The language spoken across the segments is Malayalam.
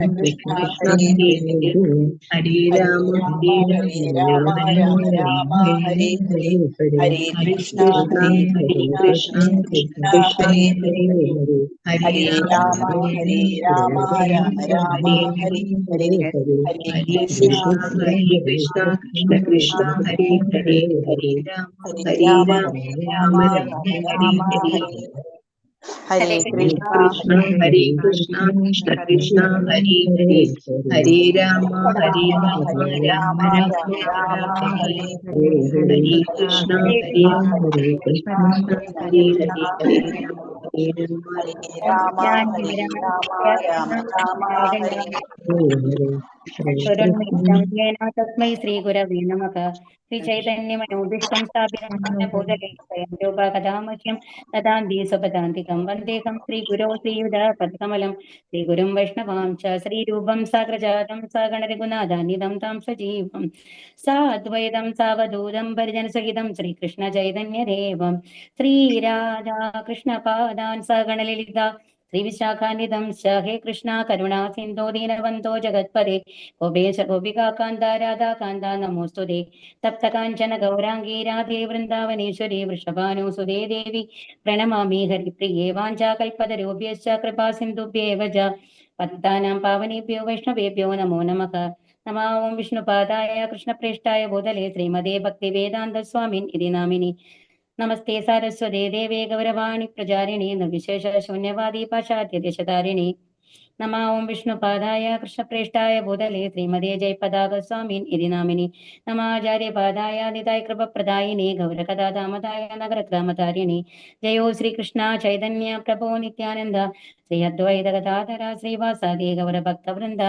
Krishna Krishna Hare Hare Hare Hare Hare Hare Rama Rama Hare Hare Rama Rama Rama Rama Rama Rama Hare Hare Hare Hare Hare Hare Krishna Krishna Hare Hare Krishna Krishna Krishna Krishna Krishna Krishna Hare Hare Hare Hare Hare Hare Rama Rama Hare Hare Rama Rama Rama Rama Rama Hare Hare Hare Hare Hare Hare Krishna Krishna Hare Hare Krishna Krishna Krishna Krishna Krishna Hare Hare Hare Hare Rama Rama Hare Hare Rama Rama Rama Rama Hare Rama Hare Hare Hare Hare Hare Krishna Krishna, Krishna Hare Krishna Krishna Krishna Hare Hare Hare Rama Hare Rama Hare Rama Rama Rama Rama Rama Rama Hare Hare Hare Hare Krishna Hare Hare Krishna, Krishna Hare Krishna Krishna Krishna Hare Hare Krishna Hare Hare Rama Hare Rama Hare Rama Rama ഞാൻ Hare Rama Rama Rama Hare വിവരാമ तस्मै श्रीगुरवे नमः श्रीचैतन्यमनोदिष्टं स्थापितं भूतले स्वयं रूपकथामह्यं ददान्ति स्वपदान्तिकं वन्देकं श्रीगुरो श्रीयुधपद्कमलं श्रीगुरुं वैष्णवां च श्रीरूपं साग्रजातं सागणरघुनाथान्वितं तां सजीवं साद्वैतं सावधूतं परिजनसहितं श्रीकृष्णचैतन्यदेवं श्रीराधाकृष्णपादान् सगणललिता श्रीविशाखान्वितं च हे कृष्णा करुणा सिन्धो दीनबन्धो जगत्पदे गोपेश गोपिकान्ता राधाकान्ता नमोऽस्तुते तप्तकाञ्चन गौराङ्गी राधे वृन्दावनेश्वरी वृषभानुसुते देवी प्रणमामि हरिप्रिये वाञ्छाकल्पतरुभ्यश्च कृपा सिन्धुभ्येव च पतितानां पावनेभ्यो वैष्णवेभ्यो नमो नमः नमो ॐ विष्णुपादाय कृष्णप्रेष्ठाय भूतले श्रीमदे भक्तिवेदान्तस्वामिन् इति नामिनि नमस्ते सारस्वते देवे गौरवाणि प्रचारिणि निर्विशेष शून्यवादी पाशाद्यदेशतारिणि नमो ॐ विष्णुपादाय कृष्णप्रेष्ठाय भूतले श्रीमदे जयपदागस्वामिन् इति नामिनि नमाचार्यपादाय निताय कृपप्रदायिने गौरकदादामदाय नगरग्रामतारिणि जयो श्रीकृष्ण चैतन्य प्रभो नित्यानन्द श्री अद्वैत गदाधर श्रीवासादि गौरभक्तवृन्द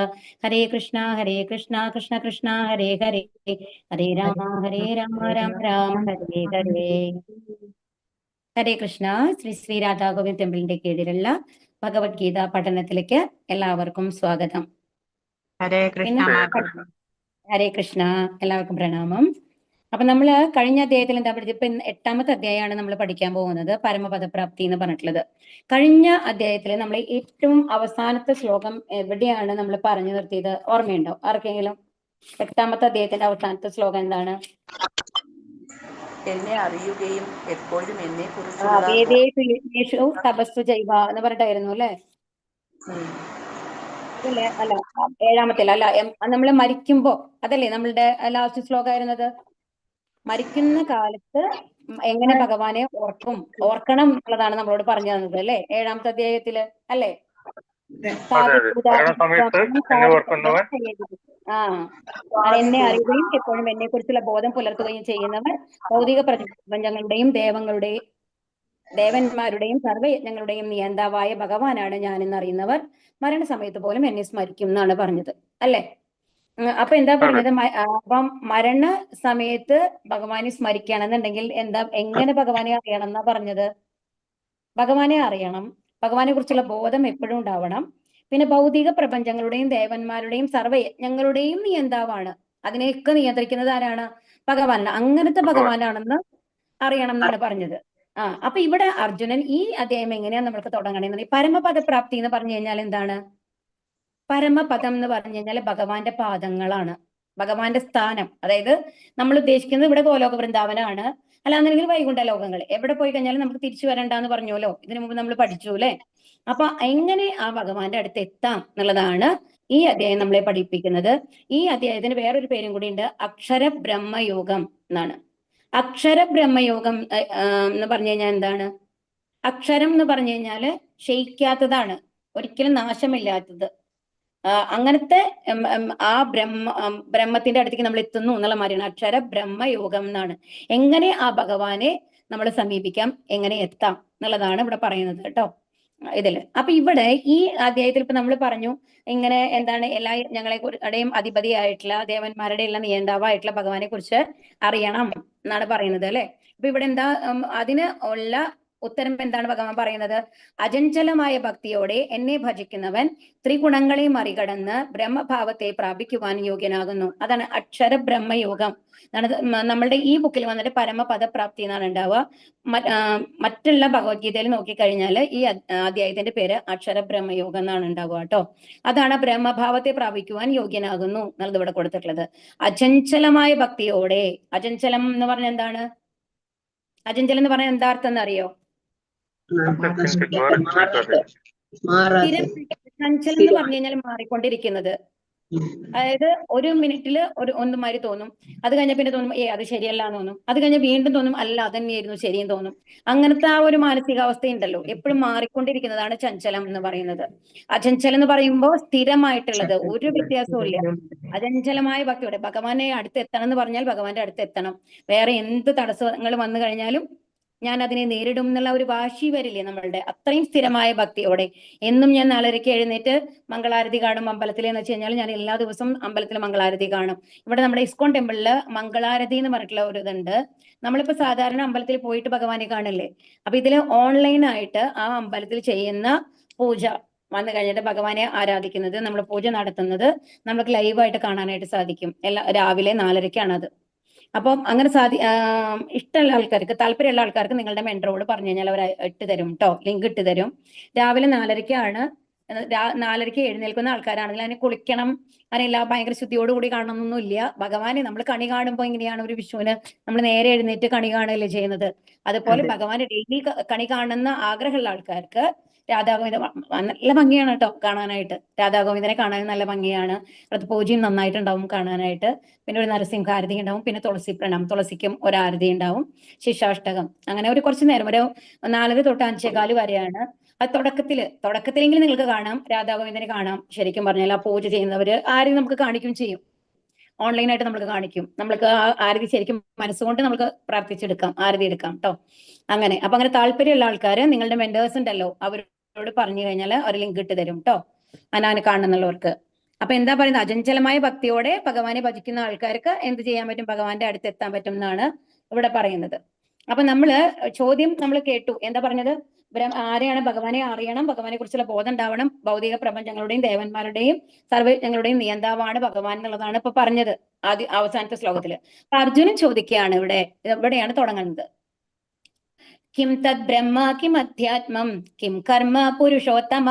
हरे कृष्ण कृष्ण कृष्ण हरे हरे हरे राम राम राम हरे हरे ഹരേ കൃഷ്ണ. ശ്രീ രാധാഗോവിന്ദ് ടെമ്പിളിന്റെ കീഴിലുള്ള ഭഗവത്ഗീത പഠനത്തിലേക്ക് എല്ലാവർക്കും സ്വാഗതം. ഹരേ കൃഷ്ണ ഹരേ കൃഷ്ണ, എല്ലാവർക്കും പ്രണാമം. അപ്പൊ നമ്മള് കഴിഞ്ഞ അധ്യായത്തിൽ എന്താ പഠിച്ചത്? ഇപ്പൊ 8ാമത്തെ അധ്യായമാണ് നമ്മൾ പഠിക്കാൻ പോകുന്നത്, പരമപദപ്രാപ്തി എന്ന് പറഞ്ഞിട്ടുള്ളത്. കഴിഞ്ഞ അധ്യായത്തിൽ നമ്മൾ ഏറ്റവും അവസാനത്തെ ശ്ലോകം എവിടെയാണ് നമ്മൾ പറഞ്ഞു നിർത്തിയത്? ഓർമ്മയുണ്ടോ ആർക്കെങ്കിലും? 8ാമത്തെ അധ്യായത്തിന്റെ അവസാനത്തെ ശ്ലോകം എന്താണ്? എന്നെ അറിയുകയും എപ്പോഴും എന്നെ തപസ്സു ചെയ്യുക എന്ന് പറഞ്ഞിട്ടായിരുന്നു അല്ലെ? അതല്ലേ? അല്ല, 7ാമത്തെ അല്ല, നമ്മള് മരിക്കുമ്പോ അതല്ലേ നമ്മളുടെ ലാസ്റ്റ് ശ്ലോകമായിരുന്നത്? മരിക്കുന്ന കാലത്ത് എങ്ങനെ ഭഗവാനെ ഓർക്കണം എന്നുള്ളതാണ് നമ്മളോട് പറഞ്ഞു തന്നത് അല്ലെ? 7ാമത്തെ അധ്യായത്തില് അല്ലേ? എന്നെ അറിയുകയും എപ്പോഴും എന്നെ കുറിച്ചുള്ള ബോധം പുലർത്തുകയും ചെയ്യുന്നവർ ഭൗതിക പ്രപഞ്ചങ്ങളുടെയും ദേവന്മാരുടെയും സർവ്വയജ്ഞങ്ങളുടെയും നിയന്താവായ ഭഗവാനാണ് ഞാനെന്ന് അറിയുന്നവർ മരണസമയത്ത് പോലും എന്നെ സ്മരിക്കും എന്നാണ് പറഞ്ഞത് അല്ലെ? അപ്പൊ എന്താ പറഞ്ഞത്? അപ്പം മരണ സമയത്ത് ഭഗവാനെ സ്മരിക്കുകയാണെന്നുണ്ടെങ്കിൽ എങ്ങനെ ഭഗവാനെ അറിയണം എന്നാ പറഞ്ഞത്? ഭഗവാനെ അറിയണം, ഭഗവാനെ കുറിച്ചുള്ള ബോധം എപ്പോഴും ഉണ്ടാവണം. പിന്നെ ഭൗതിക പ്രപഞ്ചങ്ങളുടെയും ദേവന്മാരുടെയും സർവ്വയജ്ഞങ്ങളുടെയും നിയന്താവാണ്. അതിനെയൊക്കെ നിയന്ത്രിക്കുന്നത് ആരാണ്? ഭഗവാൻ. അങ്ങനത്തെ ഭഗവാനാണെന്ന് അറിയണം എന്നാണ് പറഞ്ഞത്. അപ്പൊ ഇവിടെ അർജുനൻ ഈ അധ്യായം എങ്ങനെയാ നമ്മൾക്ക് തുടങ്ങണമെന്ന്, പരമപദപ്രാപ്തി എന്ന് പറഞ്ഞു കഴിഞ്ഞാൽ എന്താണ്? പരമപദം എന്ന് പറഞ്ഞു കഴിഞ്ഞാൽ ഭഗവാന്റെ പാദങ്ങളാണ്, ഭഗവാന്റെ സ്ഥാനം. അതായത് നമ്മൾ ഉദ്ദേശിക്കുന്നത് ഇവിടെ ഗോലോക വൃന്ദാവനാണ്, അല്ലാന്നുണ്ടെങ്കിൽ വൈകുണ്ഠ ലോകങ്ങൾ. എവിടെ പോയി കഴിഞ്ഞാലും നമുക്ക് തിരിച്ചു വരണ്ടെന്ന് പറഞ്ഞല്ലോ, ഇതിനു മുമ്പ് നമ്മൾ പഠിച്ചു അല്ലെ? അപ്പൊ എങ്ങനെ ആ ഭഗവാന്റെ അടുത്ത് എത്താം എന്നുള്ളതാണ് ഈ അധ്യായം നമ്മളെ പഠിപ്പിക്കുന്നത്. ഈ അധ്യായത്തിന് വേറൊരു പേരും കൂടി ഉണ്ട്, അക്ഷര ബ്രഹ്മയോഗം എന്നാണ്. അക്ഷര ബ്രഹ്മയോഗം എന്ന് പറഞ്ഞു കഴിഞ്ഞാൽ എന്താണ്? അക്ഷരം എന്ന് പറഞ്ഞു കഴിഞ്ഞാല് ക്ഷയിക്കാത്തതാണ്, ഒരിക്കലും നാശമില്ലാത്തത്. അങ്ങനത്തെ ആ ബ്രഹ്മത്തിന്റെ അടുത്തേക്ക് നമ്മൾ എത്തുന്നു എന്നുള്ള മാതിരിയാണ് അക്ഷര ബ്രഹ്മയോഗം എന്നാണ്. എങ്ങനെ ആ ഭഗവാനെ നമ്മൾ സമീപിക്കാം, എങ്ങനെ എത്താം എന്നുള്ളതാണ് ഇവിടെ പറയുന്നത് കേട്ടോ ഇതില്. അപ്പൊ ഇവിടെ ഈ അധ്യായത്തിൽ ഇപ്പൊ നമ്മൾ പറഞ്ഞു ഇങ്ങനെ എന്താണ്, എല്ലാ ഞങ്ങളെയും അധിപതിയായിട്ടുള്ള ദേവന്മാരുടെ എല്ലാം നിയന്താവായിട്ടുള്ള ഭഗവാനെ കുറിച്ച് അറിയണം എന്നാണ് പറയുന്നത് അല്ലെ? അപ്പൊ ഇവിടെ എന്താ അതിന് ഉള്ള ഉത്തരം എന്താണ് ഭഗവാൻ പറയുന്നത്? അചഞ്ചലമായ ഭക്തിയോടെ എന്നെ ഭജിക്കുന്നവൻ ത്രിഗുണങ്ങളെ മറികടന്ന് ബ്രഹ്മഭാവത്തെ പ്രാപിക്കുവാൻ യോഗ്യനാകുന്നു. അതാണ് അക്ഷര ബ്രഹ്മയോഗം. നമ്മളുടെ ഈ ബുക്കിൽ വന്നിട്ട് പരമപദപ്രാപ്തി എന്നാണ് ഉണ്ടാവുക. മറ്റുള്ള ഭഗവത്ഗീതയിൽ നോക്കിക്കഴിഞ്ഞാൽ ഈ അധ്യായത്തിന്റെ പേര് അക്ഷര ബ്രഹ്മയോഗം എന്നാണ് ഉണ്ടാവുക കേട്ടോ. അതാണ് ബ്രഹ്മഭാവത്തെ പ്രാപിക്കുവാൻ യോഗ്യനാകുന്നു എന്നുള്ളത് ഇവിടെ കൊടുത്തിട്ടുള്ളത്. അചഞ്ചലമായ ഭക്തിയോടെ, അചഞ്ചലം എന്ന് പറഞ്ഞാൽ എന്താണ്? അചഞ്ചലം എന്ന് പറഞ്ഞാൽ എന്താ അർത്ഥം എന്നറിയോ? ചഞ്ചലം എന്ന് പറഞ്ഞു കഴിഞ്ഞാൽ മാറിക്കൊണ്ടിരിക്കുന്നത്. അതായത് ഒരു മിനിറ്റില് ഒന്ന് മാതിരി തോന്നും, അത് കഴിഞ്ഞ പിന്നെ തോന്നും അത് ശരിയല്ല എന്ന് തോന്നും, അത് കഴിഞ്ഞ വീണ്ടും തോന്നും അല്ല അതന്നെയായിരുന്നു ശരിയെന്ന് തോന്നും. അങ്ങനത്തെ ആ ഒരു മാനസികാവസ്ഥയുണ്ടല്ലോ, എപ്പോഴും മാറിക്കൊണ്ടിരിക്കുന്നതാണ് ചഞ്ചലം എന്ന് പറയുന്നത്. അചഞ്ചലം എന്ന് പറയുമ്പോൾ സ്ഥിരമായിട്ടുള്ളത്, ഒരു വ്യത്യാസവും ഇല്ല. അചഞ്ചലമായ ഭക്തിയോടെ ഭഗവാനെ അടുത്തെത്തണം എന്ന് പറഞ്ഞാൽ ഭഗവാന്റെ അടുത്തെത്തണം. വേറെ എന്ത് തടസ്സങ്ങൾ വന്നു കഴിഞ്ഞാലും ഞാൻ അതിനെ നേരിടും എന്നുള്ള ഒരു വാശി വരില്ലേ നമ്മളുടെ, അത്രയും സ്ഥിരമായ ഭക്തിയോടെ. എന്നും ഞാൻ 4:30 എഴുന്നേറ്റ് മംഗളാരതി കാണും അമ്പലത്തിൽ എന്ന് വെച്ച് കഴിഞ്ഞാൽ ഞാൻ എല്ലാ ദിവസവും അമ്പലത്തിൽ മംഗളാരതി കാണും. ഇവിടെ നമ്മുടെ ഇസ്കോൺ ടെമ്പിളില് മംഗളാരതി എന്ന് പറഞ്ഞിട്ടുള്ള ഒരു ഇതുണ്ട്. നമ്മളിപ്പോ സാധാരണ അമ്പലത്തിൽ പോയിട്ട് ഭഗവാനെ കാണില്ലേ, അപ്പൊ ഇതില് ഓൺലൈനായിട്ട് ആ അമ്പലത്തിൽ ചെയ്യുന്ന പൂജ വന്നു കഴിഞ്ഞിട്ട് ഭഗവാനെ ആരാധിക്കുന്നത്, നമ്മൾ പൂജ നടത്തുന്നത് നമുക്ക് ലൈവായിട്ട് കാണാനായിട്ട് സാധിക്കും. രാവിലെ 4:30 അത്. അപ്പം അങ്ങനെ ഇഷ്ടമുള്ള ആൾക്കാർക്ക്, താല്പര്യമുള്ള ആൾക്കാർക്ക് നിങ്ങളുടെ മെൻറ്ററോട് പറഞ്ഞു കഴിഞ്ഞാൽ അവർ ഇട്ട് തരും കേട്ടോ, ലിങ്ക് ഇട്ട് തരും. രാവിലെ 4:30 4:30 എഴുന്നേൽക്കുന്ന ആൾക്കാരാണെങ്കിൽ അതിനെ കുളിക്കണം, അതിനെല്ലാം ഭയങ്കര ശുദ്ധിയോടുകൂടി കാണണമെന്നൊന്നുമില്ല. ഭഗവാനെ നമ്മൾ കണി കാണുമ്പോൾ എങ്ങനെയാണ് ഒരു വിഷുവിന് നമ്മൾ നേരെ എഴുന്നേറ്റ് കണി കാണുകയല്ലേ ചെയ്യുന്നത്, അതുപോലെ ഭഗവാനെ ഡെയിലി കണി കാണുന്ന ആഗ്രഹമുള്ള ആൾക്കാർക്ക് രാധാഗോവിന്ദ നല്ല ഭംഗിയാണ് കേട്ടോ കാണാനായിട്ട്. രാധാഗോവിന്ദനെ കാണാൻ നല്ല ഭംഗിയാണ്. അത് പൂജയും നന്നായിട്ടുണ്ടാവും കാണാനായിട്ട്. പിന്നെ ഒരു നരസിംഹാരതി ഉണ്ടാവും, പിന്നെ തുളസിക്കും ഒരു ആരതി ഉണ്ടാവും, ശിശാഷ്ടകം. അങ്ങനെ ഒരു കുറച്ച് നേരം, ഒരു 4 തൊട്ട് 5:15 വരെയാണ്. അത് തുടക്കത്തിലെങ്കിലും നിങ്ങൾക്ക് കാണാം, രാധാഗോവിന്ദനെ കാണാം. ശരിക്കും പറഞ്ഞാൽ ആ പൂജ ചെയ്യുന്നവര് ആരെയും നമുക്ക് കാണിക്കും ചെയ്യും, ഓൺലൈനായിട്ട് നമുക്ക് കാണിക്കും. നമ്മൾക്ക് ആ ആരതി ശരിക്കും മനസ്സുകൊണ്ട് നമുക്ക് പ്രാർത്ഥിച്ചെടുക്കാം, ആരതി എടുക്കാം കേട്ടോ. അങ്ങനെ അപ്പൊ അങ്ങനെ താല്പര്യമുള്ള ആൾക്കാര് നിങ്ങളുടെ മെന്റേഴ്സ് ഉണ്ടല്ലോ, അവരോട് പറഞ്ഞു കഴിഞ്ഞാൽ ഒരു ലിങ്ക് ഇട്ട് തരും കേട്ടോ, അനാനെ കാണുന്നുള്ളവർക്ക്. അപ്പൊ എന്താ പറയുന്നത്? അചഞ്ചലമായ ഭക്തിയോടെ ഭഗവാനെ ഭജിക്കുന്ന ആൾക്കാർക്ക് എന്ത് ചെയ്യാൻ പറ്റും? ഭഗവാന്റെ അടുത്ത് എത്താൻ പറ്റും എന്നാണ് ഇവിടെ പറയുന്നത്. അപ്പൊ ചോദ്യം നമ്മൾ കേട്ടു. എന്താ പറഞ്ഞത്? ആരെയാണ്? ഭഗവാനെ അറിയണം, ഭഗവാനെ കുറിച്ചുള്ള ബോധം ഉണ്ടാവണം, ഭൗതിക പ്രപഞ്ചങ്ങളുടെയും ദേവന്മാരുടെയും സർവ്വജ്ഞങ്ങളുടെയും നിയന്താവാണ് ഭഗവാൻ എന്നുള്ളതാണ് ഇപ്പൊ പറഞ്ഞത് അവസാനത്തെ ശ്ലോകത്തില്. അപ്പൊ അർജുനൻ ചോദിക്കുകയാണ്, ഇവിടെയാണ് തുടങ്ങുന്നത്. കിം തദ് ബ്രഹ്മ കിം അധ്യാത്മം കിം കർമ്മ പുരുഷോത്തമ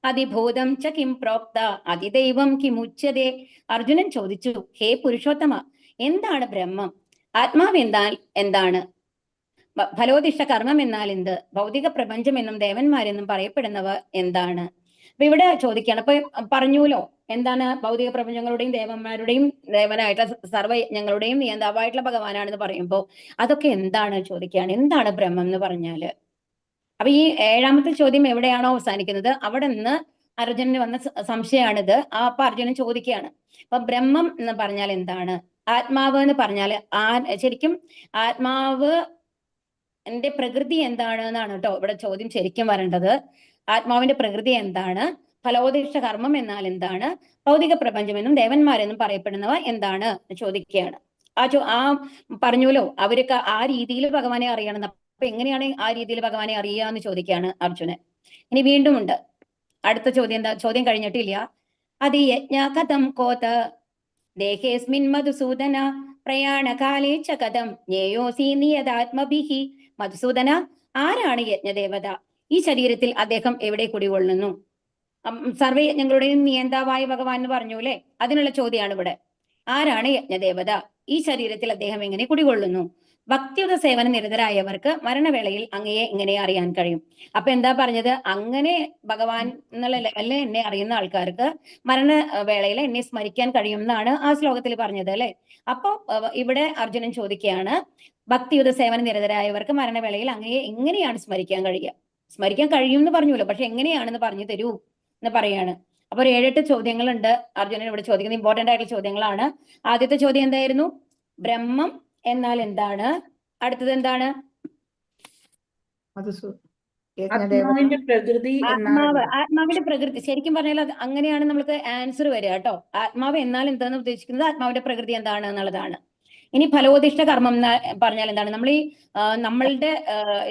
അതിഭൂതം ച കിം പ്രോക്ത അതിദൈവം കിം ഉച്യതേ. അർജുനൻ ചോദിച്ചു, ഹേ പുരുഷോത്തമ, എന്താണ് ബ്രഹ്മം? ആത്മാവ് എന്താണ്? ഫലോദിഷ്ട കർമ്മം എന്നാൽ എന്ത്? ഭൗതിക പ്രപഞ്ചം എന്നും ദേവന്മാരെന്നും പറയപ്പെടുന്നവ എന്താണ്? അപ്പൊ ഇവിടെ ചോദിക്കുകയാണ്. അപ്പൊ പറഞ്ഞുല്ലോ എന്താണ്? ഭൗതിക പ്രപഞ്ചങ്ങളുടെയും ദേവന്മാരുടെയും ദേവനായിട്ടുള്ള സർവ്വയജ്ഞങ്ങളുടെയും നിയന്താവായിട്ടുള്ള ഭഗവാനാണെന്ന് പറയുമ്പോൾ അതൊക്കെ എന്താണ് ചോദിക്കുകയാണ്. എന്താണ് ബ്രഹ്മം എന്ന് പറഞ്ഞാല്? അപ്പൊ ഈ 7ാമത്തെ ചോദ്യം എവിടെയാണോ അവസാനിക്കുന്നത് അവിടെ നിന്ന് അർജുനന് വന്ന സംശയമാണിത്. അപ്പൊ അർജുനൻ ചോദിക്കുകയാണ്, അപ്പൊ ബ്രഹ്മം എന്ന് പറഞ്ഞാൽ എന്താണ്? ആത്മാവ് എന്ന് പറഞ്ഞാൽ ശരിക്കും ആത്മാവ് എന്റെ പ്രകൃതി എന്താണ് എന്നാണ് കേട്ടോ ഇവിടെ ചോദ്യം ശരിക്കും വരേണ്ടത്. ആത്മാവിന്റെ പ്രകൃതി എന്താണ്? ഫലോദിഷ്ട കർമ്മം എന്നാൽ എന്താണ്? ഭൗതിക പ്രപഞ്ചമെന്നും ദേവന്മാരെന്നും പറയപ്പെടുന്നവ എന്താണ് ചോദിക്കുകയാണ്. ആ പറഞ്ഞുല്ലോ അവർക്ക് ആ രീതിയിൽ ഭഗവാനെ അറിയണം. അപ്പൊ എങ്ങനെയാണ് ആ രീതിയിൽ ഭഗവാനെ അറിയുക എന്ന് ചോദിക്കുകയാണ് അർജുനൻ. ഇനി വീണ്ടും ഉണ്ട് അടുത്ത ചോദ്യം. ചോദ്യം കഴിഞ്ഞിട്ടില്ല. അതി യജ്ഞ കഥം കോത ദേഹേസ്മിൻ മധുസൂദന പ്രയാണകാലേ ച കഥം ജ്ഞേയോസി നിയതാത്മഭിഹി. മധുസൂദന, ആരാണ് യജ്ഞദേവത? ഈ ശരീരത്തിൽ അദ്ദേഹം എവിടെ കുടികൊള്ളുന്നു? സർവ്വയജ്ഞങ്ങളുടെയും നിയന്താവായ ഭഗവാൻ എന്ന് പറഞ്ഞു അല്ലെ, അതിനുള്ള ചോദ്യമാണ് ഇവിടെ. ആരാണ് യജ്ഞദേവത? ഈ ശരീരത്തിൽ അദ്ദേഹം എങ്ങനെ കുടികൊള്ളുന്നു? ഭക്തിയുത സേവന നിരതരായവർക്ക് മരണവേളയിൽ അങ്ങയെ എങ്ങനെ അറിയാൻ കഴിയും? അപ്പൊ എന്താ പറഞ്ഞത്? അങ്ങനെ ഭഗവാൻ എന്നുള്ള ലെവലിൽ എന്നെ അറിയുന്ന ആൾക്കാർക്ക് മരണവേളയിൽ എന്നെ സ്മരിക്കാൻ കഴിയും എന്നാണ് ആ ശ്ലോകത്തിൽ പറഞ്ഞത് അല്ലെ. അപ്പൊ ഇവിടെ അർജുനൻ ചോദിക്കുകയാണ്, ഭക്തിയുത സേവന നിരതരായവർക്ക് മരണവേളയിൽ അങ്ങയെ എങ്ങനെയാണ് സ്മരിക്കാൻ കഴിയുക? സ്മരിക്കാൻ കഴിയും എന്ന് പറഞ്ഞല്ലോ, പക്ഷെ എങ്ങനെയാണെന്ന് പറഞ്ഞു തരൂ എന്ന് പറയാണ്. അപ്പൊ ഒരു 7-8 ചോദ്യങ്ങളുണ്ട് അർജുനൻ ഇവിടെ ചോദിക്കുന്നത്. ഇമ്പോർട്ടന്റ് ആയിട്ടുള്ള ചോദ്യങ്ങളാണ്. ആദ്യത്തെ ചോദ്യം എന്തായിരുന്നു? ബ്രഹ്മം എന്നാൽ എന്താണ്? അടുത്തത് എന്താണ്? ആത്മാവിന്റെ പ്രകൃതി. ആത്മാവിന്റെ പ്രകൃതി ശരിക്കും പറഞ്ഞാൽ അത് അങ്ങനെയാണ് നമുക്ക് ആൻസർ വരിക കേട്ടോ. ആത്മാവ് എന്നാൽ എന്താന്ന് ഉദ്ദേശിക്കുന്നത് ആത്മാവിന്റെ പ്രകൃതി എന്താണ് എന്നുള്ളതാണ്. ഇനി ഫലോദിഷ്ട കർമ്മം എന്ന് പറഞ്ഞാൽ എന്താണ്? നമ്മൾ ഈ നമ്മളുടെ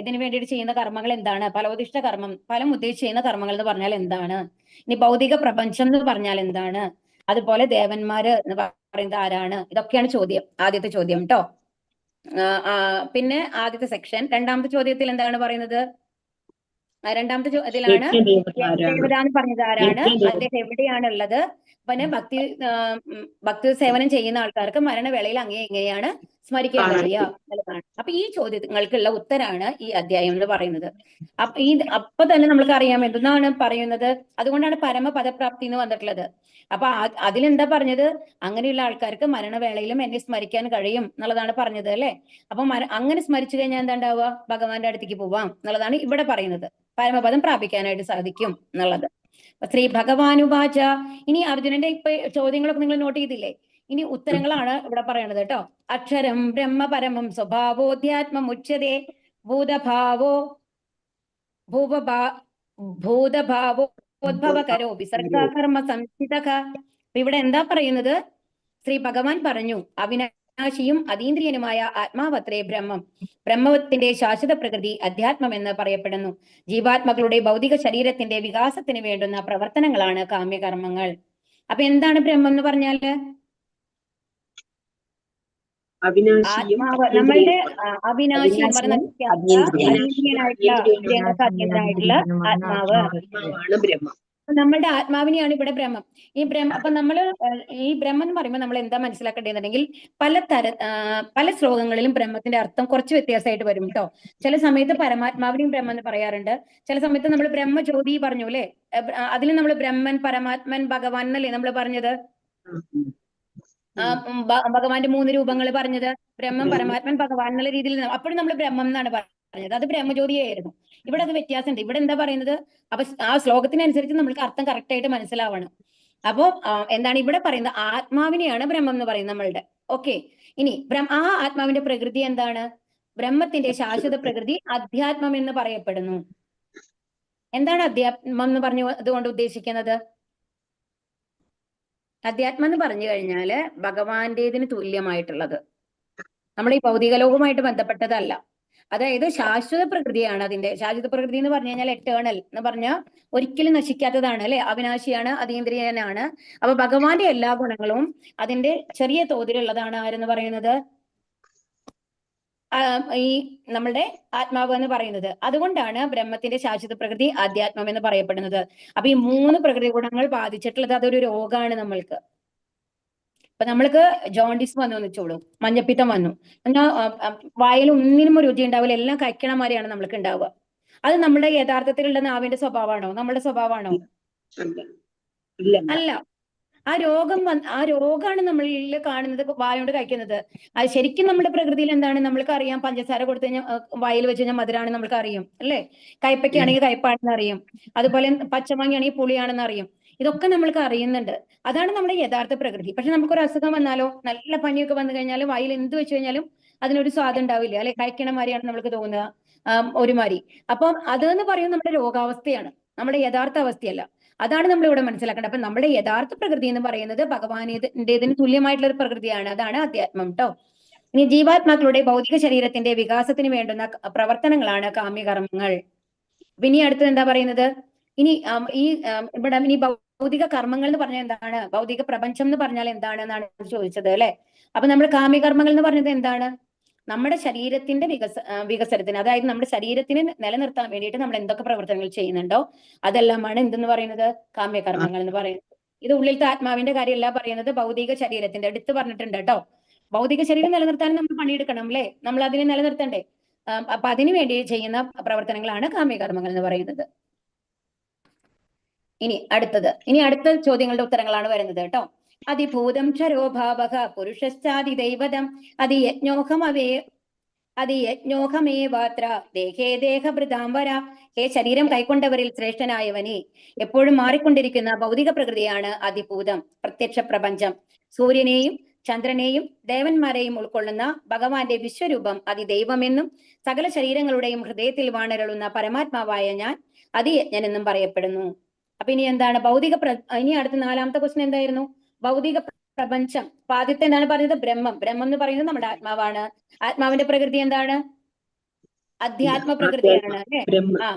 ഇതിന് വേണ്ടിയിട്ട് ചെയ്യുന്ന കർമ്മങ്ങൾ എന്താണ്? ഫലോദിഷ്ട കർമ്മം, ഫലം ഉദ്ദേശിച്ച് ചെയ്യുന്ന കർമ്മങ്ങൾ എന്ന് പറഞ്ഞാൽ എന്താണ്? ഇനി ഭൗതിക പ്രപഞ്ചം എന്ന് പറഞ്ഞാൽ എന്താണ്? അതുപോലെ ദേവന്മാര് എന്ന് പറയുന്നത് ആരാണ്? ഇതൊക്കെയാണ് ചോദ്യം, ആദ്യത്തെ ചോദ്യം കേട്ടോ. പിന്നെ ആദ്യത്തെ സെക്ഷൻ. രണ്ടാമത്തെ ചോദ്യത്തിൽ എന്താണ് പറയുന്നത്? രണ്ടാമത്തെ ഇതിലാണ് ദേവത എന്ന് പറഞ്ഞത് ആരാണ്, അദ്ദേഹം എവിടെയാണുള്ളത്, പിന്നെ ഭക്തി സേവനം ചെയ്യുന്ന ആൾക്കാർക്ക് മരണവേളയിൽ എങ്ങനെയാണ് സ്മരിക്കാൻ കഴിയുക എന്നുള്ളതാണ്. അപ്പൊ ഈ ചോദ്യങ്ങൾക്കുള്ള ഉത്തരാണ് ഈ അധ്യായം എന്ന് പറയുന്നത്. അപ്പൊ തന്നെ നമ്മൾക്ക് അറിയാം എന്തെന്നാണ് പറയുന്നത്. അതുകൊണ്ടാണ് പരമപദപ്രാപ്തി എന്ന് വന്നിട്ടുള്ളത്. അപ്പൊ അതിലെന്താ പറഞ്ഞത്? അങ്ങനെയുള്ള ആൾക്കാർക്ക് മരണവേളയിലും എന്നെ സ്മരിക്കാൻ കഴിയും എന്നുള്ളതാണ് പറഞ്ഞത് അല്ലെ. അപ്പൊ അങ്ങനെ സ്മരിച്ചു കഴിഞ്ഞാൽ എന്താ ഉണ്ടാവുക? ഭഗവാന്റെ അടുത്തേക്ക് പോവാം എന്നുള്ളതാണ് ഇവിടെ പറയുന്നത്. പരമപദം പ്രാപിക്കാനായിട്ട് സാധിക്കും എന്നുള്ളത്. ശ്രീ ഭഗവാനുവാച. ഇനി അർജുനന്റെ ഇപ്പൊ ചോദ്യങ്ങളൊക്കെ നിങ്ങൾ നോട്ട് ചെയ്തില്ലേ? ഇനി ഉത്തരങ്ങളാണ് ഇവിടെ പറയണത് കേട്ടോ. അക്ഷരം ബ്രഹ്മ പരമം സ്വഭാവോധ്യാത്മമുച്യതേ ഭൂതഭാവോ ഭൂതഭാവോദ്ഭവകരോ വിസർഗകർമ്മ സംസ്ഥിതക. ഇവിടെ എന്താ പറയുന്നത്? ശ്രീ ഭഗവാൻ പറഞ്ഞു, അവിനാശിയും അതീന്ദ്രിയനുമായ ആത്മാവത്രേ ബ്രഹ്മം. ബ്രഹ്മത്തിന്റെ ശാശ്വത പ്രകൃതി അധ്യാത്മം എന്ന് പറയപ്പെടുന്നു. ജീവാത്മകളുടെ ഭൗതിക ശരീരത്തിന്റെ വികാസത്തിന് വേണ്ടുന്ന പ്രവർത്തനങ്ങളാണ് കാമ്യകർമ്മങ്ങൾ. അപ്പൊ എന്താണ് ബ്രഹ്മം എന്ന് പറഞ്ഞാല്? ആത്മാവ്, നമ്മളുടെ അവിനാശി എന്ന് പറയുന്ന അതീന്ദ്രിയനായിട്ടുള്ള ആത്മാവ്, നമ്മളുടെ ആത്മാവിനെയാണ് ഇവിടെ ബ്രഹ്മം. ഈ അപ്പൊ നമ്മള് ഈ ബ്രഹ്മം എന്ന് പറയുമ്പോൾ നമ്മൾ എന്താ മനസ്സിലാക്കേണ്ടതെന്നുണ്ടെങ്കിൽ പല ശ്ലോകങ്ങളിലും ബ്രഹ്മത്തിന്റെ അർത്ഥം കുറച്ച് വ്യത്യാസമായിട്ട് വരും കേട്ടോ. ചില സമയത്ത് പരമാത്മാവിനെയും ബ്രഹ്മം എന്ന് പറയാറുണ്ട്. ചില സമയത്ത് നമ്മൾ ബ്രഹ്മജ്യോതി പറഞ്ഞു അല്ലെ, അതിൽ നമ്മൾ ബ്രഹ്മൻ, പരമാത്മൻ, ഭഗവാൻ എന്നല്ലേ നമ്മൾ പറഞ്ഞത്. ഭഗവാന്റെ 3 രൂപങ്ങൾ പറഞ്ഞത് ബ്രഹ്മം, പരമാത്മൻ, ഭഗവാൻ എന്നുള്ള രീതിയിൽ അപ്പോഴും നമ്മൾ ബ്രഹ്മം എന്നാണ് പറഞ്ഞത്. അത് ബ്രഹ്മജ്യോതിയായിരുന്നു. ഇവിടെ അത് വ്യത്യാസമുണ്ട്. ഇവിടെ എന്താ പറയുന്നത്? അപ്പൊ ആ ശ്ലോകത്തിനനുസരിച്ച് നമ്മൾക്ക് അർത്ഥം കറക്റ്റ് ആയിട്ട് മനസ്സിലാവണം. അപ്പോ എന്താണ് ഇവിടെ പറയുന്നത്? ആത്മാവിനെയാണ് ബ്രഹ്മം എന്ന് പറയുന്നത് നമ്മളുടെ. ഓക്കെ. ഇനി ആ ആത്മാവിന്റെ പ്രകൃതി എന്താണ്? ബ്രഹ്മത്തിന്റെ ശാശ്വത പ്രകൃതി അധ്യാത്മം എന്ന് പറയപ്പെടുന്നു. എന്താണ് അധ്യാത്മം എന്ന് പറഞ്ഞു അതുകൊണ്ട് ഉദ്ദേശിക്കുന്നത്? അധ്യാത്മം എന്ന് പറഞ്ഞു കഴിഞ്ഞാല് ഭഗവാന്റേതിന് തുല്യമായിട്ടുള്ളത്, നമ്മുടെ ഈ ഭൗതിക ലോകവുമായിട്ട് ബന്ധപ്പെട്ടതല്ല. അതായത് ശാശ്വത പ്രകൃതിയാണ് അതിന്റെ. ശാശ്വത പ്രകൃതി എന്ന് പറഞ്ഞു കഴിഞ്ഞാൽ എറ്റേണൽ എന്ന് പറഞ്ഞാൽ ഒരിക്കലും നശിക്കാത്തതാണ് അല്ലെ, അവിനാശിയാണ്, അതീന്ദ്രിയനാണ്. അപ്പൊ ഭഗവാന്റെ എല്ലാ ഗുണങ്ങളും അതിന്റെ ചെറിയ തോതിലുള്ളതാണ് ആരെന്ന് പറയുന്നത്? ഈ നമ്മളുടെ ആത്മാവ് എന്ന് പറയുന്നത്. അതുകൊണ്ടാണ് ബ്രഹ്മത്തിന്റെ ശാശ്വത പ്രകൃതി ആധ്യാത്മം എന്ന് പറയപ്പെടുന്നത്. അപ്പൊ ഈ 3 പ്രകൃതി ഗുണങ്ങൾ ബാധിച്ചിട്ടുള്ളത് അതൊരു രോഗമാണ് നമ്മൾക്ക്. ഇപ്പൊ നമ്മൾക്ക് ജോണ്ടിസ് വന്നു എന്ന് വെച്ചോളൂ, മഞ്ഞപ്പിത്തം വന്നു, എന്നാൽ വായിൽ ഒന്നിനും രുചി ഉണ്ടാവില്ല, എല്ലാം കഴിക്കണ മാതിരിയാണ് നമ്മൾക്ക് ഉണ്ടാവുക. അത് നമ്മുടെ യഥാർത്ഥത്തിലുള്ള നാവിന്റെ സ്വഭാവമാണോ? നമ്മുടെ സ്വഭാവമാണോ? അല്ല. ആ രോഗമാണ് നമ്മളിൽ കാണുന്നത്, വായോണ്ട് കഴിക്കുന്നത്. അത് ശരിക്കും നമ്മുടെ പ്രകൃതിയിൽ എന്താണ്? നമ്മൾക്ക് അറിയാം, പഞ്ചസാര കൊടുത്തു കഴിഞ്ഞാൽ വായിൽ വെച്ച് കഴിഞ്ഞാൽ മധുരാണ് നമ്മൾക്ക് അറിയും അല്ലേ. കയ്പയ്ക്കാണെങ്കിൽ കയ്പാണെന്ന് അറിയും. അതുപോലെ പച്ചമാങ്ങയാണെങ്കിൽ പുളിയാണെന്ന് അറിയും. ഇതൊക്കെ നമ്മൾക്ക് അറിയുന്നുണ്ട്. അതാണ് നമ്മുടെ യഥാർത്ഥ പ്രകൃതി. പക്ഷെ നമുക്കൊരു അസുഖം വന്നാലോ, നല്ല പനിയൊക്കെ വന്നു കഴിഞ്ഞാലും വായിൽ എന്ത് വെച്ച് കഴിഞ്ഞാലും അതിനൊരു സ്വാദം ഉണ്ടാവില്ല അല്ലെ, കഴിക്കണ മാതിരിയാണ് നമ്മൾക്ക് തോന്നുക ഒരുമാതിരി. അപ്പം അതെന്ന് പറയുന്നത് നമ്മുടെ രോഗാവസ്ഥയാണ്, നമ്മുടെ യഥാർത്ഥ അവസ്ഥയല്ല. അതാണ് നമ്മൾ ഇവിടെ മനസ്സിലാക്കേണ്ടത്. അപ്പൊ നമ്മുടെ യഥാർത്ഥ പ്രകൃതി എന്ന് പറയുന്നത് ഭഗവാന്റേതിന് തുല്യമായിട്ടുള്ള ഒരു പ്രകൃതിയാണ്. അതാണ് അധ്യാത്മം കേട്ടോ. ഇനി ജീവാത്മാക്കളുടെ ഭൗതിക ശരീരത്തിന്റെ വികാസത്തിന് വേണ്ടുന്ന പ്രവർത്തനങ്ങളാണ് കാമ്യകർമ്മങ്ങൾ. ഇനി അടുത്തത് എന്താ പറയുന്നത്? ഇനി ഇവിടെ ഇനി ഭൗതിക കർമ്മങ്ങൾ എന്ന് പറഞ്ഞാൽ എന്താണ്? ഭൗതിക പ്രപഞ്ചം എന്ന് പറഞ്ഞാൽ എന്താണ് എന്നാണ് ചോദിച്ചത് അല്ലെ. അപ്പൊ നമ്മൾ കാമ്യകർമ്മങ്ങൾ എന്ന് പറഞ്ഞത് എന്താണ്? നമ്മുടെ ശരീരത്തിന്റെ വികസനത്തിന്, അതായത് നമ്മുടെ ശരീരത്തിന് നിലനിർത്താൻ വേണ്ടിയിട്ട് നമ്മൾ എന്തൊക്കെ പ്രവർത്തനങ്ങൾ ചെയ്യുന്നുണ്ടോ അതെല്ലാമാണ് എന്തെന്ന് പറയുന്നത്? കാമ്യകർമ്മങ്ങൾ എന്ന് പറയുന്നത്. ഇത് ഉള്ളിലത്തെ ആത്മാവിന്റെ കാര്യമല്ല പറയുന്നത്, ഭൗതിക ശരീരത്തിന്റെ എടുത്ത് പറഞ്ഞിട്ടുണ്ട് കേട്ടോ. ഭൗതിക ശരീരം നിലനിർത്താൻ നമ്മൾ പണിയെടുക്കണം അല്ലേ, നമ്മൾ അതിനെ നിലനിർത്തണ്ടേ. അപ്പൊ അതിനു വേണ്ടി ചെയ്യുന്ന പ്രവർത്തനങ്ങളാണ് കാമ്യകർമ്മങ്ങൾ എന്ന് പറയുന്നത്. ഇനി അടുത്ത ചോദ്യങ്ങളുടെ ഉത്തരങ്ങളാണ് വരുന്നത് കേട്ടോ. അതിഭൂതം ക്ഷരോഭാവക പുരുഷശ്ചാതി ദൈവതം അതിയജ്ഞോഹമേവാത്ര ദേഹേ ദേഹഭൃതാംബര. ഹേ ശരീരം കൈക്കൊണ്ടവരിൽ ശ്രേഷ്ഠനായവനെ, എപ്പോഴും മാറിക്കൊണ്ടിരിക്കുന്ന ഭൗതിക പ്രകൃതിയാണ് അതിഭൂതം, പ്രത്യക്ഷ പ്രപഞ്ചം. സൂര്യനെയും ചന്ദ്രനെയും ദേവന്മാരെയും ഉൾക്കൊള്ളുന്ന ഭഗവാന്റെ വിശ്വരൂപം അതിദൈവമെന്നും സകല ശരീരങ്ങളുടെയും ഹൃദയത്തിൽ വാണരുളുന്ന പരമാത്മാവായ ഞാൻ അതിയജ്ഞനെന്നും പറയപ്പെടുന്നു. അപ്പൊ ഇനി എന്താണ് ഇനി അടുത്ത 4ാമത്തെ ക്വസ്റ്റ്യൻ എന്തായിരുന്നു? ഭൗതിക പ്രപഞ്ചം. അപ്പൊ ആദ്യത്തെ എന്താണ് പറഞ്ഞത്? ബ്രഹ്മം. ബ്രഹ്മം എന്ന് പറയുന്നത് നമ്മുടെ ആത്മാവാണ്. ആത്മാവിന്റെ പ്രകൃതി എന്താണ്? അധ്യാത്മ പ്രകൃതിയാണ് അല്ലെ? ആ,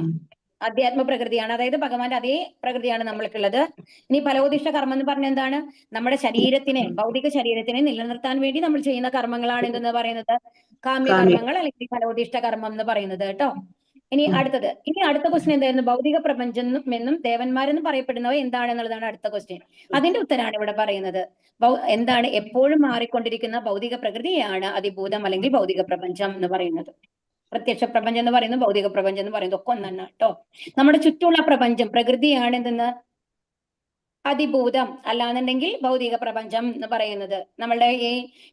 അധ്യാത്മ പ്രകൃതിയാണ്. അതായത് ഭഗവാന്റെ അതേ പ്രകൃതിയാണ് നമ്മൾക്കുള്ളത്. ഇനി ഫലോദിഷ്ട കർമ്മം എന്ന് പറഞ്ഞ എന്താണ്? നമ്മുടെ ശരീരത്തിനെ, ഭൗതിക ശരീരത്തിനെ നിലനിർത്താൻ വേണ്ടി നമ്മൾ ചെയ്യുന്ന കർമ്മങ്ങളാണ് എന്തെന്ന് പറയുന്നത്? കാമ്യകർമ്മങ്ങൾ അല്ലെങ്കിൽ ഫലോദിഷ്ട കർമ്മം എന്ന് പറയുന്നത് കേട്ടോ. ഇനി അടുത്ത ക്വസ്റ്റ്യൻ എന്തായിരുന്നു? ഭൗതിക പ്രപഞ്ചം എന്നും ദേവന്മാരെന്നും പറയപ്പെടുന്നവ എന്താണെന്നുള്ളതാണ് അടുത്ത ക്വസ്റ്റ്യൻ. അതിന്റെ ഉത്തരാണ് ഇവിടെ പറയുന്നത്. എന്താണ്? എപ്പോഴും മാറിക്കൊണ്ടിരിക്കുന്ന ഭൗതിക പ്രകൃതിയാണ് അതിഭൂതം അല്ലെങ്കിൽ ഭൗതിക പ്രപഞ്ചം എന്ന് പറയുന്നത്. പ്രത്യക്ഷ പ്രപഞ്ചം എന്ന് പറയുന്നത്, ഭൗതിക പ്രപഞ്ചം എന്ന് പറയുന്നത് ഒക്കെ ഒന്നാണ് കേട്ടോ. നമ്മുടെ ചുറ്റുമുള്ള പ്രപഞ്ചം, പ്രകൃതിയാണ് എന്തെന്ന്? അതിഭൂതം. അല്ലാന്നുണ്ടെങ്കിൽ ഭൗതിക പ്രപഞ്ചം എന്ന് പറയുന്നത്. നമ്മളുടെ ഈ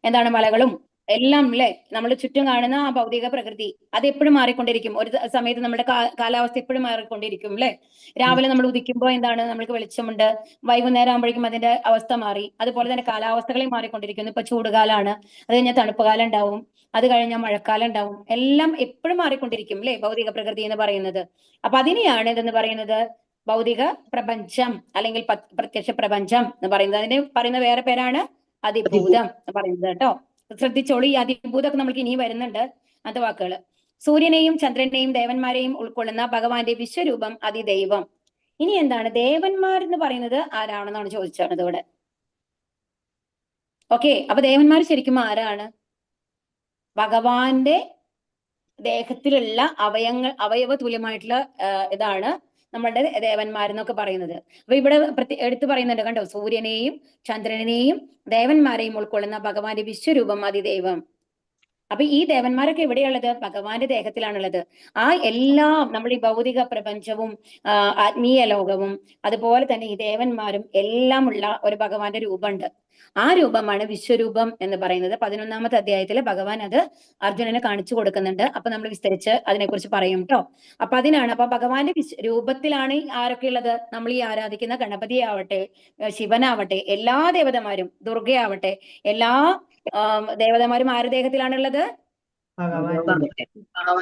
എന്താണ് മലകളും എല്ലാം അല്ലെ, നമ്മൾ ചുറ്റും കാണുന്ന ആ ഭൗതിക പ്രകൃതി അത് എപ്പോഴും മാറിക്കൊണ്ടിരിക്കും. ഒരു സമയത്ത് നമ്മുടെ കാലാവസ്ഥ എപ്പോഴും മാറിക്കൊണ്ടിരിക്കും അല്ലെ. രാവിലെ നമ്മൾ ഉദിക്കുമ്പോൾ എന്താണ്? നമ്മൾക്ക് വെളിച്ചമുണ്ട്. വൈകുന്നേരം ആകുമ്പോഴേക്കും അതിന്റെ അവസ്ഥ മാറി. അതുപോലെ തന്നെ കാലാവസ്ഥകളെ മാറിക്കൊണ്ടിരിക്കുന്നു. ഇപ്പൊ ചൂടുകാലാണ്, അത് കഴിഞ്ഞാൽ തണുപ്പ് കാലം ഉണ്ടാവും, അത് കഴിഞ്ഞാൽ മഴക്കാലം ഉണ്ടാവും. എല്ലാം എപ്പോഴും മാറിക്കൊണ്ടിരിക്കും അല്ലെ, ഭൗതിക പ്രകൃതി എന്ന് പറയുന്നത്. അപ്പൊ അതിനെയാണ് എന്തെന്ന് പറയുന്നത്? ഭൗതിക പ്രപഞ്ചം അല്ലെങ്കിൽ പ്രത്യക്ഷ പ്രപഞ്ചം എന്ന് പറയുന്നത്. അതിന് പറയുന്ന വേറെ പേരാണ് അതിഭൂതം എന്ന് പറയുന്നത് കേട്ടോ. ശ്രദ്ധിച്ചോളൂ, ഈ അതിഭൂതമൊക്കെ നമുക്ക് ഇനിയും വരുന്നുണ്ട് അങ്ങനത്തെ വാക്കുകൾ. സൂര്യനെയും ചന്ദ്രനെയും ദേവന്മാരെയും ഉൾക്കൊള്ളുന്ന ഭഗവാന്റെ വിശ്വരൂപം അതിദൈവം. ഇനി എന്താണ് ദേവന്മാർ എന്ന് പറയുന്നത്? ആരാണെന്നാണ് ചോദിച്ചത് ഇവിടെ. ഓക്കെ, അപ്പൊ ദേവന്മാർ ശരിക്കും ആരാണ്? ഭഗവാന്റെ ദേഹത്തിലുള്ള അവയവ തുല്യമായിട്ടുള്ള ഇതാണ് നമ്മളുടെ ദേവന്മാരെന്നൊക്കെ പറയുന്നത്. അപ്പൊ ഇവിടെ എടുത്തു പറയുന്നുണ്ട് കണ്ടോ, സൂര്യനെയും ചന്ദ്രനെയും ദേവന്മാരെയും ഉൾക്കൊള്ളുന്ന ഭഗവാന്റെ വിശ്വരൂപം അതിദൈവം. അപ്പൊ ഈ ദേവന്മാരൊക്കെ എവിടെയുള്ളത്? ഭഗവാന്റെ ദേഹത്തിലാണുള്ളത്. ആ എല്ലാം നമ്മൾ ഈ ഭൗതിക പ്രപഞ്ചവും ആത്മീയ ലോകവും അതുപോലെ തന്നെ ഈ ദേവന്മാരും എല്ലാം ഉള്ള ഒരു ഭഗവാന്റെ രൂപമുണ്ട്. ആ രൂപമാണ് വിശ്വരൂപം എന്ന് പറയുന്നത്. 11ാമത്തെ അധ്യായത്തിൽ ഭഗവാൻ അത് അർജുനന് കാണിച്ചു കൊടുക്കുന്നുണ്ട്. അപ്പൊ നമ്മൾ വിസ്തരിച്ച് അതിനെക്കുറിച്ച് പറയും കേട്ടോ. അപ്പൊ അതിനാണ്, അപ്പൊ ഭഗവാന്റെ രൂപത്തിലാണ് ആരൊക്കെ ഉള്ളത്? നമ്മൾ ഈ ആരാധിക്കുന്ന ഗണപതിയാവട്ടെ, ശിവനാവട്ടെ, എല്ലാ ദേവതമാരും, ദുർഗയാവട്ടെ, എല്ലാ ദേവതമാരും ആരുടെ ദേഹത്തിലാണുള്ളത്?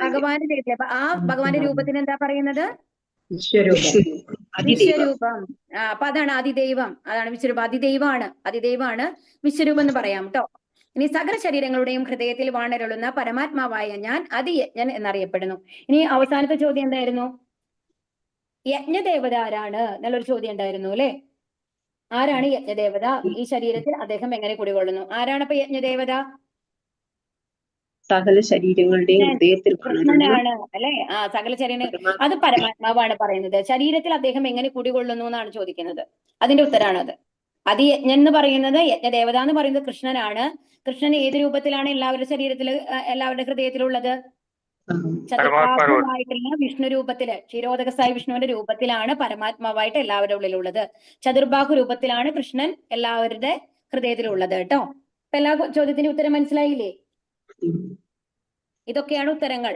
ഭഗവാന്റെ ദേഹത്തിൽ. അപ്പൊ ആ ഭഗവാന്റെ രൂപത്തിന് എന്താ പറയുന്നത്? വിശ്വരൂപം. അപ്പൊ അതാണ് അതിദൈവം, അതാണ് വിശ്വരൂപം. അതിദൈവമാണ് വിശ്വരൂപം എന്ന് പറയാം കേട്ടോ. ഇനി സകല ശരീരങ്ങളുടെയും ഹൃദയത്തിൽ വാണരുളുന്ന പരമാത്മാവായ ഞാൻ അതിയജ്ഞൻ എന്നറിയപ്പെടുന്നു. ഇനി അവസാനത്തെ ചോദ്യം എന്തായിരുന്നു? യജ്ഞദേവത ആരാണ് എന്നുള്ളൊരു ചോദ്യം ഉണ്ടായിരുന്നു അല്ലെ. ആരാണ് യജ്ഞദേവത? ഈ ശരീരത്തിൽ അദ്ദേഹം എങ്ങനെ കുടികൊള്ളുന്നു? ആരാണ് അപ്പൊ യജ്ഞദേവത? സകല ശരീരങ്ങളുടെയും ഹൃദയത്തിൽ കൃഷ്ണനാണ് അല്ലെ. സകല ശരീരം, അത് പരമാത്മാവാണ് പറയുന്നത്. ശരീരത്തിൽ അദ്ദേഹം എങ്ങനെ കുടികൊള്ളുന്നു എന്നാണ് ചോദിക്കുന്നത്. അതിന്റെ ഉത്തരാണത്. അതിയജ്ഞൻ എന്ന് പറയുന്നത്, യജ്ഞദേവത എന്ന് പറയുന്നത് കൃഷ്ണനാണ്. കൃഷ്ണൻ ഏത് രൂപത്തിലാണ് എല്ലാവരുടെ ശരീരത്തിൽ, എല്ലാവരുടെ ഹൃദയത്തിലുള്ളത്? ചതുർബാഹുവായിട്ടുള്ള വിഷ്ണു രൂപത്തില്, ക്ഷീരോദകസായ വിഷ്ണുവിന്റെ രൂപത്തിലാണ് പരമാത്മാവായിട്ട് എല്ലാവരുടെ ഉള്ളിലുള്ളത്. ചതുർബാഹു രൂപത്തിലാണ് കൃഷ്ണൻ എല്ലാവരുടെ ഹൃദയത്തിലുള്ളത് കേട്ടോ. അപ്പൊ എല്ലാ ചോദ്യത്തിന്റെ ഉത്തരം മനസ്സിലായില്ലേ? ഇതൊക്കെയാണ് ഉത്തരങ്ങൾ.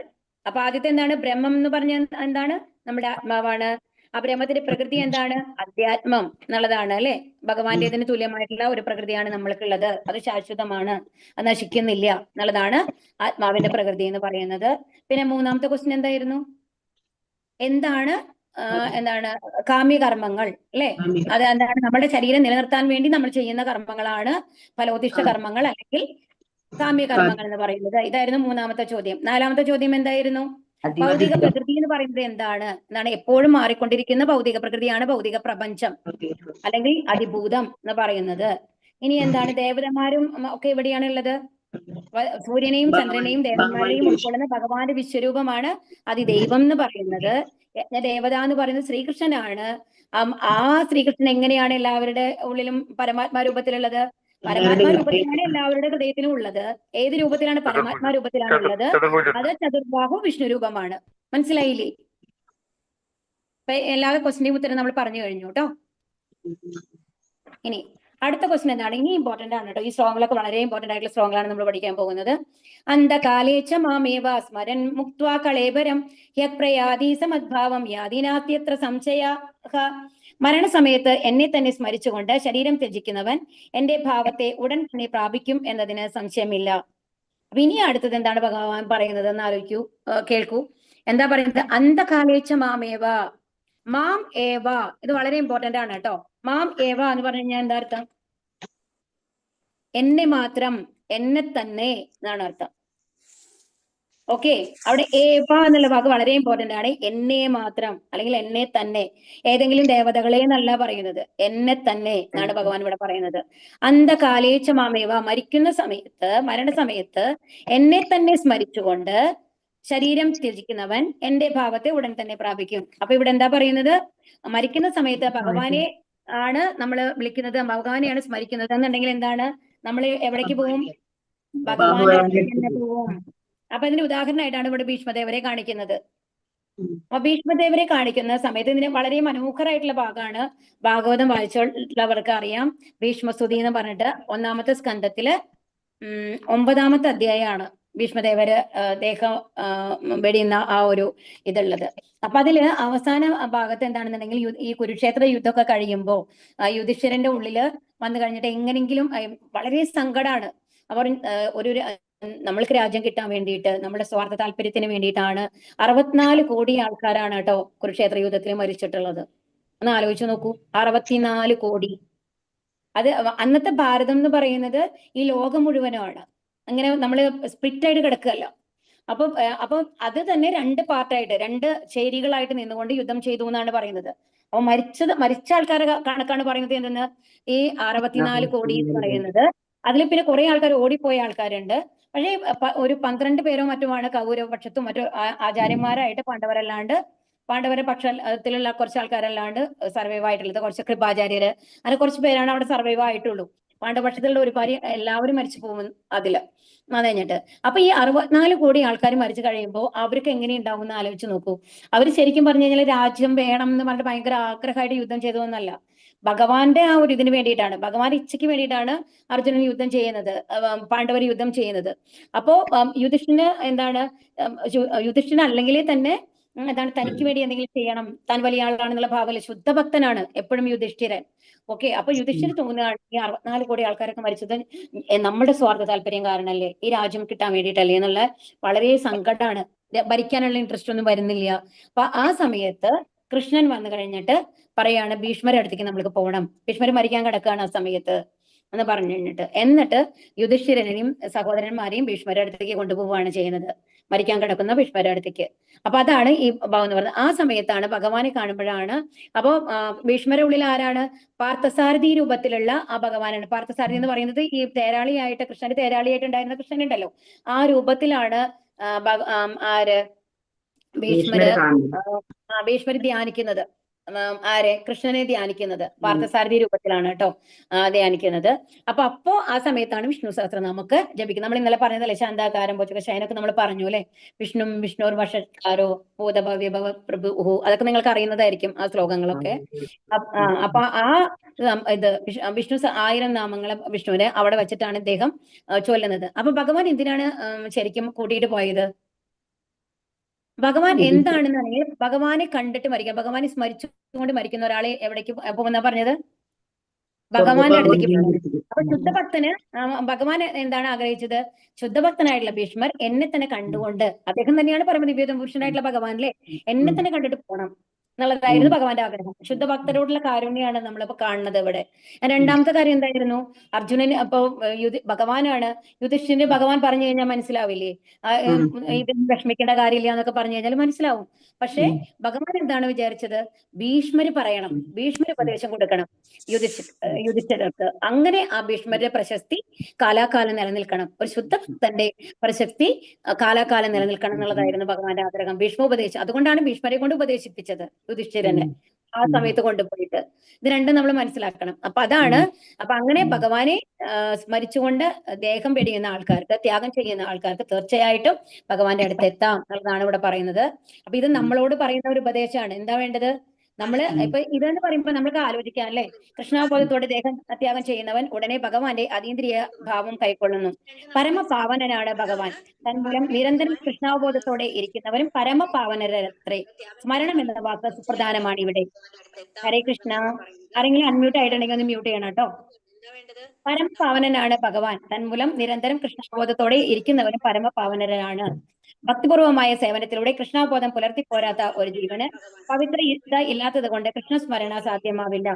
അപ്പൊ ആദ്യത്തെ എന്താണ്? ബ്രഹ്മം എന്ന് പറഞ്ഞ എന്താണ്? നമ്മുടെ ആത്മാവാണ്. ആ ബ്രഹ്മത്തിന്റെ പ്രകൃതി എന്താണ്? അധ്യാത്മം എന്നുള്ളതാണ് അല്ലെ. ഭഗവാന്റേതിന് തുല്യമായിട്ടുള്ള ഒരു പ്രകൃതിയാണ് നമ്മൾക്കുള്ളത്. അത് ശാശ്വതമാണ്, അത് നശിക്കുന്നില്ല എന്നുള്ളതാണ് ആത്മാവിന്റെ പ്രകൃതി എന്ന് പറയുന്നത്. പിന്നെ 3ാമത്തെ ക്വസ്റ്റ്യൻ എന്തായിരുന്നു? എന്താണ് കാമ്യകർമ്മങ്ങൾ അല്ലെ. അത് എന്താണ്? നമ്മുടെ ശരീരം നിലനിർത്താൻ വേണ്ടി നമ്മൾ ചെയ്യുന്ന കർമ്മങ്ങളാണ് ഫലോദിഷ്ട കർമ്മങ്ങൾ അല്ലെങ്കിൽ കാമ്യകർമ്മങ്ങൾ എന്ന് പറയുന്നത്. ഇതായിരുന്നു 3ാമത്തെ ചോദ്യം. 4ാമത്തെ ചോദ്യം എന്തായിരുന്നു? ഭൗതിക പ്രകൃതി എന്ന് പറയുന്നത് എന്താണ് എന്നാണ്. എപ്പോഴും മാറിക്കൊണ്ടിരിക്കുന്ന ഭൗതിക പ്രകൃതിയാണ് ഭൗതിക പ്രപഞ്ചം അല്ലെങ്കിൽ അതിഭൂതം എന്ന് പറയുന്നത്. ഇനി എന്താണ്? ദേവതമാരും ഒക്കെ എവിടെയാണ് ഉള്ളത്? സൂര്യനെയും ചന്ദ്രനെയും ദേവന്മാരെയും ഉൾക്കൊള്ളുന്ന ഭഗവാന്റെ വിശ്വരൂപമാണ് അതിദൈവം എന്ന് പറയുന്നത്. യജ്ഞദേവത എന്ന് പറയുന്നത് ശ്രീകൃഷ്ണനാണ്. ആ ശ്രീകൃഷ്ണൻ എങ്ങനെയാണ് എല്ലാവരുടെ ഉള്ളിലും പരമാത്മാ രൂപത്തിലുള്ളത്? പരമാത്മാ രൂപത്തിലാണ് എല്ലാവരുടെ ഹൃദയത്തിലും ഉള്ളത്. ഏത് രൂപത്തിലാണ്? പരമാത്മാ രൂപത്തിലാണ് ഉള്ളത്. അത് ചതുർബാഹു വിഷ്ണു രൂപമാണ്. മനസ്സിലായില്ലേ? എല്ലാ ക്വസ്റ്റിന്റെയും ഉത്തരം നമ്മൾ പറഞ്ഞു കഴിഞ്ഞു കേട്ടോ. ഇനി അടുത്ത ക്വസ്റ്റ്യൻ എന്താണ്? ഇനി ഇമ്പോർട്ടന്റ് ആണ് കേട്ടോ. ഈ സ്ട്രോങ്ങിലൊക്കെ വളരെ ഇമ്പോർട്ടന്റ് ആയിട്ടുള്ള സ്ട്രോങ്ങിലാണ് നമ്മൾ പഠിക്കാൻ പോകുന്നത്. അന്ധകാലേച്ച മാമേവ സ്മരൻ മുക്ത്വാ കളേബരം യത്പ്രയാതി സമദ്ഭാവം യാതിനാത്യത്ര സംശയ. മരണസമയത്ത് എന്നെ തന്നെ സ്മരിച്ചുകൊണ്ട് ശരീരം ത്യജിക്കുന്നവൻ എന്റെ ഭാവത്തെ ഉടൻ തന്നെ പ്രാപിക്കും എന്നതിന് സംശയമില്ല. അപ്പൊ ഇനി അടുത്തത് എന്താണ് ഭഗവാൻ പറയുന്നത് എന്ന് കേൾക്കൂ. എന്താ പറയുന്നത്? അന്ധകാലേച്ച മാമേവ. മാം ഏവ, ഇത് വളരെ ഇമ്പോർട്ടന്റ് ആണ് കേട്ടോ. മാം ഏവ എന്ന് പറഞ്ഞു കഴിഞ്ഞാൽ എന്താ അർത്ഥം? എന്നെ മാത്രം, എന്നെ തന്നെ എന്നാണ് അർത്ഥം. ഓക്കെ, അവിടെ ഏവ എന്നുള്ള വാക്ക് വളരെ ഇമ്പോർട്ടന്റ് ആണ്. എന്നെ മാത്രം അല്ലെങ്കിൽ എന്നെ തന്നെ. ഏതെങ്കിലും ദേവതകളെ എന്നല്ല പറയുന്നത്, എന്നെ തന്നെ എന്നാണ് ഭഗവാൻ ഇവിടെ പറയുന്നത്. അന്ധകാലേച്ച മാമേവ, മരിക്കുന്ന സമയത്ത്, മരണസമയത്ത് എന്നെ തന്നെ സ്മരിച്ചുകൊണ്ട് ശരീരം ത്യജിക്കുന്നവൻ എന്റെ ഭാവത്തെ ഉടൻ തന്നെ പ്രാപിക്കും. അപ്പൊ ഇവിടെ എന്താ പറയുന്നത്? മരിക്കുന്ന സമയത്ത് ഭഗവാനെ ആണ് നമ്മൾ വിളിക്കുന്നത്, ഭഗവാനെയാണ് സ്മരിക്കുന്നത് എന്നുണ്ടെങ്കിൽ എന്താണ്? നമ്മൾ എവിടേക്ക് പോവും? ഭഗവാന്റെ അടുത്തേക്ക് തന്നെ പോവും. അപ്പൊ ഇതിന് ഉദാഹരണമായിട്ടാണ് ഇവിടെ ഭീഷ്മദേവരെ കാണിക്കുന്നത്. അപ്പൊ ഭീഷ്മദേവരെ കാണിക്കുന്ന സമയത്ത് ഇതിന് വളരെ മനോഹരമായിട്ടുള്ള ഭാഗമാണ്. ഭാഗവതം വായിച്ചുള്ളവർക്ക് അറിയാം. ഭീഷ്മസ്തുതി എന്ന് പറഞ്ഞിട്ട് 1-ാമത്തെ സ്കന്ധത്തില് 9-ാമത്തെ അധ്യായമാണ് ഭീഷ്മദേവര് ദേഹം വെടിയുന്ന ആ ഒരു ഇതുള്ളത്. അപ്പൊ അതില് അവസാന ഭാഗത്ത് എന്താണെന്നുണ്ടെങ്കിൽ ഈ കുരുക്ഷേത്ര യുദ്ധമൊക്കെ കഴിയുമ്പോ യുധിഷ്ഠിരന്റെ ഉള്ളില് വന്നു കഴിഞ്ഞിട്ട് എങ്ങനെങ്കിലും വളരെ സങ്കടമാണ്. അവർ നമ്മൾക്ക് രാജ്യം കിട്ടാൻ വേണ്ടിയിട്ട്, നമ്മുടെ സ്വാർത്ഥ താല്പര്യത്തിന് വേണ്ടിയിട്ടാണ് 64 കോടി ആൾക്കാരാണ് കേട്ടോ കുരുക്ഷേത്ര യുദ്ധത്തിൽ മരിച്ചിട്ടുള്ളത്. ഒന്ന് ആലോചിച്ച് നോക്കൂ, 64 കോടി. അത് അന്നത്തെ ഭാരതം എന്ന് പറയുന്നത് ഈ ലോകം മുഴുവനുമാണ്. അങ്ങനെ നമ്മൾ സ്പ്ലിറ്റ് ആയിട്ട് കിടക്കുകയല്ല. അപ്പൊ അത് തന്നെ 2 പാർട്ടായിട്ട്, 2 ചേരികളായിട്ട് നിന്നുകൊണ്ട് യുദ്ധം ചെയ്തു എന്നാണ് പറയുന്നത്. അപ്പൊ മരിച്ച ആൾക്കാരെ കണക്കാണ് പറയുന്നത്. എന്തെന്ന്? ഈ 64 കോടി എന്ന് പറയുന്നത്. അതിൽ പിന്നെ കുറെ ആൾക്കാർ ഓടിപ്പോയ ആൾക്കാരുണ്ട്. പക്ഷേ ഒരു 12 പേരോ മറ്റുമാണ് കൗരവ പക്ഷത്തും മറ്റു ആചാര്യന്മാരായിട്ട് പാണ്ഡവരുടെ പക്ഷത്തിലുള്ള കുറച്ച് ആൾക്കാരല്ലാണ്ട് സർവൈവ് ആയിട്ടുള്ളത്. കുറച്ച് കൃപാചാര്യര്, അങ്ങനെ കുറച്ച് പേരാണ് അവിടെ സർവൈവ് ആയിട്ടുള്ളൂ. പാണ്ഡവപക്ഷത്തിലുള്ള ഒരു എല്ലാവരും മരിച്ചു പോകും അതില്. അത് കഴിഞ്ഞിട്ട് അപ്പൊ ഈ 64 കോടി ആൾക്കാർ മരിച്ചു കഴിയുമ്പോൾ അവർക്ക് എങ്ങനെ ഉണ്ടാവും എന്ന് ആലോചിച്ച് നോക്കൂ. അവർ ശരിക്കും പറഞ്ഞു കഴിഞ്ഞാൽ രാജ്യം വേണം എന്ന് പറഞ്ഞിട്ട് ഭയങ്കര ആഗ്രഹമായിട്ട് യുദ്ധം ചെയ്തതെന്നല്ല. ഭഗവാന്റെ ആ ഒരു ഇതിന് വേണ്ടിയിട്ടാണ്, ഭഗവാന്റെ ഇച്ഛയ്ക്ക് വേണ്ടിയിട്ടാണ് അർജുനൻ യുദ്ധം ചെയ്യുന്നത്, പാണ്ഡവർ യുദ്ധം ചെയ്യുന്നത്. അപ്പോ യുധിഷ്ഠിരന് എന്താണ്, യുധിഷ്ഠിരൻ അല്ലെങ്കിൽ തന്നെ എന്താണ്, തനിക്ക് വേണ്ടി എന്തെങ്കിലും ചെയ്യണം, താൻ വലിയ ആളാണെന്നുള്ള ഭാവത്തിൽ ശുദ്ധഭക്തനാണ് എപ്പോഴും യുധിഷ്ഠിരൻ. ഓക്കെ, അപ്പൊ യുധിഷ്ഠിരൻ തോന്നുകയാണ് ഈ 64 കോടി ആൾക്കാരൊക്കെ മരിച്ചത് നമ്മുടെ സ്വാർത്ഥ താല്പര്യം കാരണമല്ലേ, ഈ രാജ്യം കിട്ടാൻ വേണ്ടിയിട്ടല്ലേ എന്നുള്ള വളരെ സങ്കടമാണ്. ഭരിക്കാനുള്ള ഇൻട്രസ്റ്റ് ഒന്നും വരുന്നില്ല. അപ്പൊ ആ സമയത്ത് കൃഷ്ണൻ വന്നു കഴിഞ്ഞിട്ട് പറയാണ് ഭീഷ്മരുടെ അടുത്തേക്ക് നമ്മൾക്ക് പോകണം, ഭീഷ്മര് മരിക്കാൻ കിടക്കുകയാണ് ആ സമയത്ത് എന്ന് പറഞ്ഞു കഴിഞ്ഞിട്ട്. എന്നിട്ട് യുധിഷ്ഠിരനെയും സഹോദരന്മാരെയും ഭീഷ്മരുടെ അടുത്തേക്ക് കൊണ്ടുപോവുകയാണ് ചെയ്യുന്നത്, മരിക്കാൻ കിടക്കുന്ന ഭീഷ്മരുടെ അടുത്തേക്ക്. അപ്പൊ അതാണ് ഈ ഭാവം എന്ന് പറയുന്നത്. ആ സമയത്താണ് ഭഗവാനെ കാണുമ്പോഴാണ്. അപ്പോ ഭീഷ്മരുടെ ഉള്ളിൽ ആരാണ്? പാർത്ഥസാരഥി രൂപത്തിലുള്ള ആ ഭഗവാനാണ്. പാർത്ഥസാരഥി എന്ന് പറയുന്നത് ഈ തേരാളിയായിട്ട്, കൃഷ്ണന്റെ തേരാളിയായിട്ട് ഉണ്ടായിരുന്ന കൃഷ്ണൻ ഉണ്ടല്ലോ, ആ രൂപത്തിലാണ് ആര് ഭീഷ്മര് ധ്യാനിക്കുന്നത്. ആരെ? കൃഷ്ണനെ ധ്യാനിക്കുന്നത് പാർത്ഥസാരഥി രൂപത്തിലാണ് കേട്ടോ ധ്യാനിക്കുന്നത്. അപ്പോ ആ സമയത്താണ് വിഷ്ണു സഹസ്രനാമൊക്കെ ജപിക്കുന്നത്. നമ്മൾ ഇന്നലെ പറഞ്ഞതല്ലേ, ശാന്താകാരം പോച്ചക ശയനൊക്കെ നമ്മൾ പറഞ്ഞു അല്ലെ. വിഷ്ണുർ വഷട്കാരോ ഭൂതഭവ്യഭവ പ്രഭു, അതൊക്കെ നിങ്ങൾക്ക് അറിയുന്നതായിരിക്കും ആ ശ്ലോകങ്ങളൊക്കെ. അപ്പൊ ആ ഇത് വിഷ്ണു 1000 നാമങ്ങൾ വിഷ്ണുവിനെ അവിടെ വെച്ചിട്ടാണ് ഇദ്ദേഹം ചൊല്ലുന്നത്. അപ്പൊ ഭഗവാൻ എന്തിനാണ് ശരിക്കും കൂട്ടിയിട്ട് പോയത്? ഭഗവാൻ എന്താണെന്നാണെങ്കിൽ ഭഗവാനെ കണ്ടിട്ട് മരിക്കുക, ഭഗവാനെ സ്മരിച്ചുകൊണ്ട് മരിക്കുന്ന ഒരാളെ എവിടേക്ക് പോകുന്ന പറഞ്ഞത്? ഭഗവാന്റെ അടുത്തേക്ക് പോകുന്നത്. അപ്പൊ ശുദ്ധഭക്തന് ഭഗവാൻ എന്താണ് ആഗ്രഹിച്ചത്? ശുദ്ധഭക്തനായിട്ടുള്ള ഭീഷ്മർ എന്നെ തന്നെ കണ്ടുകൊണ്ട്, അദ്ദേഹം തന്നെയാണ് പരമദിവ്യതം പുരുഷനായിട്ടുള്ള ഭഗവാൻ അല്ലെ, എന്നെ തന്നെ കണ്ടിട്ട് പോകണം എന്നുള്ളതായിരുന്നു ഭഗവാന്റെ ആഗ്രഹം. ശുദ്ധഭക്തരോടുള്ള കാരുണ്യാണ് നമ്മളിപ്പോ കാണുന്നത് ഇവിടെ. രണ്ടാമത്തെ കാര്യം എന്തായിരുന്നു? അർജുനന് അപ്പൊ ഭഗവാനാണ്, യുധിഷ്ഠിരന് ഭഗവാൻ പറഞ്ഞു കഴിഞ്ഞാൽ മനസ്സിലാവില്ലേ? ഇത് വിഷമിക്കേണ്ട കാര്യമില്ല എന്നൊക്കെ പറഞ്ഞു കഴിഞ്ഞാൽ മനസ്സിലാവും. പക്ഷെ ഭഗവാൻ എന്താണ് വിചാരിച്ചത്? ഭീഷ്മര് പറയണം, ഭീഷ്മര് ഉപദേശം കൊടുക്കണം യുധിഷ്ഠിരർക്ക്. അങ്ങനെ ആ ഭീഷ്മരുടെ പ്രശസ്തി കാലാകാലം നിലനിൽക്കണം, ഒരു ശുദ്ധഭക്തന്റെ പ്രശസ്തി കാലാകാലം നിലനിൽക്കണം എന്നുള്ളതായിരുന്നു ഭഗവാന്റെ ആഗ്രഹം. ഭീഷ്മോപദേശം, അതുകൊണ്ടാണ് ഭീഷ്മരെ കൊണ്ട് ഉപദേശിപ്പിച്ചത് യുധിഷ്ഠിരനെ ആ സമയത്ത് കൊണ്ടുപോയിട്ട്. ഇത് രണ്ടും നമ്മൾ മനസ്സിലാക്കണം. അപ്പൊ അതാണ്. അപ്പൊ അങ്ങനെ ഭഗവാനെ സ്മരിച്ചുകൊണ്ട് ദേഹം വെടിയുന്ന ആൾക്കാർക്ക്, ത്യാഗം ചെയ്യുന്ന ആൾക്കാർക്ക് തീർച്ചയായിട്ടും ഭഗവാന്റെ അടുത്ത് എത്താം എന്നുള്ളതാണ് ഇവിടെ പറയുന്നത്. അപ്പൊ ഇത് നമ്മളോട് പറയുന്ന ഒരു ഉപദേശമാണ്. എന്താ വേണ്ടത്? നമ്മള് ഇപ്പൊ ഇതെന്ന് പറയുമ്പോൾ നമ്മൾക്ക് ആലോചിക്കാം അല്ലെ, കൃഷ്ണാബോധത്തോടെ ദേഹം ത്യാഗം ചെയ്യുന്നവൻ ഉടനെ ഭഗവാന്റെ അതീന്ദ്രിയ ഭാവം കൈക്കൊള്ളുന്നു. പരമപാവനനാണ് ഭഗവാൻ. തന്മൂലം നിരന്തരം കൃഷ്ണാവബോധത്തോടെ ഇരിക്കുന്നവരും പരമപാവനരത്രേ. സ്മരണം എന്ന വാക്ക് സുപ്രധാനമാണ് ഇവിടെ. ഹരേ കൃഷ്ണ. ആരെങ്കിലും അൺമ്യൂട്ട് ആയിട്ടുണ്ടെങ്കിൽ ഒന്ന് മ്യൂട്ട് ചെയ്യണം കേട്ടോ. പരമപാവനനാണ് ഭഗവാൻ. തന്മൂലം നിരന്തരം കൃഷ്ണബോധത്തോടെ ഇരിക്കുന്നവരും പരമപാവനരാണ്. ഭക്തിപൂർവമായ സേവനത്തിലൂടെ കൃഷ്ണബോധം പുലർത്തിപ്പോരാത്ത ഒരു ജീവന് പവിത്രത ഇല്ലാത്തത് കൊണ്ട് കൃഷ്ണസ്മരണ സാധ്യമാവില്ല.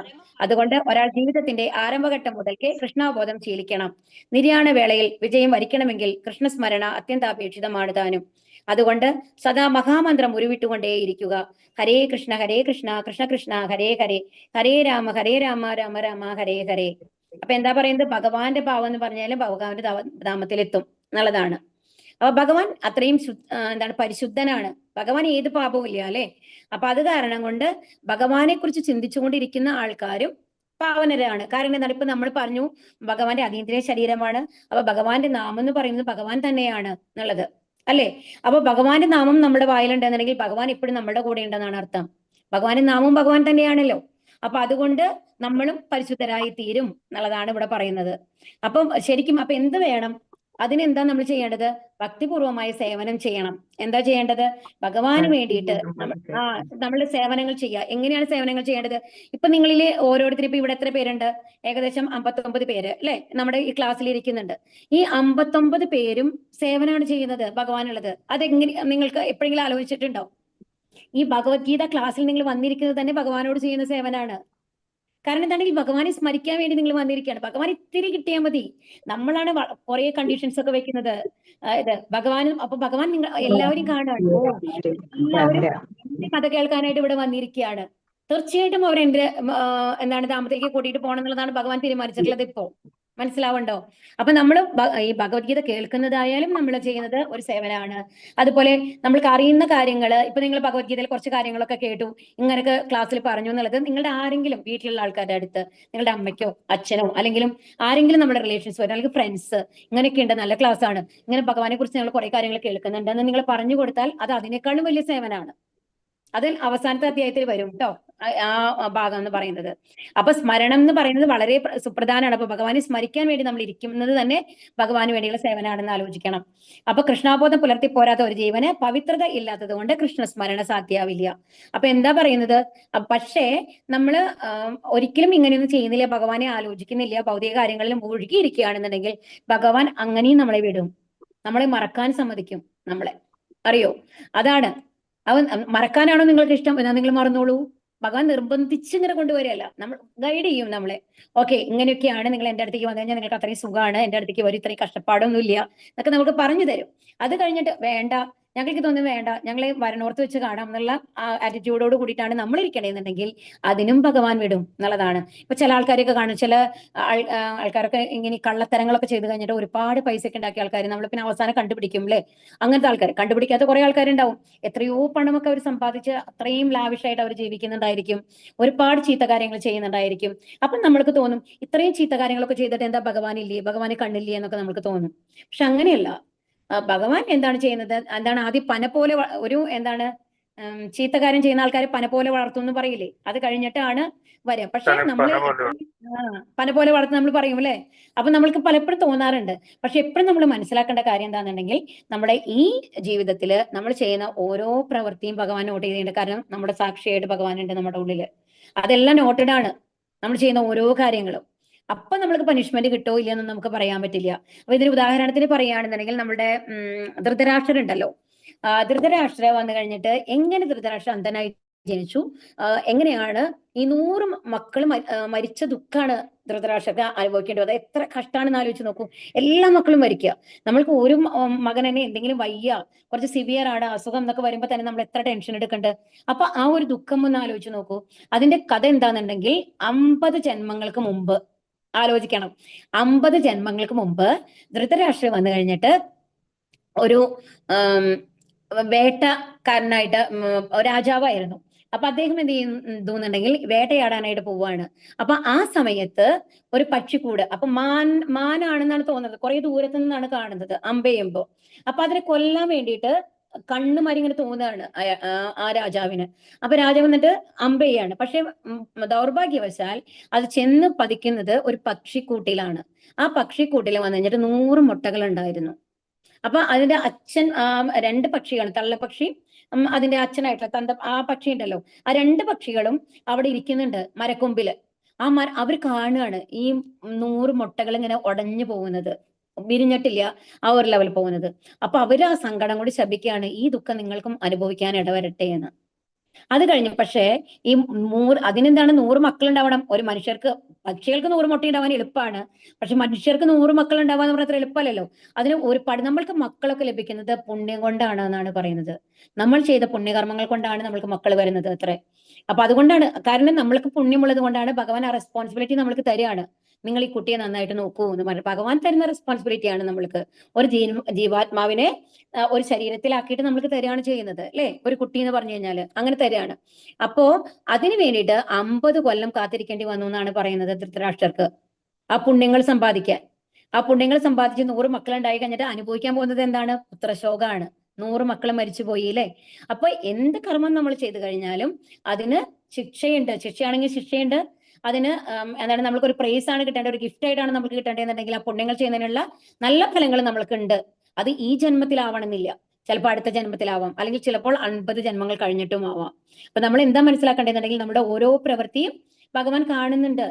അതുകൊണ്ട് ഒരാൾ ജീവിതത്തിന്റെ ആരംഭഘട്ടം മുതൽക്കേ കൃഷ്ണബോധം ശീലിക്കണം. നിര്യാണ വേളയിൽ വിജയം വരിക്കണമെങ്കിൽ കൃഷ്ണസ്മരണ അത്യന്താപേക്ഷിതമാണ് താനും. അതുകൊണ്ട് സദാ മഹാമന്ത്രം ഉരുവിട്ടുകൊണ്ടേയിരിക്കുക. ഹരേ കൃഷ്ണ കൃഷ്ണ കൃഷ്ണ ഹരേ ഹരേ, ഹരേ രാമ രാമ രാമ ഹരേ ഹരേ. അപ്പൊ എന്താ പറയുന്നത്? ഭഗവാന്റെ ഭാവം എന്ന് പറഞ്ഞാലും ഭഗവാന്റെ ധാമത്തിലെത്തും എന്നുള്ളതാണ്. അപ്പൊ ഭഗവാൻ അത്രയും എന്താണ്, പരിശുദ്ധനാണ്. ഭഗവാൻ ഏത് പാപവും ഇല്ല അല്ലെ. അപ്പൊ അത് കാരണം കൊണ്ട് ഭഗവാനെ കുറിച്ച് ചിന്തിച്ചുകൊണ്ടിരിക്കുന്ന ആൾക്കാരും പാവനരാണ്. കാരണം എന്താണ്, ഇപ്പൊ നമ്മൾ പറഞ്ഞു ഭഗവാന്റെ അതീന്ദ്രിയ ശരീരമാണ്. അപ്പൊ ഭഗവാന്റെ നാമം എന്ന് പറയുന്നത് ഭഗവാൻ തന്നെയാണ് എന്നുള്ളത് അല്ലെ. അപ്പൊ ഭഗവാന്റെ നാമം നമ്മുടെ വായിലുണ്ടെന്നുണ്ടെങ്കിൽ ഭഗവാൻ ഇപ്പോഴും നമ്മുടെ കൂടെ ഉണ്ടെന്നാണ് അർത്ഥം. ഭഗവാന്റെ നാമവും ഭഗവാൻ തന്നെയാണല്ലോ. അപ്പൊ അതുകൊണ്ട് നമ്മളും പരിശുദ്ധരായി തീരും എന്നുള്ളതാണ് ഇവിടെ പറയുന്നത്. അപ്പം ശരിക്കും അപ്പൊ എന്ത് വേണം? അതിനെന്താ നമ്മൾ ചെയ്യേണ്ടത്? ഭക്തിപൂർവമായ സേവനം ചെയ്യണം. എന്താ ചെയ്യേണ്ടത്? ഭഗവാന് വേണ്ടിയിട്ട് നമ്മളുടെ സേവനങ്ങൾ ചെയ്യുക. എങ്ങനെയാണ് സേവനങ്ങൾ ചെയ്യേണ്ടത്? ഇപ്പൊ നിങ്ങളില് ഓരോരുത്തരും ഇപ്പൊ ഇവിടെ എത്ര പേരുണ്ട്? ഏകദേശം 59 പേര് അല്ലെ നമ്മുടെ ഈ ക്ലാസ്സിൽ ഇരിക്കുന്നുണ്ട്. ഈ 59 പേരും സേവനമാണ് ചെയ്യുന്നത് ഭഗവാനുള്ളത്. അതെങ്ങനെ നിങ്ങൾക്ക് എപ്പോഴെങ്കിലും ആലോചിച്ചിട്ടുണ്ടോ? ഈ ഭഗവത്ഗീത ക്ലാസ്സിൽ നിങ്ങൾ വന്നിരിക്കുന്നത് തന്നെ ഭഗവാനോട് ചെയ്യുന്ന സേവനാണ്. കാരണം എന്താണെങ്കിൽ ഭഗവാനെ സ്മരിക്കാൻ വേണ്ടി നിങ്ങൾ വന്നിരിക്കുകയാണ്. ഭഗവാൻ ഇത്തിരി കിട്ടിയാൽ മതി. നമ്മളാണ് കുറെ കണ്ടീഷൻസ് ഒക്കെ വെക്കുന്നത്. ഇത് ഭഗവാനും, അപ്പൊ ഭഗവാൻ നിങ്ങൾ എല്ലാവരും കാണുകയാണ്. എല്ലാവരും എന്റെ കഥ കേൾക്കാനായിട്ട് ഇവിടെ വന്നിരിക്കുകയാണ്. തീർച്ചയായിട്ടും അവർ എന്റെ എന്താണ് ധാമത്തിലേക്ക് കൂട്ടിയിട്ട് പോകണം എന്നുള്ളതാണ് ഭഗവാൻ തീരുമാനിച്ചിട്ടുള്ളത്. ഇപ്പോ മനസ്സിലാവുണ്ടോ? അപ്പൊ നമ്മൾ ഈ ഭഗവത്ഗീത കേൾക്കുന്നതായാലും നമ്മൾ ചെയ്യുന്നത് ഒരു സേവനമാണ്. അതുപോലെ നമ്മൾക്ക് അറിയുന്ന കാര്യങ്ങൾ, ഇപ്പൊ നിങ്ങൾ ഭഗവത്ഗീതയിൽ കുറച്ച് കാര്യങ്ങളൊക്കെ കേട്ടു, ഇങ്ങനെയൊക്കെ ക്ലാസ്സിൽ പറഞ്ഞു എന്നുള്ളത് നിങ്ങളുടെ ആരെങ്കിലും വീട്ടിലുള്ള ആൾക്കാരുടെ അടുത്ത്, നിങ്ങളുടെ അമ്മയ്ക്കോ അച്ഛനോ അല്ലെങ്കിലും ആരെങ്കിലും നമ്മുടെ റിലേഷൻസ് വരും, അല്ലെങ്കിൽ ഫ്രണ്ട്സ്, ഇങ്ങനെയൊക്കെ ഉണ്ട്, നല്ല ക്ലാസ് ആണ്, ഇങ്ങനെ ഭഗവാനെ കുറിച്ച് നിങ്ങൾ കുറെ കാര്യങ്ങൾ കേൾക്കുന്നുണ്ട് എന്ന് നിങ്ങൾ പറഞ്ഞു കൊടുത്താൽ അത് അതിനേക്കാളും വലിയ സേവനമാണ്. അതിൽ അവസാനത്തെ അധ്യായത്തിൽ വരും കേട്ടോ ആ ഭാഗം എന്ന് പറയുന്നത്. അപ്പൊ സ്മരണം എന്ന് പറയുന്നത് വളരെ സുപ്രധാനമാണ്. അപ്പൊ ഭഗവാനെ സ്മരിക്കാൻ വേണ്ടി നമ്മൾ ഇരിക്കുന്നത് തന്നെ ഭഗവാന് വേണ്ടിയുള്ള സേവനമാണെന്ന് ആലോചിക്കണം. അപ്പൊ കൃഷ്ണാബോധം പുലർത്തി പോരാത്ത ഒരു ജീവന് പവിത്രത ഇല്ലാത്തത് കൊണ്ട് കൃഷ്ണസ്മരണ സാധ്യാവില്ല. അപ്പൊ എന്താ പറയുന്നത്? പക്ഷേ നമ്മള് ഒരിക്കലും ഇങ്ങനെയൊന്നും ചെയ്യുന്നില്ല, ഭഗവാനെ ആലോചിക്കുന്നില്ല, ഭൗതിക കാര്യങ്ങളിൽ മുഴുകിയിരിക്കുകയാണെന്നുണ്ടെങ്കിൽ ഭഗവാൻ അങ്ങനെയും നമ്മളെ വിടും, നമ്മളെ മറക്കാൻ സമ്മതിക്കും. നമ്മളെ അറിയോ? അതാണ്. അവൻ മറക്കാനാണോ നിങ്ങൾക്ക് ഇഷ്ടം? എന്നാൽ നിങ്ങൾ മറന്നോളൂ. ഭഗവാൻ നിർബന്ധിച്ച് ഇങ്ങനെ കൊണ്ടുവരികയല്ല, നമ്മൾ ഗൈഡ് ചെയ്യും നമ്മളെ. ഓക്കെ, ഇങ്ങനെയൊക്കെയാണ്, നിങ്ങൾ എന്റെ അടുത്തേക്ക് വന്നു കഴിഞ്ഞാൽ നിങ്ങൾക്ക് അത്രയും സുഖമാണ്, എന്റെ അടുത്തേക്ക് വരും, ഇത്രയും കഷ്ടപ്പാടൊന്നും ഇല്ല എന്നൊക്കെ നമുക്ക് പറഞ്ഞു തരും. അത് കഴിഞ്ഞിട്ട് വേണ്ട, ഞങ്ങൾക്ക് തോന്നും വേണ്ട, ഞങ്ങളെ വരണോർത്ത് വെച്ച് കാണാം എന്നുള്ള ആ ആറ്റിറ്റ്യൂഡോട് കൂടിയിട്ടാണ് നമ്മൾ ഇരിക്കണേന്നുണ്ടെങ്കിൽ അതിനും ഭഗവാൻ വിടും എന്നുള്ളതാണ്. ഇപ്പൊ ചില ആൾക്കാരെയൊക്കെ കാണും, ചില ആൾക്കാരൊക്കെ ഇങ്ങനെ കള്ളത്തരങ്ങളൊക്കെ ചെയ്ത് കഴിഞ്ഞിട്ട് ഒരുപാട് പൈസയൊക്കെ ഉണ്ടാക്കിയ ആൾക്കാർ നമ്മൾ പിന്നെ അവസാനം കണ്ടുപിടിക്കും അല്ലെ. അങ്ങനത്തെ ആൾക്കാർ, കണ്ടുപിടിക്കാത്ത കുറെ ആൾക്കാരുണ്ടാവും. എത്രയോ പണമൊക്കെ അവർ സമ്പാദിച്ച് അത്രയും ലാവിഷായിട്ട് അവർ ജീവിക്കുന്നുണ്ടായിരിക്കും, ഒരുപാട് ചീത്ത കാര്യങ്ങൾ ചെയ്യുന്നുണ്ടായിരിക്കും. അപ്പം നമ്മൾക്ക് തോന്നും ഇത്രയും ചീത്ത കാര്യങ്ങളൊക്കെ ചെയ്തിട്ട് എന്താ ഭഗവാനില്ലേ, ഭഗവാനെ കണ്ണില്ലേ എന്നൊക്കെ നമുക്ക് തോന്നും. പക്ഷെ അങ്ങനെയല്ല. ഭഗവാൻ എന്താണ് ചെയ്യുന്നത്? എന്താണ് ആദ്യം പന പോലെ ഒരു എന്താണ് ചീത്തകാര്യം ചെയ്യുന്ന ആൾക്കാരെ പന പോലെ വളർത്തും എന്ന് പറയില്ലേ, അത് കഴിഞ്ഞിട്ടാണ് വരിക. പക്ഷെ നമ്മൾ പന പോലെ വളർത്തും നമ്മൾ പറയും അല്ലെ. അപ്പൊ നമ്മൾക്ക് പലപ്പോഴും തോന്നാറുണ്ട്. പക്ഷെ എപ്പോഴും നമ്മൾ മനസ്സിലാക്കേണ്ട കാര്യം എന്താണെന്നുണ്ടെങ്കിൽ നമ്മുടെ ഈ ജീവിതത്തില് നമ്മൾ ചെയ്യുന്ന ഓരോ പ്രവൃത്തിയും ഭഗവാൻ നോട്ട് ചെയ്തിട്ടുണ്ട്. കാരണം നമ്മുടെ സാക്ഷിയായിട്ട് ഭഗവാനുണ്ട് നമ്മുടെ ഉള്ളില്. അതെല്ലാം നോട്ടഡ് ആണ് നമ്മൾ ചെയ്യുന്ന ഓരോ കാര്യങ്ങളും. അപ്പൊ നമ്മൾക്ക് പനിഷ്മെന്റ് കിട്ടോ ഇല്ലയെന്ന് നമുക്ക് പറയാൻ പറ്റില്ല. അപ്പൊ ഇതിന് ഉദാഹരണത്തിന് പറയുകയാണെന്നുണ്ടെങ്കിൽ നമ്മുടെ ധൃതരാഷ്ട്രർ ഉണ്ടല്ലോ. ധൃതരാഷ്ട്ര വന്നു കഴിഞ്ഞിട്ട് എങ്ങനെ ധൃതരാഷ്ട്ര അന്ധനായി ജനിച്ചു, എങ്ങനെയാണ് ഈ 100 മക്കൾ മരിച്ച ദുഃഖാണ് ധൃതരാഷ്ട്രത്തെ അനുഭവിക്കേണ്ടി വന്നത്. എത്ര കഷ്ടമാണെന്ന് ആലോചിച്ച് നോക്കൂ. എല്ലാ മക്കളും മരിക്കുക. നമ്മൾക്ക് ഒരു മകൻ തന്നെ എന്തെങ്കിലും വയ്യ, കുറച്ച് സിവിയർ ആണ് അസുഖം എന്നൊക്കെ വരുമ്പോൾ തന്നെ നമ്മൾ എത്ര ടെൻഷൻ എടുക്കണ്ട്. അപ്പൊ ആ ഒരു ദുഃഖം ഒന്ന് ആലോചിച്ച് നോക്കൂ. അതിന്റെ കഥ എന്താണെന്നുണ്ടെങ്കിൽ 50 ജന്മങ്ങൾക്ക് മുമ്പ് ആലോചിക്കണം. 50 ജന്മങ്ങൾക്ക് മുമ്പ് ധൃതരാഷ്ട്രം വന്നു കഴിഞ്ഞിട്ട് ഒരു വേട്ടക്കാരനായിട്ട് രാജാവായിരുന്നു. അപ്പൊ അദ്ദേഹം എന്ത് ചെയ്യുന്നുണ്ടെങ്കിൽ വേട്ടയാടാനായിട്ട് പോവാണ്. അപ്പൊ ആ സമയത്ത് ഒരു പക്ഷിക്കൂട്, അപ്പൊ മാനാണെന്നാണ് തോന്നുന്നത്, കുറെ ദൂരത്തു നിന്നാണ് കാണുന്നത് അമ്പെയ്യുമ്പോ. അപ്പൊ അതിനെ കൊല്ലാൻ വേണ്ടിയിട്ട് കണ്ണുമാരി ഇങ്ങനെ തോന്നുകയാണ് ആ രാജാവിന്. അപ്പൊ രാജാവ് എന്നിട്ട് അമ്പെയ്യാണ്. പക്ഷെ ദൗർഭാഗ്യവശാൽ അത് ചെന്ന് പതിക്കുന്നത് ഒരു പക്ഷിക്കൂട്ടിലാണ്. ആ പക്ഷിക്കൂട്ടിൽ വന്നു കഴിഞ്ഞിട്ട് 100 മുട്ടകൾ ഉണ്ടായിരുന്നു. അപ്പൊ അതിന്റെ അച്ഛൻ 2 പക്ഷികൾ, തള്ളപ്പക്ഷി, അതിന്റെ അച്ഛനായിട്ടുള്ള ആ പക്ഷി ഉണ്ടല്ലോ, ആ 2 പക്ഷികളും അവിടെ ഇരിക്കുന്നുണ്ട് മരക്കൊമ്പില്. അവർ കാണുകയാണ് ഈ 100 മുട്ടകൾ ഇങ്ങനെ ഉടഞ്ഞു പോകുന്നത്, വിരിഞ്ഞിട്ടില്ല, ആ ഒരു ലെവൽ പോകുന്നത്. അപ്പൊ അവര് ആ സങ്കടം കൊണ്ട് ശപിക്കുകയാണ്, ഈ ദുഃഖം നിങ്ങൾക്കും അനുഭവിക്കാൻ ഇടവരട്ടെ എന്ന്. അത് കഴിഞ്ഞു. പക്ഷേ ഈ അതിനെന്താണ് 100 മക്കൾ ഉണ്ടാവണം. ഒരു മനുഷ്യർക്ക്, പക്ഷികൾക്ക് 100 മുട്ട ഉണ്ടാവാൻ എളുപ്പമാണ്. പക്ഷെ മനുഷ്യർക്ക് 100 മക്കൾ ഉണ്ടാവാന്ന് പറഞ്ഞാൽ അത്ര എളുപ്പമല്ലല്ലോ. അതിന് ഒരുപാട് നമ്മൾക്ക് മക്കളൊക്കെ ലഭിക്കുന്നത് പുണ്യം കൊണ്ടാണ് എന്നാണ് പറയുന്നത്. നമ്മൾ ചെയ്ത പുണ്യകർമ്മങ്ങൾ കൊണ്ടാണ് നമ്മൾക്ക് മക്കൾ വരുന്നത് അത്രേ. അപ്പൊ അതുകൊണ്ടാണ്, കാരണം നമ്മൾക്ക് പുണ്യമുള്ളത് കൊണ്ടാണ് ഭഗവാൻ ആ റെസ്പോൺസിബിലിറ്റി നമ്മൾക്ക് തരികയാണ്. നിങ്ങൾ ഈ കുട്ടിയെ നന്നായിട്ട് നോക്കൂ എന്ന് പറഞ്ഞു ഭഗവാൻ തരുന്ന റെസ്പോൺസിബിലിറ്റിയാണ് നമ്മൾക്ക്. ഒരു ജീവാത്മാവിനെ ഒരു ശരീരത്തിലാക്കിയിട്ട് നമ്മൾക്ക് തരികയാണ് ചെയ്യുന്നത്, അല്ലെ? ഒരു കുട്ടി എന്ന് പറഞ്ഞു കഴിഞ്ഞാൽ അങ്ങനെ തരികയാണ്. അപ്പോ അതിനു വേണ്ടിയിട്ട് 50 കൊല്ലം കാത്തിരിക്കേണ്ടി വന്നു എന്നാണ് പറയുന്നത് ധൃതരാഷ്ട്രർക്ക്, ആ പുണ്യങ്ങൾ സമ്പാദിക്കാൻ. ആ പുണ്യങ്ങൾ സമ്പാദിച്ച് 100 മക്കളുണ്ടായി കഴിഞ്ഞിട്ട് അനുഭവിക്കാൻ പോകുന്നത് എന്താണ്? പുത്രശോകാണ്. 100 മക്കൾ മരിച്ചുപോയി, അല്ലെ? അപ്പൊ എന്ത് കർമ്മം നമ്മൾ ചെയ്തു കഴിഞ്ഞാലും അതിന് ശിക്ഷയുണ്ട്. ശിക്ഷയാണെങ്കിൽ ശിക്ഷയുണ്ട്. അതിന് എന്താണ്, നമ്മൾക്ക് ഒരു പ്രൈസ് ആണ് കിട്ടേണ്ടത്, ഒരു ഗിഫ്റ്റ് ആയിട്ടാണ് നമുക്ക് കിട്ടേണ്ടതെന്നുണ്ടെങ്കിൽ ആ പുണ്യങ്ങൾ ചെയ്യുന്നതിനുള്ള നല്ല ഫലങ്ങൾ നമ്മൾക്ക് ഉണ്ട്. അത് ഈ ജന്മത്തിലാവണമെന്നില്ല, ചിലപ്പോൾ അടുത്ത ജന്മത്തിലാവാം, അല്ലെങ്കിൽ ചിലപ്പോൾ 50 ജന്മങ്ങൾ കഴിഞ്ഞിട്ടും ആവാം. അപ്പൊ നമ്മൾ എന്താ മനസ്സിലാക്കേണ്ടതെന്നുണ്ടെങ്കിൽ നമ്മുടെ ഓരോ പ്രവൃത്തിയും ഭഗവാൻ കാണുന്നുണ്ട്.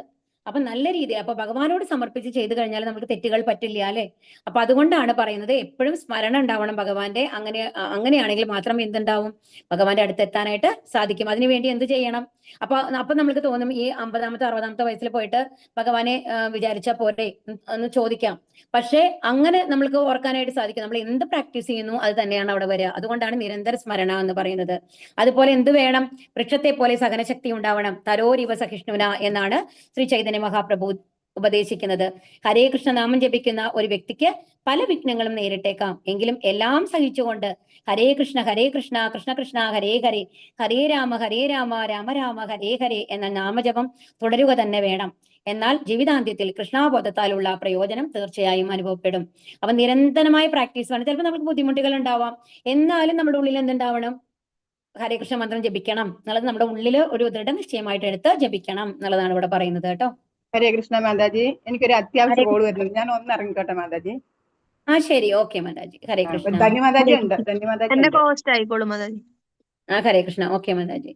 അപ്പൊ നല്ല രീതിയിൽ അപ്പൊ ഭഗവാനോട് സമർപ്പിച്ച് ചെയ്തു കഴിഞ്ഞാൽ നമുക്ക് തെറ്റുകൾ പറ്റില്ല, അല്ലെ? അപ്പൊ അതുകൊണ്ടാണ് പറയുന്നത് എപ്പോഴും സ്മരണ ഉണ്ടാവണം ഭഗവാന്റെ. അങ്ങനെയാണെങ്കിൽ മാത്രം എന്തുണ്ടാവും? ഭഗവാന്റെ അടുത്തെത്താനായിട്ട് സാധിക്കും. അതിനുവേണ്ടി എന്ത് ചെയ്യണം? അപ്പൊ നമുക്ക് തോന്നും ഈ 50-ാമത്തെ 60-ാമത്തെ വയസ്സിൽ പോയിട്ട് ഭഗവാനെ വിചാരിച്ചാൽ പോരെ എന്ന് ചോദിക്കാം. പക്ഷെ അങ്ങനെ നമ്മൾക്ക് ഓർക്കാനായിട്ട് സാധിക്കും, നമ്മൾ എന്ത് പ്രാക്ടീസ് ചെയ്യുന്നു അത് തന്നെയാണ് അവിടെ വരിക. അതുകൊണ്ടാണ് നിരന്തര സ്മരണ എന്ന് പറയുന്നത്. അതുപോലെ എന്ത് വേണം? വൃക്ഷത്തെ പോലെ സഹനശക്തി ഉണ്ടാവണം. തരോരിവ സഹിഷ്ണുന എന്നാണ് ശ്രീ ചൈതന്യ മഹാപ്രഭു ഉപദേശിക്കുന്നത്. ഹരേ കൃഷ്ണ നാമം ജപിക്കുന്ന ഒരു വ്യക്തിക്ക് പല വിഘ്നങ്ങളും നേരിട്ടേക്കാം, എങ്കിലും എല്ലാം സഹിച്ചുകൊണ്ട് ഹരേ കൃഷ്ണ കൃഷ്ണ കൃഷ്ണ ഹരേ ഹരേ, ഹരേ രാമ രാമ രാമ ഹരേ ഹരേ എന്ന നാമജപം തുടരുക തന്നെ വേണം. എന്നാൽ ജീവിതാന്ത്യത്തിൽ കൃഷ്ണാബോധത്താലുള്ള പ്രയോജനം തീർച്ചയായും അനുഭവപ്പെടും. അപ്പൊ നിരന്തരമായ പ്രാക്ടീസ് ആണ്. ചിലപ്പോൾ നമുക്ക് ബുദ്ധിമുട്ടുകൾ ഉണ്ടാവാം, എന്നാലും നമ്മുടെ ഉള്ളിൽ എന്തുണ്ടാവണം? ഹരേ കൃഷ്ണ മന്ത്രം ജപിക്കണം എന്നുള്ളത് നമ്മുടെ ഉള്ളിൽ ഒരു ദൃഢനിശ്ചയമായിട്ട് എടുത്ത് ജപിക്കണം എന്നുള്ളതാണ് ഇവിടെ പറയുന്നത് കേട്ടോ. ഹരേ കൃഷ്ണ മാതാജി, എനിക്കൊരു അത്യാവശ്യ കോൾ വരുന്നുണ്ട്, ഞാൻ ഒന്ന് ഇറങ്ങിക്കോട്ടെ മാതാജി. ആ ശരി, ഓക്കെ മാതാജി. ഹരേ കൃഷ്ണ. ധന്യമാതാജി ഉണ്ട്, ധന്യമാതാജി ആയിക്കോളും മാതാജി. ആ ഹരേ കൃഷ്ണ. ഓക്കെ മാതാജി.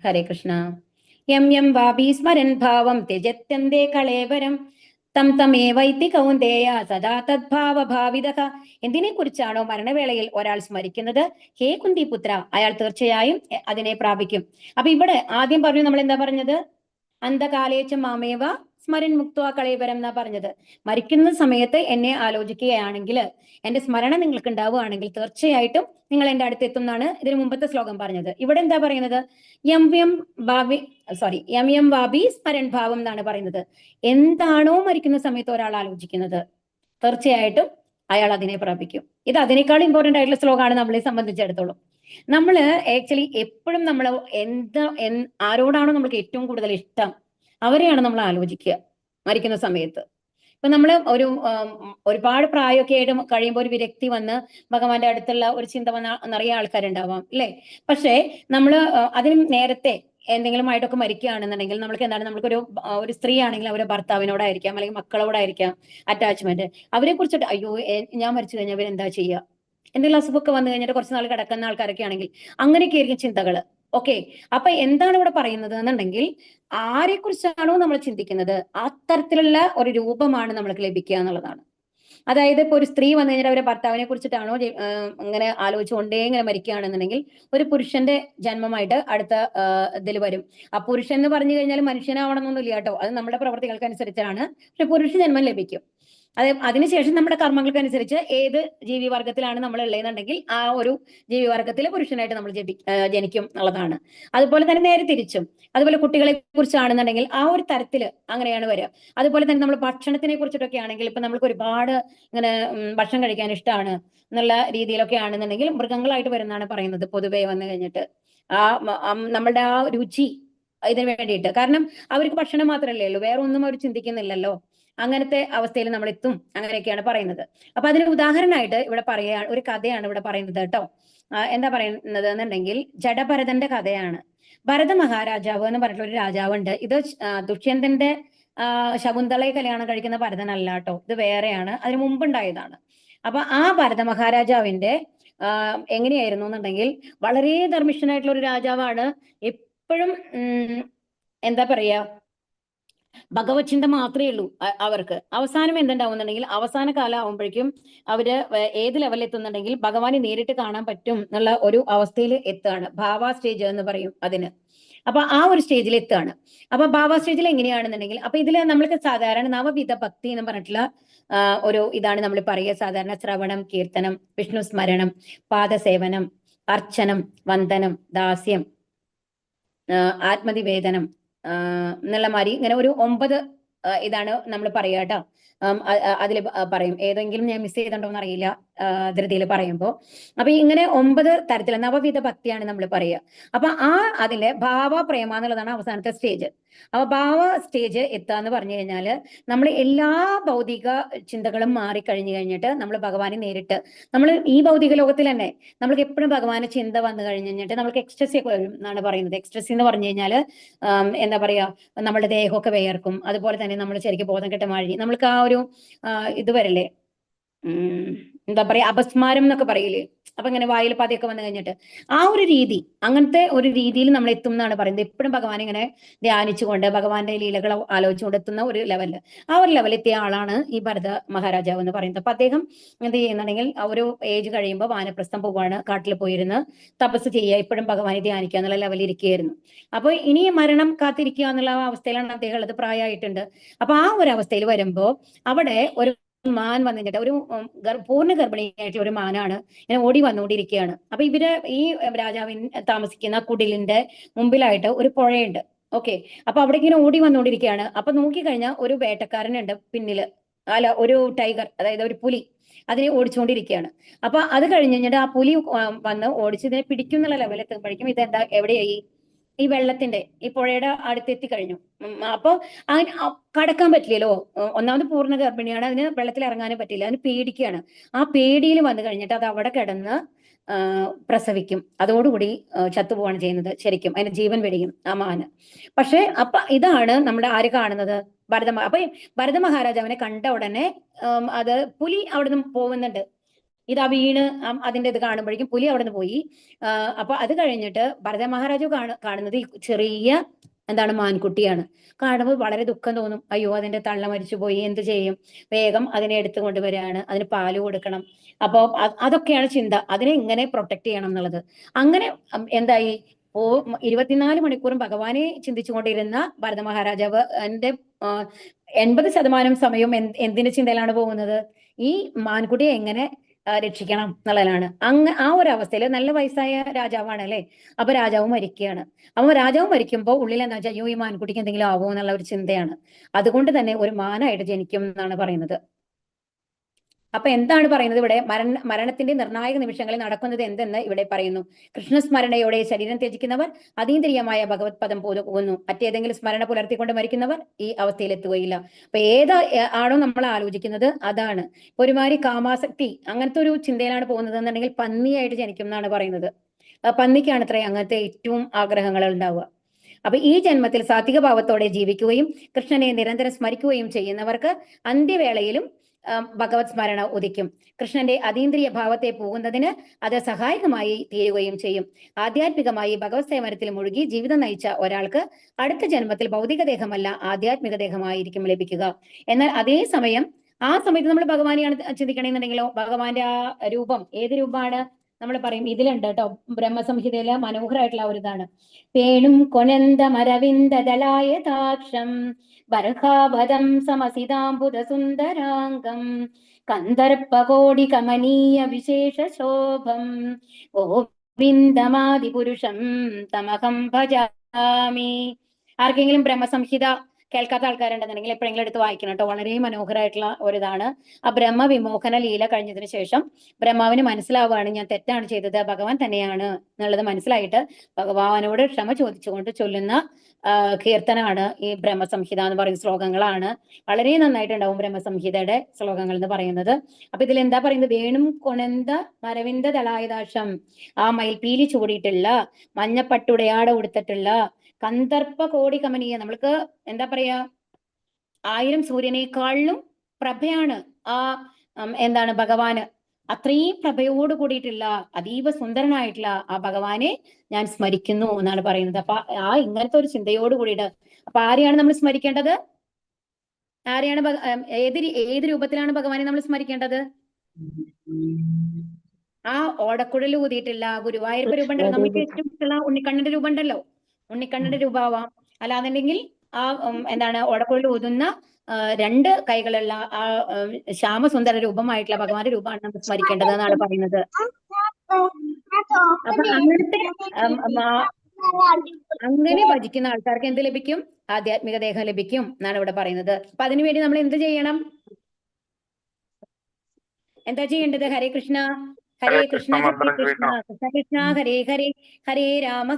ഹരേ കൃഷ്ണ. യം യം വാപി സ്മരൻ ഭാവം ത്യജത്യന്തേ കളേവരം തം തമേവൈതി കൗന്ദേയ സദാ തദ്ഭാവ ഭാവിതഃ. എന്തിനെ കുറിച്ചാണോ മരണവേളയിൽ ഒരാൾ സ്മരിക്കുന്നത്, ഹേ കുന്തിപുത്ര, അയാൾ തീർച്ചയായും അതിനെ പ്രാപിക്കും. അപ്പൊ ഇവിടെ ആദ്യം പറഞ്ഞു, നമ്മൾ എന്താ പറഞ്ഞത്? അന്ധകാലേച്ച മാമേവ സ്മരൻ മുക്ത്വാ കളേവരം എന്നാ പറഞ്ഞത്. മരിക്കുന്ന സമയത്ത് എന്നെ ആലോചിക്കുകയാണെങ്കിൽ, എന്റെ സ്മരണ നിങ്ങൾക്ക് ഉണ്ടാവുകയാണെങ്കിൽ തീർച്ചയായിട്ടും നിങ്ങൾ എന്റെ അടുത്തെത്തും എന്നാണ് ഇതിന് മുമ്പത്തെ ശ്ലോകം പറഞ്ഞത്. ഇവിടെ എന്താ പറയുന്നത്? യം യം വാബി സ്മരൻ ഭാവം എന്നാണ് പറയുന്നത്. എന്താണോ മരിക്കുന്ന സമയത്ത് ഒരാൾ ആലോചിക്കുന്നത്, തീർച്ചയായിട്ടും അയാൾ അതിനെ പ്രാപിക്കും. ഇത് അതിനേക്കാൾ ഇമ്പോർട്ടന്റ് ആയിട്ടുള്ള ശ്ലോകമാണ് നമ്മളെ സംബന്ധിച്ചിടത്തോളം. നമ്മൾ ആക്ച്വലി എപ്പോഴും നമ്മൾ ആരോടാണോ നമുക്ക് ഏറ്റവും കൂടുതൽ ഇഷ്ടം, അവരെയാണ് നമ്മൾ ആലോചിക്കുക മരിക്കുന്ന സമയത്ത്. ഇപ്പൊ നമ്മൾ ഒരുപാട് പ്രായമൊക്കെ ആയിട്ട് കഴിയുമ്പോൾ ഒരു വിരക്തി വന്ന് ഭഗവാന്റെ അടുത്തുള്ള ഒരു ചിന്ത വന്ന നിറയെ ആൾക്കാരുണ്ടാവാം, അല്ലെ? പക്ഷേ നമ്മൾ അതിന് നേരത്തെ എന്തെങ്കിലും ആയിട്ടൊക്കെ മരിക്കുകയാണെന്നുണ്ടെങ്കിൽ നമ്മൾക്ക് എന്താണ്, നമുക്കൊരു ഒരു സ്ത്രീ ആണെങ്കിൽ അവരുടെ ഭർത്താവിനോടായിരിക്കാം അല്ലെങ്കിൽ മക്കളോടായിരിക്കാം അറ്റാച്ച്മെന്റ്. അവരെ കുറിച്ചിട്ട് അയ്യോ ഞാൻ മരിച്ചു കഴിഞ്ഞാൽ അവരെന്താ ചെയ്യുക, എന്തെങ്കിലും അസുഖമൊക്കെ വന്നു കഴിഞ്ഞിട്ട് കുറച്ച് നാൾ കിടക്കുന്ന ആൾക്കാരൊക്കെ ആണെങ്കിൽ അങ്ങനെയൊക്കെ ആയിരിക്കും ചിന്തകള്. ഓക്കെ, അപ്പൊ എന്താണ് ഇവിടെ പറയുന്നത് എന്നുണ്ടെങ്കിൽ, ആരെ കുറിച്ചാണോ നമ്മൾ ചിന്തിക്കുന്നത് അത്തരത്തിലുള്ള ഒരു രൂപമാണ് നമ്മൾക്ക് ലഭിക്കുക എന്നുള്ളതാണ്. അതായത് ഇപ്പൊ ഒരു സ്ത്രീ വന്നു കഴിഞ്ഞാൽ അവരുടെ ഭർത്താവിനെ കുറിച്ചിട്ടാണോ ഇങ്ങനെ ആലോചിച്ചുകൊണ്ടേ ഇങ്ങനെ മരിക്കുകയാണെന്നുണ്ടെങ്കിൽ ഒരു പുരുഷന്റെ ജന്മമായിട്ട് അടുത്ത ഇതിൽ വരും. ആ പുരുഷൻ എന്ന് പറഞ്ഞു കഴിഞ്ഞാൽ മനുഷ്യനാവണമെന്നൊന്നുമില്ല കേട്ടോ, അത് നമ്മുടെ പ്രവർത്തികൾക്കനുസരിച്ചാണ്. പക്ഷെ പുരുഷ ജന്മം ലഭിക്കും. അതിനുശേഷം നമ്മുടെ കർമ്മങ്ങൾക്കനുസരിച്ച് ഏത് ജീവിവർഗത്തിലാണ് നമ്മൾ ഉള്ളതെന്നുണ്ടെങ്കിൽ ആ ഒരു ജീവിവർഗത്തിലെ പുരുഷനായിട്ട് നമ്മൾ ജനിക്കും എന്നുള്ളതാണ്. അതുപോലെ തന്നെ നേരെ തിരിച്ചും, അതുപോലെ കുട്ടികളെ കുറിച്ചാണെന്നുണ്ടെങ്കിൽ ആ ഒരു തരത്തില് അങ്ങനെയാണ് വരിക. അതുപോലെ തന്നെ നമ്മൾ ഭക്ഷണത്തിനെ കുറിച്ചിട്ടൊക്കെ ആണെങ്കിൽ ഇപ്പൊ നമ്മൾക്ക് ഒരുപാട് ഇങ്ങനെ ഭക്ഷണം കഴിക്കാൻ ഇഷ്ടമാണ് എന്നുള്ള രീതിയിലൊക്കെ ആണെന്നുണ്ടെങ്കിൽ മൃഗങ്ങളായിട്ട് വരുന്നതാണ് പറയുന്നത് പൊതുവെ വന്നു കഴിഞ്ഞിട്ട്. നമ്മളുടെ ആ രുചി ഇതിന് വേണ്ടിയിട്ട്, കാരണം അവർക്ക് ഭക്ഷണം മാത്രമല്ലേ ഉള്ളൂ, വേറെ ഒന്നും അവർ ചിന്തിക്കുന്നില്ലല്ലോ. അങ്ങനത്തെ അവസ്ഥയിൽ നമ്മൾ എത്തും, അങ്ങനെയൊക്കെയാണ് പറയുന്നത്. അപ്പൊ അതിന് ഉദാഹരണമായിട്ട് ഇവിടെ ഒരു കഥയാണ് ഇവിടെ പറയുന്നത് കേട്ടോ. എന്താ പറയുന്നത് എന്നുണ്ടെങ്കിൽ ജഡഭരതന്റെ കഥയാണ്. ഭരത മഹാരാജാവ് എന്ന് പറഞ്ഞിട്ടുള്ള ഒരു രാജാവുണ്ട്. ഇത് ദുഷ്യന്തന്റെ ശകുന്തളയെ കല്യാണം കഴിക്കുന്ന ഭരതനല്ല കേട്ടോ, ഇത് വേറെയാണ്, അതിന് മുമ്പുണ്ടായതാണ്. അപ്പൊ ആ ഭരത മഹാരാജാവിന്റെ എങ്ങനെയായിരുന്നു എന്നുണ്ടെങ്കിൽ വളരെ ധർമ്മിഷ്ഠനായിട്ടുള്ള ഒരു രാജാവാണ്. എപ്പോഴും എന്താ പറയാ, ഭഗവത് ചിന്ത മാത്രമേ ഉള്ളൂ അവർക്ക്. അവസാനം എന്തുണ്ടാവുന്നുണ്ടെങ്കിൽ അവസാന കാലം ആവുമ്പോഴേക്കും അവര് ഏത് ലെവലിൽ എത്തുന്നുണ്ടെങ്കിൽ ഭഗവാനെ നേരിട്ട് കാണാൻ പറ്റും എന്നുള്ള ഒരു അവസ്ഥയിൽ എത്തുകയാണ്. ഭാവ സ്റ്റേജ് എന്ന് പറയും അതിന്. അപ്പൊ ആ ഒരു സ്റ്റേജിൽ എത്തുകയാണ്. അപ്പൊ ഭാവ സ്റ്റേജിൽ എങ്ങനെയാണെന്നുണ്ടെങ്കിൽ, അപ്പൊ ഇതിൽ നമ്മൾക്ക് സാധാരണ നവവിധ ഭക്തി എന്ന് പറഞ്ഞിട്ടുള്ള ഒരു ഇതാണ് നമ്മൾ പറയുക സാധാരണ. ശ്രവണം, കീർത്തനം, വിഷ്ണു സ്മരണം, പാദസേവനം, അർച്ചനം, വന്ദനം, ദാസ്യം, ആത്മനിവേദനം എന്നുള്ള മാതിരി ഇങ്ങനെ ഒരു 9 ഇതാണ് നമ്മൾ പറയുക കേട്ടോ. അതിൽ പറയും. ഏതെങ്കിലും ഞാൻ മിസ് ചെയ്തിട്ടുണ്ടോ എന്ന് അറിയില്ല ധൃതിയിൽ പറയുമ്പോൾ. അപ്പൊ ഇങ്ങനെ 9 തരത്തിലുള്ള നവവിധ ഭക്തിയാണ് നമ്മൾ പറയുക. അപ്പൊ അതിലെ ഭാവ പ്രേമ എന്നുള്ളതാണ് അവസാനത്തെ സ്റ്റേജ്. അപ്പൊ ഭാവ സ്റ്റേജ് എത്തുക എന്ന് പറഞ്ഞു കഴിഞ്ഞാൽ നമ്മൾ എല്ലാ ഭൗതിക ചിന്തകളും മാറിക്കഴിഞ്ഞു കഴിഞ്ഞിട്ട് നമ്മൾ ഭഗവാനെ നേരിട്ട്, നമ്മൾ ഈ ഭൗതിക ലോകത്തിൽ തന്നെ നമ്മൾക്ക് എപ്പോഴും ഭഗവാന്റെ ചിന്ത വന്നു കഴിഞ്ഞിട്ട് നമ്മൾക്ക് എക്സ്ട്രസി ഒക്കെ വരും എന്നാണ് പറയുന്നത്. എക്സ്ട്രസി എന്ന് പറഞ്ഞു കഴിഞ്ഞാൽ എന്താ പറയാ, നമ്മുടെ ദേഹമൊക്കെ വിയർക്കും. അതുപോലെ തന്നെ നമ്മൾ ശരിക്കും ബോധം കെട്ട മാഴി നമ്മൾക്ക് ആ ഒരു ഇത് വരില്ലേ, എന്താ പറയാ, അപസ്മാരം എന്നൊക്കെ പറയില്ലേ. അപ്പൊ ഇങ്ങനെ വായിൽ പതയൊക്കെ വന്നു കഴിഞ്ഞിട്ട് ആ ഒരു രീതി, അങ്ങനത്തെ ഒരു രീതിയിൽ നമ്മൾ എത്തും എന്നാണ് പറയുന്നത്. എപ്പോഴും ഭഗവാൻ ഇങ്ങനെ ധ്യാനിച്ചുകൊണ്ട് ഭഗവാന്റെ ലീലകൾ ആലോചിച്ചുകൊണ്ട് എത്തുന്ന ഒരു ലെവലിൽ, ആ ഒരു ലെവലിൽ എത്തിയ ആളാണ് ഈ ഭരത മഹാരാജാവ് എന്ന് പറയുന്നത്. അപ്പൊ അദ്ദേഹം എന്ത് ചെയ്യുന്നുണ്ടെങ്കിൽ ഒരു ഏജ് കഴിയുമ്പോൾ വാനപ്രസ്ഥം പോവാണ്, കാട്ടിൽ പോയിരുന്ന് തപസ് ചെയ്യുക, എപ്പോഴും ഭഗവാനെ ധ്യാനിക്കുക എന്നുള്ള ലെവലിൽ ഇരിക്കുകയായിരുന്നു. അപ്പൊ ഇനി മരണം കാത്തിരിക്കുക എന്നുള്ള അവസ്ഥയിലാണ് അദ്ദേഹം ഉള്ളത്. പ്രായമായിട്ടുണ്ട്. അപ്പൊ ആ ഒരു അവസ്ഥയിൽ വരുമ്പോ അവിടെ ഒരു മാൻ വന്നിട്ട്, ഒരു പൂർണ്ണ ഗർഭിണിയായിട്ടുള്ള ഒരു മാനാണ് ഇങ്ങനെ ഓടി വന്നുകൊണ്ടിരിക്കുകയാണ്. അപ്പൊ ഇവര് ഈ രാജാവിന് താമസിക്കുന്ന കുടിലിന്റെ മുമ്പിലായിട്ട് ഒരു പുഴയുണ്ട്. ഓക്കെ, അപ്പൊ അവിടെ ഇങ്ങനെ ഓടി വന്നുകൊണ്ടിരിക്കുകയാണ്. അപ്പൊ നോക്കിക്കഴിഞ്ഞാൽ ഒരു വേട്ടക്കാരനുണ്ട് പിന്നില്, അല്ല ഒരു ടൈഗർ, അതായത് ഒരു പുലി അതിനെ ഓടിച്ചുകൊണ്ടിരിക്കുകയാണ്. അപ്പൊ അത് കഴിഞ്ഞ് കഴിഞ്ഞിട്ട് ആ പുലി വന്ന് ഓടിച്ച് ഇതിനെ പിടിക്കുന്നുള്ള ലെവലിൽ എത്തുമ്പോഴേക്കും ഇതെന്താ, എവിടെയായി, ഈ വെള്ളത്തിന്റെ, ഈ പുഴയുടെ അടുത്തെത്തി കഴിഞ്ഞു. അപ്പൊ അതിന് കടക്കാൻ പറ്റില്ലല്ലോ. ഒന്നാമത് പൂർണ്ണ ഗർഭിണിയാണ്, അതിന് വെള്ളത്തിൽ ഇറങ്ങാനും പറ്റില്ല, അതിന് പേടിക്കുകയാണ്. ആ പേടിയിൽ വന്നു കഴിഞ്ഞിട്ട് അത് അവിടെ കിടന്ന് പ്രസവിക്കും. അതോടുകൂടി ചത്തുപോവാണ് ചെയ്യുന്നത്. ശരിക്കും അതിന് ജീവൻ വെടിയും ആ മാന്. പക്ഷെ അപ്പൊ ഇതാണ് നമ്മുടെ ആര് കാണുന്നത്, അപ്പൊ ഭരത മഹാരാജാവിനെ കണ്ട ഉടനെ അത് പുലി അവിടെ നിന്ന് പോകുന്നുണ്ട്. ഇതാ വീണ് അതിന്റെ ഇത് കാണുമ്പോഴേക്കും പുലി അവിടെ നിന്ന് പോയി. അപ്പൊ അത് കഴിഞ്ഞിട്ട് ഭരത മഹാരാജാവ് കാണുന്നത് ഈ ചെറിയ എന്താണ് മാൻകുട്ടിയാണ്. കാണുമ്പോൾ വളരെ ദുഃഖം തോന്നും. അയ്യോ, അതിന്റെ തള്ള മരിച്ചു പോയി, എന്ത് ചെയ്യും? വേഗം അതിനെ എടുത്തു കൊണ്ടുവരികയാണ്, അതിന് പാല് കൊടുക്കണം. അപ്പൊ അതൊക്കെയാണ് ചിന്ത, അതിനെ ഇങ്ങനെ പ്രൊട്ടക്ട് ചെയ്യണം എന്നുള്ളത്. അങ്ങനെ എന്തായി, 24 മണിക്കൂറും ഭഗവാനെ ചിന്തിച്ചുകൊണ്ടിരുന്ന ഭരത മഹാരാജാവ് എന്റെ 80% സമയവും എന്തിന്റെ ചിന്തയിലാണ് പോകുന്നത്, ഈ മാൻകുട്ടിയെ എങ്ങനെ രക്ഷിക്കണം എന്നുള്ളതാണ്. ആ ഒരു അവസ്ഥയിൽ നല്ല വയസ്സായ രാജാവാണ് അല്ലെ. അപ്പൊ രാജാവ് മരിക്കുകയാണ്. അപ്പൊ രാജാവ് മരിക്കുമ്പോൾ ഉള്ളിൽ എന്താ വെച്ചാൽ, അയ്യോ ഈ മാൻകുട്ടിക്ക് എന്തെങ്കിലും ആവോ എന്നുള്ള ഒരു ചിന്തയാണ്. അതുകൊണ്ട് തന്നെ ഒരു മാനായിട്ട് ജനിക്കും എന്നാണ് പറയുന്നത്. അപ്പൊ എന്താണ് പറയുന്നത് ഇവിടെ, മരണത്തിന്റെ നിർണായക നിമിഷങ്ങളിൽ നടക്കുന്നത് എന്തെന്ന് ഇവിടെ പറയുന്നു. കൃഷ്ണസ്മരണയോടെ ശരീരം ത്യജിക്കുന്നവർ അതീന്ദ്രിയമായ ഭഗവത് പദം പോകുന്നു. മറ്റേതെങ്കിലും സ്മരണ പുലർത്തിക്കൊണ്ട് മരിക്കുന്നവർ ഈ അവസ്ഥയിൽ എത്തുകയില്ല. അപ്പൊ ആണോ നമ്മൾ ആലോചിക്കുന്നത് അതാണ്. ഒരുമാതിരി കാമാസക്തി അങ്ങനത്തെ ഒരു ചിന്തയിലാണ് പോകുന്നത് എന്നുണ്ടെങ്കിൽ പന്നിയായിട്ട് ജനിക്കും എന്നാണ് പറയുന്നത്. പന്നിക്കാണ് അത്രേ അങ്ങനത്തെ ഏറ്റവും ആഗ്രഹങ്ങൾ ഉണ്ടാവുക. അപ്പൊ ഈ ജന്മത്തിൽ സാത്വിക ഭാവത്തോടെ ജീവിക്കുകയും കൃഷ്ണനെ നിരന്തരം സ്മരിക്കുകയും ചെയ്യുന്നവർക്ക് അന്ത്യവേളയിലും ഭഗവത് സ്മരണ ഉദിക്കും. കൃഷ്ണന്റെ അതീന്ദ്രിയ ഭാവത്തെ പോകുന്നതിന് അത് സഹായകമായി തീരുകയും ചെയ്യും. ആധ്യാത്മികമായി ഭഗവത് സേവനത്തിൽ മുഴുകി ജീവിതം നയിച്ച ഒരാൾക്ക് അടുത്ത ജന്മത്തിൽ ഭൗതികദേഹമല്ല ആധ്യാത്മിക ദേഹമായിരിക്കും ലഭിക്കുക. എന്നാൽ അതേ സമയം ആ സമയത്ത് നമ്മൾ ഭഗവാനെയാണ് ചിന്തിക്കണമെന്നുണ്ടെങ്കിലോ, ഭഗവാന്റെ ആ രൂപം ഏത് രൂപമാണ് നമ്മൾ പറയും, ഇതിലുണ്ട് കേട്ടോ ബ്രഹ്മസംഹിതയിലെ മനോഹരമായിട്ടുള്ള ഒരു ഇതാണ്. പേണും കൊനന്ത മരവിന്ദദലായതാക്ഷം ബർഹാവതം സമസിതാംബുധ സുന്ദരാംഗം കന്ദർപ്പകോടി കമനീയ വിശേഷ ശോഭം ഗോവിന്ദമാദിപുരുഷം തമഹം ഭജാമി. ആർക്കെങ്കിലും ബ്രഹ്മസംഹിത കേൾക്കാത്ത ആൾക്കാരുണ്ടെന്നുണ്ടെങ്കിൽ എപ്പോഴെങ്കിലും എടുത്ത് വായിക്കണം കേട്ടോ. വളരെ മനോഹരമായിട്ടുള്ള ഒരിതാണ്. ആ ബ്രഹ്മവിമോഹന ലീല കഴിഞ്ഞതിന് ശേഷം ബ്രഹ്മാവിന് മനസ്സിലാവുകയാണ് ഞാൻ തെറ്റാണ് ചെയ്തത്, ഭഗവാൻ തന്നെയാണ് എന്നുള്ളത് മനസ്സിലായിട്ട് ഭഗവാനോട് ക്ഷമ ചോദിച്ചുകൊണ്ട് ചൊല്ലുന്ന കീർത്തനമാണ് ഈ ബ്രഹ്മസംഹിത എന്ന് പറയുന്ന ശ്ലോകങ്ങളാണ്. വളരെ നന്നായിട്ടുണ്ടാവും ബ്രഹ്മസംഹിതയുടെ ശ്ലോകങ്ങൾ എന്ന് പറയുന്നത്. അപ്പൊ ഇതിൽ എന്താ പറയുന്നത്, വേണും കൊണന്ത മരവിന്ദ ദളായതാക്ഷം, ആ മയിൽപീലി ചൂടിയിട്ടുള്ള മഞ്ഞപ്പട്ടുടയാട ഉടുത്തിട്ടുള്ള കന്ദർപ്പ കോടി കമനീയ, നമ്മൾക്ക് എന്താ പറയാ 1000 സൂര്യനേക്കാളിലും പ്രഭയാണ് ആ എന്താണ് ഭഗവാന്. അത്രയും പ്രഭയോട് കൂടിയിട്ടുള്ള അതീവ സുന്ദരനായിട്ടുള്ള ആ ഭഗവാനെ ഞാൻ സ്മരിക്കുന്നു എന്നാണ് പറയുന്നത്. അപ്പൊ ആ ഇങ്ങനത്തെ ഒരു ചിന്തയോട് കൂടിയിട്ട് അപ്പൊ ആരെയാണ് നമ്മൾ സ്മരിക്കേണ്ടത്? ആരെയാണ് ഏത് രൂപത്തിലാണ് ഭഗവാനെ നമ്മൾ സ്മരിക്കേണ്ടത്? ആ ഓടക്കുഴൽ ഊതിയിട്ടുള്ള ഗുരുവായൂരപ്പ രൂപം ഉണ്ടല്ലോ, നമുക്ക് ഏറ്റവും ഇഷ്ടമുള്ള ഉണ്ണിക്കണ്ണന്റെ രൂപം ഉണ്ടല്ലോ, ഉണ്ണിക്കണ്ണന്റെ രൂപമാവാം. അല്ലാന്നുണ്ടെങ്കിൽ ആ എന്താണ് ഓടക്കുഴൽ ഊതുന്ന രണ്ട് കൈകളുള്ള ആ ശ്യാമസുന്ദര രൂപമായിട്ടുള്ള ഭഗവാന്റെ രൂപമാണ് നമ്മൾ സ്മരിക്കേണ്ടത് എന്നാണ് പറയുന്നത്. അപ്പൊ അങ്ങനത്തെ അങ്ങനെ ഭജിക്കുന്ന ആൾക്കാർക്ക് എന്ത് ലഭിക്കും? ആധ്യാത്മിക ദേഹം ലഭിക്കും എന്നാണ് ഇവിടെ പറയുന്നത്. അപ്പൊ അതിനുവേണ്ടി നമ്മൾ എന്ത് ചെയ്യണം? എന്താ ചെയ്യേണ്ടത്? ഹരേ കൃഷ്ണ ഹരേ കൃഷ്ണ ഹരേ കൃഷ്ണ കൃഷ്ണ കൃഷ്ണ ഹരേ ഹരേ ഹരേ രാമ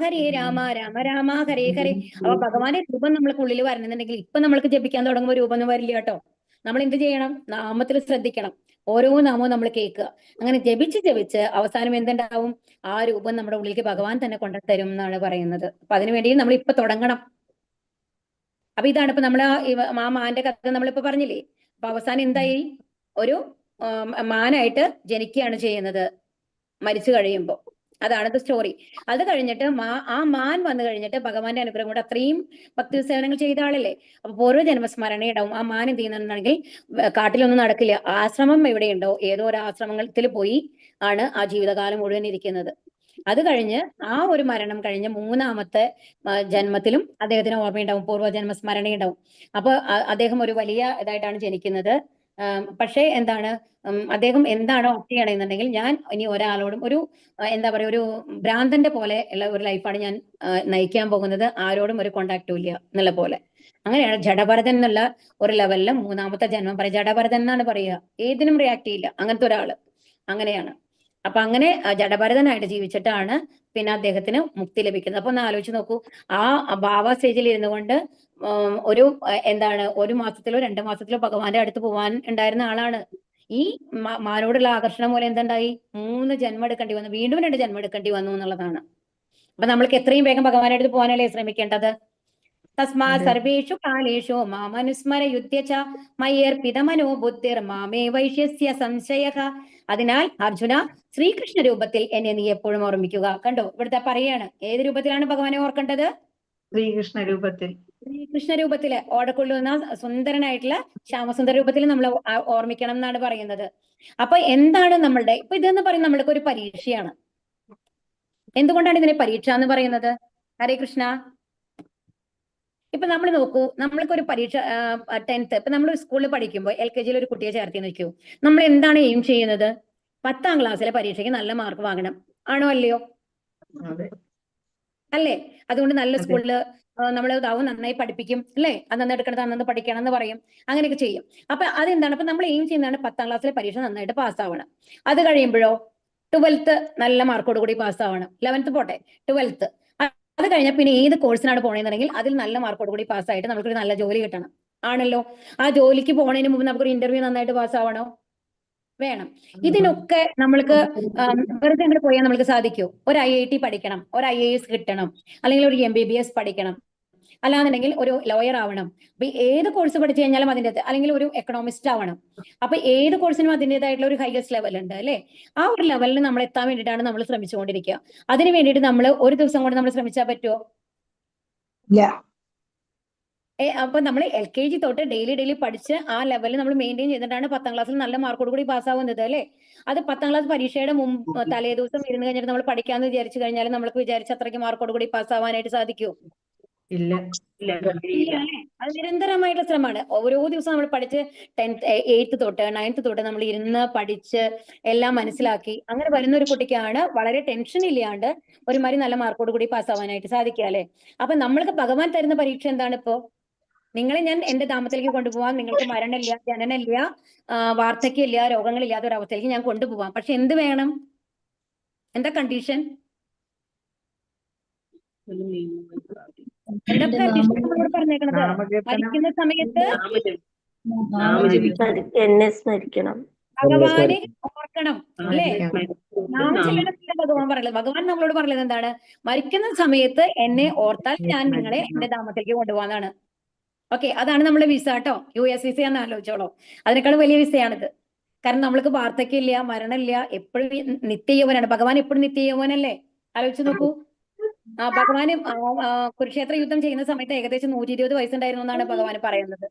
രാമ രാമ ഹരേ ഹരേ. അപ്പൊ ഭഗവാന്റെ രൂപം നമ്മൾക്ക് ഉള്ളിൽ വരണമെന്നുണ്ടെങ്കിൽ ഇപ്പൊ നമ്മൾക്ക് ജപിക്കാൻ തുടങ്ങുമ്പോൾ രൂപമൊന്നും വരില്ല കേട്ടോ. നമ്മൾ എന്ത് ചെയ്യണം? നാമത്തിൽ ശ്രദ്ധിക്കണം. ഓരോ നാമവും നമ്മൾ കേൾക്കുക. അങ്ങനെ ജപിച്ച് അവസാനം എന്തുണ്ടാവും? ആ രൂപം നമ്മുടെ ഉള്ളിലേക്ക് ഭഗവാൻ തന്നെ കൊണ്ടുതരും എന്നാണ് പറയുന്നത്. അപ്പൊ അതിനുവേണ്ടി നമ്മൾ ഇപ്പൊ തുടങ്ങണം. അപ്പൊ ഇതാണ് ഇപ്പൊ നമ്മൾ ആ മാന്റെ കഥ നമ്മളിപ്പോ പറഞ്ഞില്ലേ. അപ്പൊ അവസാനം എന്തായി? ഒരു മാനായിട്ട് ജനിക്കുകയാണ് ചെയ്യുന്നത് മരിച്ചു കഴിയുമ്പോൾ. അതാണ് സ്റ്റോറി. അത് കഴിഞ്ഞിട്ട് ആ മാൻ വന്നു കഴിഞ്ഞിട്ട് ഭഗവാന്റെ അനുഗ്രഹം കൊണ്ട് അത്രയും ഭക്തി സേവനങ്ങൾ ചെയ്ത ആളല്ലേ. അപ്പൊ പൂർവ്വ ജന്മസ്മരണയുണ്ടാവും. ആ മാൻ എന്ത് ചെയ്യുന്നുണ്ടെങ്കിൽ കാട്ടിലൊന്നും നടക്കില്ല. ആശ്രമം എവിടെയുണ്ടോ ഏതോ ഒരു ആശ്രമത്തിൽ പോയി ആണ് ആ ജീവിതകാലം മുഴുവൻ ഇരിക്കുന്നത്. അത് കഴിഞ്ഞ് ആ ഒരു മരണം കഴിഞ്ഞ് മൂന്നാമത്തെ ജന്മത്തിലും അദ്ദേഹത്തിന് ഓർമ്മയുണ്ടാവും, പൂർവ്വജന്മ സ്മരണയുണ്ടാവും. അപ്പൊ അദ്ദേഹം ഒരു വലിയ ഇതായിട്ടാണ് ജനിക്കുന്നത്. പക്ഷേ എന്താണ് അദ്ദേഹം എന്താണോ ഓപ്റ്റ് ചെയ്യണമെന്നുണ്ടെങ്കിൽ ഞാൻ ഇനി ഒരാളോടും ഒരു എന്താ പറയുക ഒരു ഭ്രാന്തന്റെ പോലെ ഉള്ള ഒരു ലൈഫാണ് ഞാൻ നയിക്കാൻ പോകുന്നത്, ആരോടും ഒരു കോണ്ടാക്റ്റും ഇല്ല എന്നുള്ള പോലെ. അങ്ങനെയാണ് ജഡഭരതൻ എന്നുള്ള ഒരു ലെവലില് മൂന്നാമത്തെ ജന്മം പറയുക. ജഡഭരതൻ എന്നാണ് പറയുക, ഏതിനും റിയാക്ട് ചെയ്യില്ല അങ്ങനത്തെ ഒരാള്. അങ്ങനെയാണ്. അപ്പൊ അങ്ങനെ ജഡഭരതനായിട്ട് ജീവിച്ചിട്ടാണ് പിന്നെ അദ്ദേഹത്തിന് മുക്തി ലഭിക്കുന്നത്. അപ്പൊ ഒന്ന് ആലോചിച്ച് നോക്കൂ, ആ ഭാവ സ്റ്റേജിൽ ഇരുന്നു കൊണ്ട് ഒരു എന്താണ് 1 മാസത്തിലോ 2 മാസത്തിലോ ഭഗവാന്റെ അടുത്ത് പോവാൻ ഉണ്ടായിരുന്ന ആളാണ്. ഈ മാനോടുള്ള ആകർഷണം മൂലം എന്തുണ്ടായി? 3 ജന്മം എടുക്കേണ്ടി വന്നു, വീണ്ടും 2 ജന്മം എടുക്കേണ്ടി വന്നു എന്നുള്ളതാണ്. അപ്പൊ നമ്മൾക്ക് എത്രയും വേഗം ഭഗവാന്റെ അടുത്ത് പോകാനല്ലേ ശ്രമിക്കേണ്ടത്? തസ്മാ സർവേഷു കാലേഷു മാമനുസ്മര യുദ്ധ്യച മയ്യർപിതമനോ ബുദ്ധിർ മാമേ വൈഷ്യസ്യ സംശയഃ. അതിനാൽ അർജുന, ശ്രീകൃഷ്ണ രൂപത്തിൽ എന്നെ നീ എപ്പോഴും ഓർമ്മിക്കുക. കണ്ടോ, ഇവിടുത്തെ പറയാണ് ഏത് രൂപത്തിലാണ് ഭഗവാനെ ഓർക്കേണ്ടത്? ശ്രീകൃഷ്ണ രൂപത്തിൽ. ശ്രീകൃഷ്ണ രൂപത്തില് ഓടക്കൊള്ളുന്ന സുന്ദരനായിട്ടുള്ള ശ്യാമസുന്ദര രൂപത്തിൽ നമ്മൾ ഓർമ്മിക്കണം എന്നാണ് പറയുന്നത്. അപ്പൊ എന്താണ് നമ്മളുടെ ഇപ്പൊ ഇതെന്ന് പറയുന്നത് നമ്മൾക്ക് ഒരു പരീക്ഷയാണ്. എന്തുകൊണ്ടാണ് ഇതിനെ പരീക്ഷ എന്ന് പറയുന്നത്? ഹരേ കൃഷ്ണ. ഇപ്പൊ നമ്മൾ നോക്കൂ, നമ്മൾക്ക് ഒരു പരീക്ഷ 10th ഇപ്പൊ നമ്മൾ സ്കൂളിൽ പഠിക്കുമ്പോൾ LKG ഒരു കുട്ടിയെ ചേർത്തി നോക്കൂ, നമ്മൾ എന്താണ് എയിം ചെയ്യുന്നത്? 10ാം ക്ലാസ്സിലെ പരീക്ഷയ്ക്ക് നല്ല മാർക്ക് വാങ്ങണം, ആണോ അല്ലയോ? അല്ലേ? അതുകൊണ്ട് നല്ല സ്കൂളില് നമ്മൾ ഇതാവും, നന്നായി പഠിപ്പിക്കും അല്ലേ, അന്നന്ന് എടുക്കണം അന്നന്ന് പഠിക്കണം എന്ന് പറയും, അങ്ങനെയൊക്കെ ചെയ്യും. അപ്പൊ അതെന്താണ്? അപ്പൊ നമ്മൾ എയിം ചെയ്യുന്നതാണ് 10ാം ക്ലാസ്സിലെ പരീക്ഷ നന്നായിട്ട് പാസ്സാവണം. അത് കഴിയുമ്പോഴോ 12th നല്ല മാർക്കോട് കൂടി പാസ്സാവണം. 11th പോട്ടെ, 12th. അത് കഴിഞ്ഞാൽ പിന്നെ ഏത് കോഴ്സിനാണ് പോകണമെന്നുണ്ടെങ്കിൽ അതിൽ നല്ല മാർക്കോട് കൂടി പാസ്സായിട്ട് നമുക്കൊരു നല്ല ജോലി കിട്ടണം, ആണല്ലോ? ആ ജോലിക്ക് പോകുന്നതിന് മുമ്പ് നമുക്കൊരു ഇന്റർവ്യൂ നന്നായിട്ട് പാസ്സാവണോ? വേണം. ഇതിനൊക്കെ നമ്മൾക്ക് വെറുതെ അങ്ങോട്ട് പോയാൽ നമ്മൾക്ക് സാധിക്കുമോ? ഒരു IIT പഠിക്കണം, ഒരു IAS കിട്ടണം, അല്ലെങ്കിൽ ഒരു MBBS പഠിക്കണം, അല്ലാന്നുണ്ടെങ്കിൽ ഒരു ലോയർ ആവണം. അപ്പൊ ഏത് കോഴ്സ് പഠിച്ചു കഴിഞ്ഞാലും അതിൻ്റെ, അല്ലെങ്കിൽ ഒരു എക്കണോമിസ്റ്റ് ആവണം. അപ്പൊ ഏത് കോഴ്സിനും അതിൻ്റെതായിട്ടുള്ള ഒരു ഹയസ്റ്റ് ലെവൽ ഉണ്ട് അല്ലെ? ആ ഒരു ലെവലിൽ നമ്മൾ എത്താൻ വേണ്ടിയിട്ടാണ് നമ്മൾ ശ്രമിച്ചുകൊണ്ടിരിക്കുക. അതിന് വേണ്ടിയിട്ട് നമ്മൾ ഒരു ദിവസം കൊണ്ട് നമ്മൾ ശ്രമിച്ചാൽ പറ്റുമോ? അപ്പൊ നമ്മൾ LKG തൊട്ട് ഡെയിലി പഠിച്ച് ആ ലെവലിൽ നമ്മൾ മെയിൻറ്റെയിൻ ചെയ്തിട്ടാണ് 10ാം ക്ലാസ്സിൽ നല്ല മാർക്കോട് കൂടി പാസ്സാവുന്നത് അല്ലെ? അത് 10ാം ക്ലാസ് പരീക്ഷയുടെ മുമ്പ് തലേ ദിവസം ഇരുന്ന് കഴിഞ്ഞിട്ട് നമ്മൾ പഠിക്കാന്ന് വിചാരിച്ചു കഴിഞ്ഞാൽ നമ്മൾക്ക് വിചാരിച്ച അത്രയ്ക്ക് മാർക്കോട് കൂടി പാസ്സാവാനായിട്ട് സാധിക്കുമോ? ഇല്ല. അത് നിരന്തരമായിട്ടുള്ള ശ്രമമാണ്. ഓരോ ദിവസവും നമ്മൾ പഠിച്ച് 8th തൊട്ട് 9th തൊട്ട് നമ്മൾ ഇരുന്ന് പഠിച്ച് എല്ലാം മനസ്സിലാക്കി അങ്ങനെ വരുന്ന ഒരു കുട്ടിക്കാണ് വളരെ ടെൻഷൻ ഇല്ലാണ്ട് ഒരുമാതിരി നല്ല മാർക്കോട് കൂടി പാസ്സാവാനായിട്ട് സാധിക്കുക അല്ലെ? അപ്പൊ നമ്മൾക്ക് ഭഗവാൻ തരുന്ന പരീക്ഷ എന്താണ്? ഇപ്പോ നിങ്ങളെ ഞാൻ എന്റെ ധാമത്തിലേക്ക് കൊണ്ടുപോകാം, നിങ്ങൾക്ക് മരണമില്ല, ജനനമില്ല, വാർദ്ധക്യമില്ല, രോഗങ്ങളില്ലാത്ത ഒരു അവസ്ഥയിലേക്ക് ഞാൻ കൊണ്ടുപോകാം. പക്ഷെ എന്ത് വേണം? എന്താ കണ്ടീഷൻ? എന്താ കണ്ടീഷൻ നമ്മളോട് പറഞ്ഞേക്കണത്? മരിക്കുന്ന സമയത്ത് എന്നെ സ്മരിക്കണം, ഭഗവാനെ ഓർക്കണം അല്ലേ? ഭഗവാൻ പറയുന്നത്, ഭഗവാൻ നമ്മളോട് പറയുന്നത് എന്താണ്? മരിക്കുന്ന സമയത്ത് എന്നെ ഓർത്താൽ ഞാൻ നിങ്ങളെ എന്റെ ധാമത്തിലേക്ക് കൊണ്ടുപോകാന്നാണ്. ഓക്കെ, അതാണ് നമ്മുടെ വിസ കേട്ടോ. US വിസ എന്ന് ആലോചിച്ചോളൂ, അതിനേക്കാൾ വലിയ വിസയാണിത്. കാരണം നമ്മൾക്ക് വാർദ്ധക്യമില്ല, മരണമില്ല, എപ്പോഴും നിത്യയൗവനാണ്. ഭഗവാൻ എപ്പോഴും നിത്യയൗവനല്ലേ? ആലോചിച്ച് നോക്കൂ. ഭഗവാന് കുരുക്ഷേത്ര യുദ്ധം ചെയ്യുന്ന സമയത്ത് ഏകദേശം 120 വയസ്സുണ്ടായിരുന്നു എന്നാണ് ഭഗവാൻ പറയുന്നത്.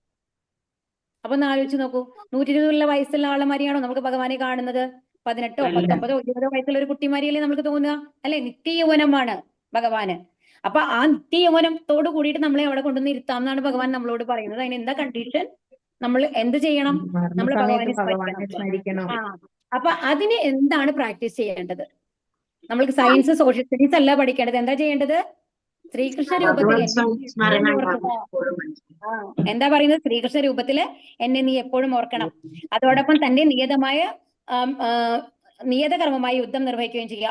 അപ്പൊ ഒന്ന് ആലോചിച്ച് നോക്കൂ, 120 വയസ്സുള്ള ആളെ മാതിരിയാണോ നമുക്ക് ഭഗവാനെ കാണുന്നത്? 18ഓ 19ഓ 20ഓ വയസ്സുള്ള ഒരു കുട്ടിമാരിയല്ലേ നമുക്ക് തോന്നുക? അല്ലെ? നിത്യയൗവനമാണ് ഭഗവാന്. അപ്പൊ ആ നിത്യയൗവനത്തോട് കൂടിയിട്ട് നമ്മളെ അവിടെ കൊണ്ടുവന്ന് ഇരുത്താം എന്നാണ് ഭഗവാൻ നമ്മളോട് പറയുന്നത്. അതിന് എന്താ കണ്ടീഷൻ? നമ്മൾ എന്ത് ചെയ്യണം? നമ്മൾ ഭഗവാനെ സ്മരിക്കണം. അപ്പൊ അതിന് എന്താണ് പ്രാക്ടീസ് ചെയ്യേണ്ടത്? നമ്മൾക്ക് സയൻസ്, സോഷ്യൽ സ്റ്റഡീസ് അല്ല പഠിക്കേണ്ടത്. എന്താ ചെയ്യേണ്ടത്? ശ്രീകൃഷ്ണ രൂപത്തിൽ എന്താ പറയുന്നത്? ശ്രീകൃഷ്ണ രൂപത്തില് എന്നെ നീ എപ്പോഴും ഓർക്കണം. അതോടൊപ്പം തന്റെ നിയതകർമ്മമായി യുദ്ധം നിർവഹിക്കുകയും ചെയ്യുക.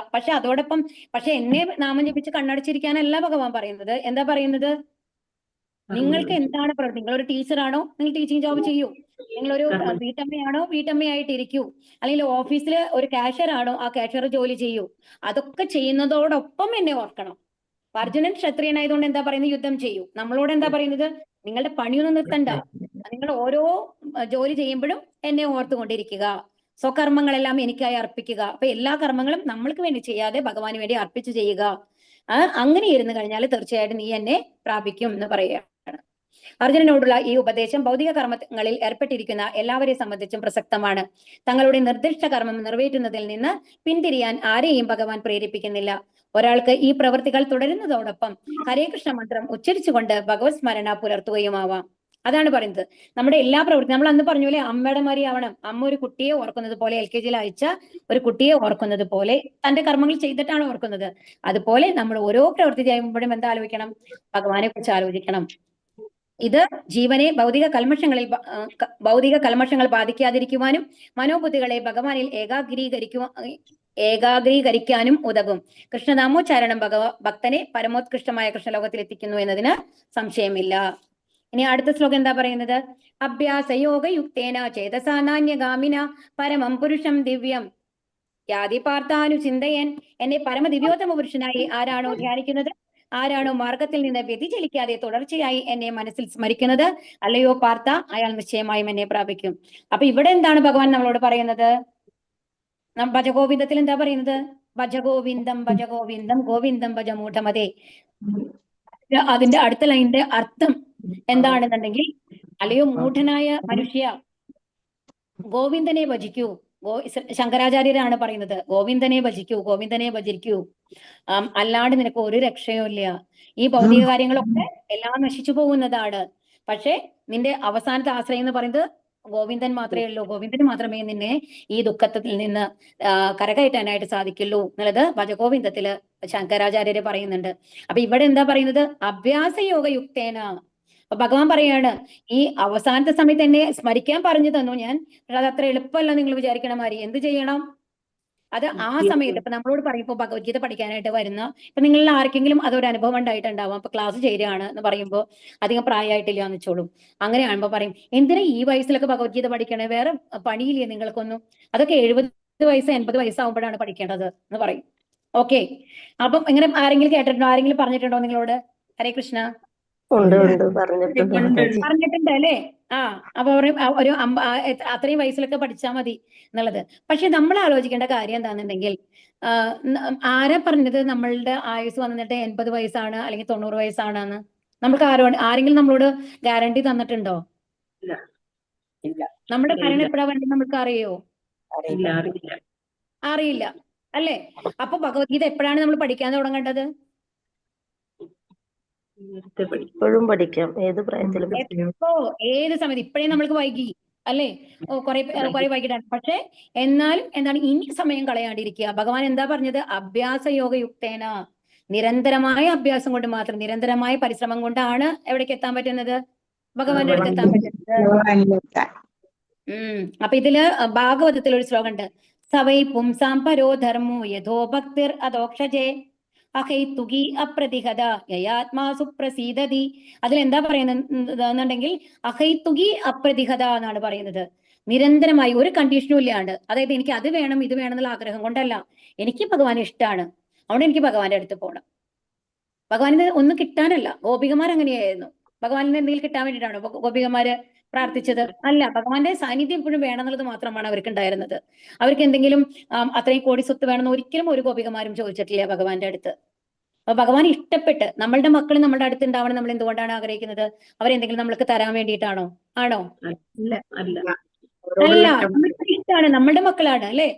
പക്ഷെ എന്നെ നാമം ജപിച്ച് കണ്ണടച്ചിരിക്കാനല്ല ഭഗവാൻ പറയുന്നത്. എന്താ പറയുന്നത്? നിങ്ങൾക്ക് എന്താണ് പ്രവൃത്തി? നിങ്ങളൊരു ടീച്ചറാണോ? നിങ്ങൾ ടീച്ചിങ് ജോബ് ചെയ്യൂ. നിങ്ങളൊരു വീട്ടമ്മയാണോ? വീട്ടമ്മയായിട്ടിരിക്കൂ. അല്ലെങ്കിൽ ഓഫീസിൽ ഒരു കാഷ്യർ ആണോ? ആ കാഷ്യർ ജോലി ചെയ്യൂ. അതൊക്കെ ചെയ്യുന്നതോടൊപ്പം എന്നെ ഓർക്കണം. അർജുനൻ ക്ഷത്രിയനായതുകൊണ്ട് എന്താ പറയുന്നത്? യുദ്ധം ചെയ്യൂ. നമ്മളോട് എന്താ പറയുന്നത്? നിങ്ങളുടെ പണിയൊന്നും നിർത്തണ്ട. നിങ്ങൾ ഓരോ ജോലി ചെയ്യുമ്പോഴും എന്നെ ഓർത്തുകൊണ്ടിരിക്കുക. സ്വകർമ്മങ്ങളെല്ലാം എനിക്കായി അർപ്പിക്കുക. അപ്പൊ എല്ലാ കർമ്മങ്ങളും നമ്മൾക്ക് വേണ്ടി ചെയ്യാതെ ഭഗവാന് വേണ്ടി അർപ്പിച്ച് ചെയ്യുക. അങ്ങനെ ഇരുന്ന് കഴിഞ്ഞാൽ തീർച്ചയായിട്ടും നീ എന്നെ പ്രാപിക്കും എന്ന് പറയുകയാണ്. അർജുനനോടുള്ള ഈ ഉപദേശം ഭൗതിക കർമ്മങ്ങളിൽ ഏർപ്പെട്ടിരിക്കുന്ന എല്ലാവരെയും സംബന്ധിച്ചും പ്രസക്തമാണ്. തങ്ങളുടെ നിർദ്ദിഷ്ട കർമ്മം നിറവേറ്റുന്നതിൽ നിന്ന് പിന്തിരിയാൻ ആരെയും ഭഗവാൻ പ്രേരിപ്പിക്കുന്നില്ല. ഒരാൾക്ക് ഈ പ്രവൃത്തികൾ തുടരുന്നതോടൊപ്പം ഹരേ കൃഷ്ണ മന്ത്രം ഉച്ചരിച്ചുകൊണ്ട് ഭഗവത് സ്മരണ പുലർത്തുകയുമാവാം. അതാണ് പറയുന്നത്. നമ്മുടെ എല്ലാ പ്രവൃത്തി, നമ്മൾ അന്ന് പറഞ്ഞ പോലെ അമ്മയുടെ മാതിരി ആവണം. അമ്മ ഒരു കുട്ടിയെ ഓർക്കുന്നത് പോലെ, LKG അയച്ച ഒരു കുട്ടിയെ ഓർക്കുന്നത് പോലെ തന്റെ കർമ്മങ്ങൾ ചെയ്തിട്ടാണ് ഓർക്കുന്നത്. അതുപോലെ നമ്മൾ ഓരോ പ്രവൃത്തി ചെയ്യുമ്പോഴും എന്താ ആലോചിക്കണം? ഭഗവാനെ കുറിച്ച് ആലോചിക്കണം. ഇത് ജീവനെ ഭൗതിക കൽമഷങ്ങൾ ബാധിക്കാതിരിക്കുവാനും മനോബുദ്ധികളെ ഭഗവാനിൽ ഏകാഗ്രീകരിക്കാനും ഉതകും. കൃഷ്ണനാമോച്ചാരണം ഭക്തനെ പരമോത്കൃഷ്ടമായ കൃഷ്ണലോകത്തിൽ എത്തിക്കുന്നു എന്നതിന് സംശയമില്ല. ഇനി അടുത്ത ശ്ലോകം എന്താ പറയുന്നത്? അഭ്യാസയോഗയുക്തേന ചേതസാ നാന്യഗാമിന പരമം പുരുഷം ദിവ്യം യാതി പാർത്ഥാനു ചിന്തയൻ. എന്നെ പരമദിവ്യോത്തമ പുരുഷനായി ആരാണോ ധ്യാനിക്കുന്നത്, ആരാണോ മാർഗത്തിൽ നിന്ന് വ്യതിചലിക്കാതെ തുടർച്ചയായി എന്നെ മനസ്സിൽ സ്മരിക്കുന്നത്, അല്ലയോ പാർത്ഥ, അയാൾ നിശ്ചയമായും എന്നെ പ്രാപിക്കും. അപ്പൊ ഇവിടെ എന്താണ് ഭഗവാൻ നമ്മളോട് പറയുന്നത്? ഭജഗോവിന്ദത്തിൽ എന്താ പറയുന്നത്? ഭജഗോവിന്ദം ഭജഗോവിന്ദം ഗോവിന്ദം ഭജമൂഢമതേ. അതിന്റെ അടുത്ത ലൈനിന്റെ അർത്ഥം എന്താണെന്നുണ്ടെങ്കിൽ, അല്ലയോ മൂഢനായ മനുഷ്യ, ഗോവിന്ദനെ ഭജിക്കൂ. ശങ്കരാചാര്യരാണ് പറയുന്നത്. ഗോവിന്ദനെ ഭജിക്കൂ, ഗോവിന്ദനെ ഭജിക്കൂ. അല്ലാണ്ട് നിനക്ക് ഒരു രക്ഷയും ഇല്ല. ഈ ഭൗതിക കാര്യങ്ങളൊക്കെ എല്ലാം നശിച്ചു പോകുന്നതാണ്. പക്ഷെ നിന്റെ അവസാനത്തെ ആശ്രയം എന്ന് പറയുന്നത് ഗോവിന്ദൻ മാത്രമേ ഉള്ളൂ. ഗോവിന്ദന് മാത്രമേ നിന്നെ ഈ ദുഃഖത്തിൽ നിന്ന് കരകയറ്റാനായിട്ട് സാധിക്കുള്ളൂ എന്നുള്ളത് ഭജഗോവിന്ദത്തില് ശങ്കരാചാര്യര് പറയുന്നുണ്ട്. അപ്പൊ ഇവിടെ എന്താ പറയുന്നത്? അഭ്യാസയോഗയുക്തേന. അപ്പൊ ഭഗവാൻ പറയാണ്, ഈ അവസാനത്തെ സമയത്ത് എന്നെ സ്മരിക്കാൻ പറഞ്ഞു തന്നു ഞാൻ. പക്ഷെ അത് അത്ര എളുപ്പമല്ല നിങ്ങൾ വിചാരിക്കണ മാതിരി. എന്ത് ചെയ്യണം? അത് ആ സമയത്ത് ഇപ്പൊ നമ്മളോട് പറയുമ്പോൾ ഭഗവത്ഗീത പഠിക്കാനായിട്ട് വരുന്ന ഇപ്പൊ നിങ്ങളിൽ ആർക്കെങ്കിലും അതൊരു അനുഭവം ഉണ്ടായിട്ടുണ്ടാവാം. ഇപ്പൊ ക്ലാസ് ചേരുകയാണ് എന്ന് പറയുമ്പോൾ അധികം പ്രായമായിട്ടില്ല എന്ന് വെച്ചോളും. അങ്ങനെ ആകുമ്പോൾ പറയും, എന്തിനാ ഈ വയസ്സിലൊക്കെ ഭഗവത്ഗീത പഠിക്കണേ? വേറെ പണിയില്ലേ നിങ്ങൾക്കൊന്നും? അതൊക്കെ 70 വയസ്സ് 80 വയസ്സാവുമ്പോഴാണ് പഠിക്കേണ്ടത് എന്ന് പറയും. ഓക്കെ, അപ്പം ഇങ്ങനെ ആരെങ്കിലും കേട്ടിട്ടുണ്ടോ? ആരെങ്കിലും പറഞ്ഞിട്ടുണ്ടോ നിങ്ങളോട്? ഹരേ കൃഷ്ണ. പറഞ്ഞിട്ടുണ്ട് അല്ലേ? അപ്പൊ ഒരു അത്രയും വയസ്സിലൊക്കെ പഠിച്ചാൽ മതി എന്നുള്ളത്. പക്ഷെ നമ്മൾ ആലോചിക്കേണ്ട കാര്യം എന്താണെന്നുണ്ടെങ്കിൽ, ആരാ പറഞ്ഞത് നമ്മളുടെ ആയുസ് വന്നിട്ട് 80 വയസ്സാണ് അല്ലെങ്കിൽ 90 വയസ്സാണെന്ന്? നമുക്ക് ആരെങ്കിലും നമ്മളോട് ഗ്യാരണ്ടി തന്നിട്ടുണ്ടോ? നമ്മുടെ മരണം എപ്പോഴാ വേണ്ടത് നമുക്ക് അറിയോ? അറിയില്ല അല്ലേ? അപ്പൊ ഭഗവത്ഗീത എപ്പോഴാണ് നമ്മൾ പഠിക്കാൻ തുടങ്ങേണ്ടത്? ഇപ്പോഴും പഠിക്കാം, ഏത് പ്രായത്തിലും. ഏത് സമയത്ത്. ഇപ്പോഴേ നമ്മൾക്ക് വൈകി അല്ലേ? കുറെ വൈകിട്ടാണ്. പക്ഷെ എന്നാലും എന്താണ്, ഇനി സമയം കളയാണ്ടിരിക്കുക. ഭഗവാൻ എന്താ പറഞ്ഞത്? അഭ്യാസയോഗയുക്തേന. നിരന്തരമായ അഭ്യാസം കൊണ്ട് മാത്രം, നിരന്തരമായ പരിശ്രമം കൊണ്ടാണ് എവിടേക്ക് എത്താൻ പറ്റുന്നത്? ഭഗവാന്റെ അടുത്ത് എത്താൻ പറ്റുന്നത്. അപ്പൊ ഇതില് ഭാഗവതത്തിൽ ഒരു ശ്ലോകം ഉണ്ട്. സവൈ പുംസാം പരോ ധർമ്മോ യഥോ ഭക്തിർ അധോക്ഷജേ അഹൈതുകി അപ്രതിഹത യയാത്മാസു പ്രസീദതി. അതിലെന്താ പറയുന്നുണ്ടെങ്കിൽ അഹൈതുകി അപ്രതിഹത എന്നാണ് പറയുന്നത്. നിരന്തരമായി ഒരു കണ്ടീഷനും ഇല്ലാണ്ട്, അതായത് എനിക്ക് അത് വേണം ഇത് വേണം എന്നുള്ള ആഗ്രഹം കൊണ്ടല്ല, എനിക്ക് ഭഗവാൻ ഇഷ്ടമാണ്, അതുകൊണ്ട് എനിക്ക് ഭഗവാന്റെ അടുത്ത് പോകണം. ഭഗവാനിന് ഒന്നും കിട്ടാനല്ല. ഗോപികമാർ അങ്ങനെയായിരുന്നു. ഭഗവാനിന് എന്തെങ്കിലും കിട്ടാൻ വേണ്ടിയിട്ടാണോ ഗോപികമാര് പ്രാർത്ഥിച്ചത്? അല്ല, ഭഗവാന്റെ സാന്നിധ്യം എപ്പോഴും വേണമെന്നുള്ളത് മാത്രമാണ് അവർക്ക് ഉണ്ടായിരുന്നത്. അവർക്ക് എന്തെങ്കിലും അത്രയും കോടി സ്വത്ത് വേണമെന്ന് ഒരിക്കലും ഒരു ഗോപികമാരും ചോദിച്ചിട്ടില്ല ഭഗവാന്റെ അടുത്ത്. അപ്പൊ ഭഗവാൻ ഇഷ്ടപ്പെട്ട് നമ്മളുടെ മക്കൾ നമ്മുടെ അടുത്ത് ഉണ്ടാവണം നമ്മൾ എന്തുകൊണ്ടാണ് ആഗ്രഹിക്കുന്നത്? അവരെന്തെങ്കിലും നമ്മൾക്ക് തരാൻ വേണ്ടിയിട്ടാണോ? ആണോ? അല്ല അല്ല, അവരോടുള്ള ഇഷ്ടം. നമ്മൾക്ക് ഇഷ്ടമാണ്, നമ്മളുടെ മക്കളാണ് അല്ലേ?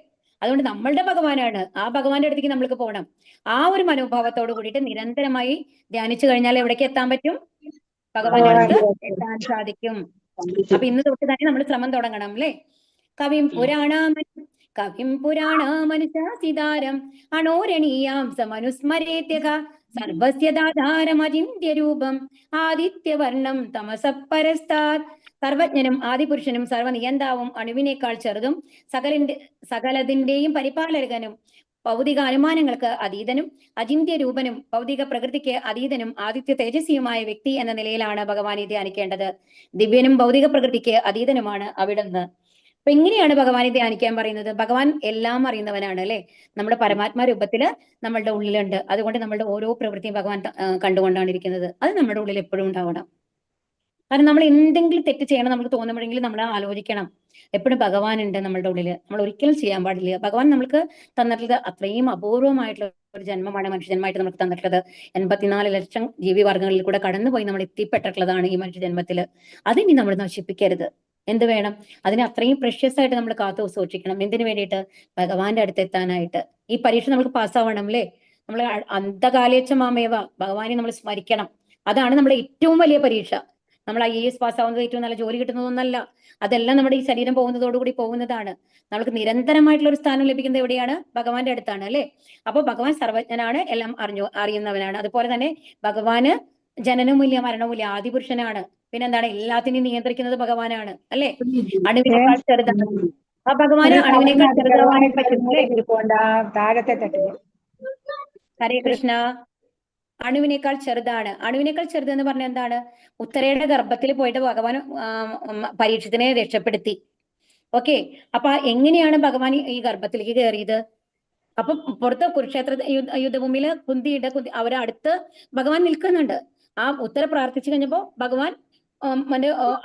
അതുകൊണ്ട് നമ്മളുടെ ഭഗവാനാണ്, ആ ഭഗവാന്റെ അടുത്തേക്ക് നമ്മൾക്ക് പോകണം. ആ ഒരു മനോഭാവത്തോട് കൂടിയിട്ട് നിരന്തരമായി ധ്യാനിച്ചു കഴിഞ്ഞാൽ എവിടേക്ക് എത്താൻ പറ്റും? ഭഗവാന്റെ അടുത്ത് എത്താൻ സാധിക്കും. അപ്പൊ ഇന്ന് തൊട്ട് തന്നെ നമ്മൾ ശ്രമം തുടങ്ങണം അല്ലേ? കവിം പുരാണമനുശാസിതാരം അണോരണീയാം സമനുസ്മരേത്യക സർവസ്യ ദാതാരം അചിന്ത്യരൂപം ആദിത്യവർണം തമസപരസ്താത്. സർവജ്ഞനും ആദിപുരുഷനും സർവനിയന്താവും അണുവിനേക്കാൾ ചെറുതും സകലതിന്റെയും പരിപാലകനും ഭൗതിക അനുമാനങ്ങൾക്ക് അതീതനും അചിന്ത്യരൂപനും ഭൗതിക പ്രകൃതിക്ക് അതീതനും ആദിത്യ തേജസ്വിയുമായ വ്യക്തി എന്ന നിലയിലാണ് ഭഗവാനെ ധ്യാനിക്കേണ്ടത്. ദിവ്യനും ഭൗതിക പ്രകൃതിക്ക് അതീതനുമാണ് അവിടുന്ന്. അപ്പൊ എങ്ങനെയാണ് ഭഗവാനെ ധ്യാനിക്കാൻ പറയുന്നത്? ഭഗവാൻ എല്ലാം അറിയുന്നവനാണ് അല്ലെ? നമ്മുടെ പരമാത്മാ രൂപത്തില് നമ്മളുടെ ഉള്ളിലുണ്ട്. അതുകൊണ്ട് നമ്മളുടെ ഓരോ പ്രവൃത്തിയും ഭഗവാൻ കണ്ടുകൊണ്ടാണ് ഇരിക്കുന്നത്. അത് നമ്മുടെ ഉള്ളിൽ എപ്പോഴും ഉണ്ടാവണം. കാരണം നമ്മൾ എന്തെങ്കിലും തെറ്റ് ചെയ്യണം നമുക്ക് തോന്നുമ്പോഴെങ്കിലും നമ്മൾ ആലോചിക്കണം, എപ്പോഴും ഭഗവാൻ ഉണ്ട് നമ്മളുടെ ഉള്ളില്. നമ്മൾ ഒരിക്കലും ചെയ്യാൻ പാടില്ല. ഭഗവാൻ നമുക്ക് തന്നിട്ടുള്ളത് അത്രയും അപൂർവമായിട്ടുള്ള ഒരു ജന്മമാണ് മനുഷ്യജന്മമായിട്ട് നമുക്ക് തന്നിട്ടുള്ളത്. 84 ലക്ഷം ജീവിവർഗങ്ങളിൽ കൂടെ കടന്നുപോയി നമ്മൾ എത്തിപ്പെട്ടിട്ടുള്ളതാണ് ഈ മനുഷ്യജന്മത്തില്. അതിനി നമ്മൾ നശിപ്പിക്കരുത്. എന്ത് വേണം? അതിനെ അത്രയും പ്രഷ്യസ് ആയിട്ട് നമ്മൾ കാത്തു സൂക്ഷിക്കണം. എന്തിനു വേണ്ടിയിട്ട്? ഭഗവാന്റെ അടുത്ത് എത്താനായിട്ട്. ഈ പരീക്ഷ നമുക്ക് പാസ്സാവണം അല്ലേ? നമ്മൾ അന്ധകാലേച്ച മാമേവ, ഭഗവാനെ നമ്മൾ സ്മരിക്കണം. അതാണ് നമ്മുടെ ഏറ്റവും വലിയ പരീക്ഷ. നമ്മൾ IAS പാസ്സാവുന്നത് ഏറ്റവും നല്ല ജോലി കിട്ടുന്നതൊന്നല്ല. അതെല്ലാം നമ്മുടെ ഈ ശരീരം പോകുന്നതോടുകൂടി പോകുന്നതാണ്. നമുക്ക് നിരന്തരമായിട്ടുള്ള ഒരു സ്ഥാനം ലഭിക്കുന്നത് എവിടെയാണ്? ഭഗവാന്റെ അടുത്താണ് അല്ലെ? അപ്പൊ ഭഗവാൻ സർവജ്ഞനാണ്, എല്ലാം അറിയുന്നവനാണ്. അതുപോലെ തന്നെ ഭഗവാന് ജനനവുമില്ല മരണവുമില്ല, ആദിപുരുഷനാണ്. പിന്നെന്താണ്? എല്ലാത്തിനെയും നിയന്ത്രിക്കുന്നത് ഭഗവാനാണ് അല്ലെ? അണുവിനേക്കാൾ ചെറുതാണ്. ആ ഭഗവാന് അണുവിനേക്കാൾ ചെറുതാവാൻ പറ്റും അല്ലേ? താഴത്തെ തട്ടില് ഹരേ കൃഷ്ണ. അണുവിനേക്കാൾ ചെറുതാണ്. അണുവിനേക്കാൾ ചെറുത് എന്ന് പറഞ്ഞാൽ എന്താണ്? ഉത്തരയുടെ ഗർഭത്തിൽ പോയിട്ട് ഭഗവാൻ പരീക്ഷത്തിനെ രക്ഷപ്പെടുത്തി. ഓക്കെ, അപ്പൊ എങ്ങനെയാണ് ഭഗവാൻ ഈ ഗർഭത്തിലേക്ക് കയറിയത്? അപ്പൊ പുറത്ത് കുരുക്ഷേത്ര യുദ്ധഭൂമിയില് കുന്തിയുടെ അവരെ അടുത്ത് ഭഗവാൻ നിൽക്കുന്നുണ്ട്. ആ ഉത്തര പ്രാർത്ഥിച്ചു കഴിഞ്ഞപ്പോ ഭഗവാൻ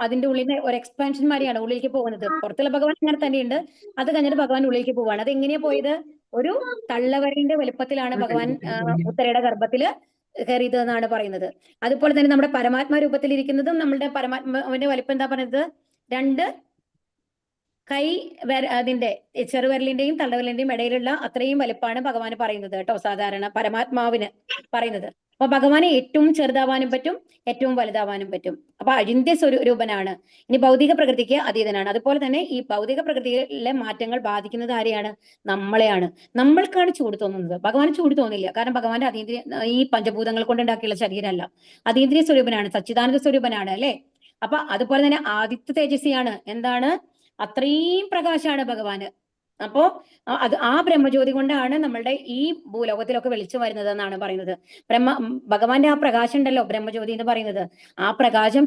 അതിന്റെ ഉള്ളിൽ നിന്ന് ഒരു എക്സ്പാൻഷൻ മാതിരിയാണ് ഉള്ളിലേക്ക് പോകുന്നത്. പുറത്തുള്ള ഭഗവാൻ അങ്ങനെ തന്നെയുണ്ട്. അത് കഴിഞ്ഞിട്ട് ഭഗവാൻ ഉള്ളിലേക്ക് പോവാണ്. അത് എങ്ങനെയാ പോയത്? ഒരു തള്ളവരലിന്റെ വലുപ്പത്തിലാണ് ഭഗവാൻ ഉത്തരയുടെ ഗർഭത്തില് കയറിയത് എന്നാണ് പറയുന്നത്. അതുപോലെ തന്നെ നമ്മുടെ പരമാത്മാ രൂപത്തിൽ ഇരിക്കുന്നതും നമ്മളുടെ പരമാത്മാവിന്റെ വലിപ്പം എന്താ പറയുന്നത്? 2 കൈ അതിന്റെ ചെറുവിരലിന്റെയും തള്ളവിരലിന്റെയും ഇടയിലുള്ള അത്രയും വലിപ്പമാണ് ഭഗവാന് പറയുന്നത് കേട്ടോ, സാധാരണ പരമാത്മാവിന് പറയുന്നത്. അപ്പൊ ഭഗവാനെ ഏറ്റവും ചെറുതാവാനും പറ്റും, ഏറ്റവും വലുതാവാനും പറ്റും. അപ്പൊ അചിന്ത്യ സ്വരൂപനാണ്. ഇനി ഭൗതിക പ്രകൃതിക്ക് അതീതനാണ്. അതുപോലെ തന്നെ ഈ ഭൗതിക പ്രകൃതിയിലെ മാറ്റങ്ങൾ ബാധിക്കുന്നത് ആരെയാണ്? നമ്മളെയാണ്. നമ്മൾക്കാണ് ചൂട് തോന്നുന്നത്, ഭഗവാന് ചൂട് തോന്നില്ല. കാരണം ഭഗവാന്റെ അതീന്ദ്രിയ ഈ പഞ്ചഭൂതങ്ങൾ കൊണ്ടുണ്ടാക്കിയുള്ള ശരീരമല്ല, അതീന്ദ്രിയ സ്വരൂപനാണ്, സച്ചിദാനന്ദ സ്വരൂപനാണ് അല്ലെ? അപ്പൊ അതുപോലെ തന്നെ ആദിത്യ തേജസ്വിയാണ്. എന്താണ്? അത്രയും പ്രകാശമാണ് ഭഗവാന്. അപ്പോ ആ ബ്രഹ്മജ്യോതി കൊണ്ടാണ് നമ്മളുടെ ഈ ഭൂലോകത്തിലൊക്കെ വെളിച്ചം വരുന്നത് എന്നാണ് പറയുന്നത്. ഭഗവാന്റെ ആ പ്രകാശം ഉണ്ടല്ലോ, ബ്രഹ്മജ്യോതി എന്ന് പറയുന്നത്, ആ പ്രകാശം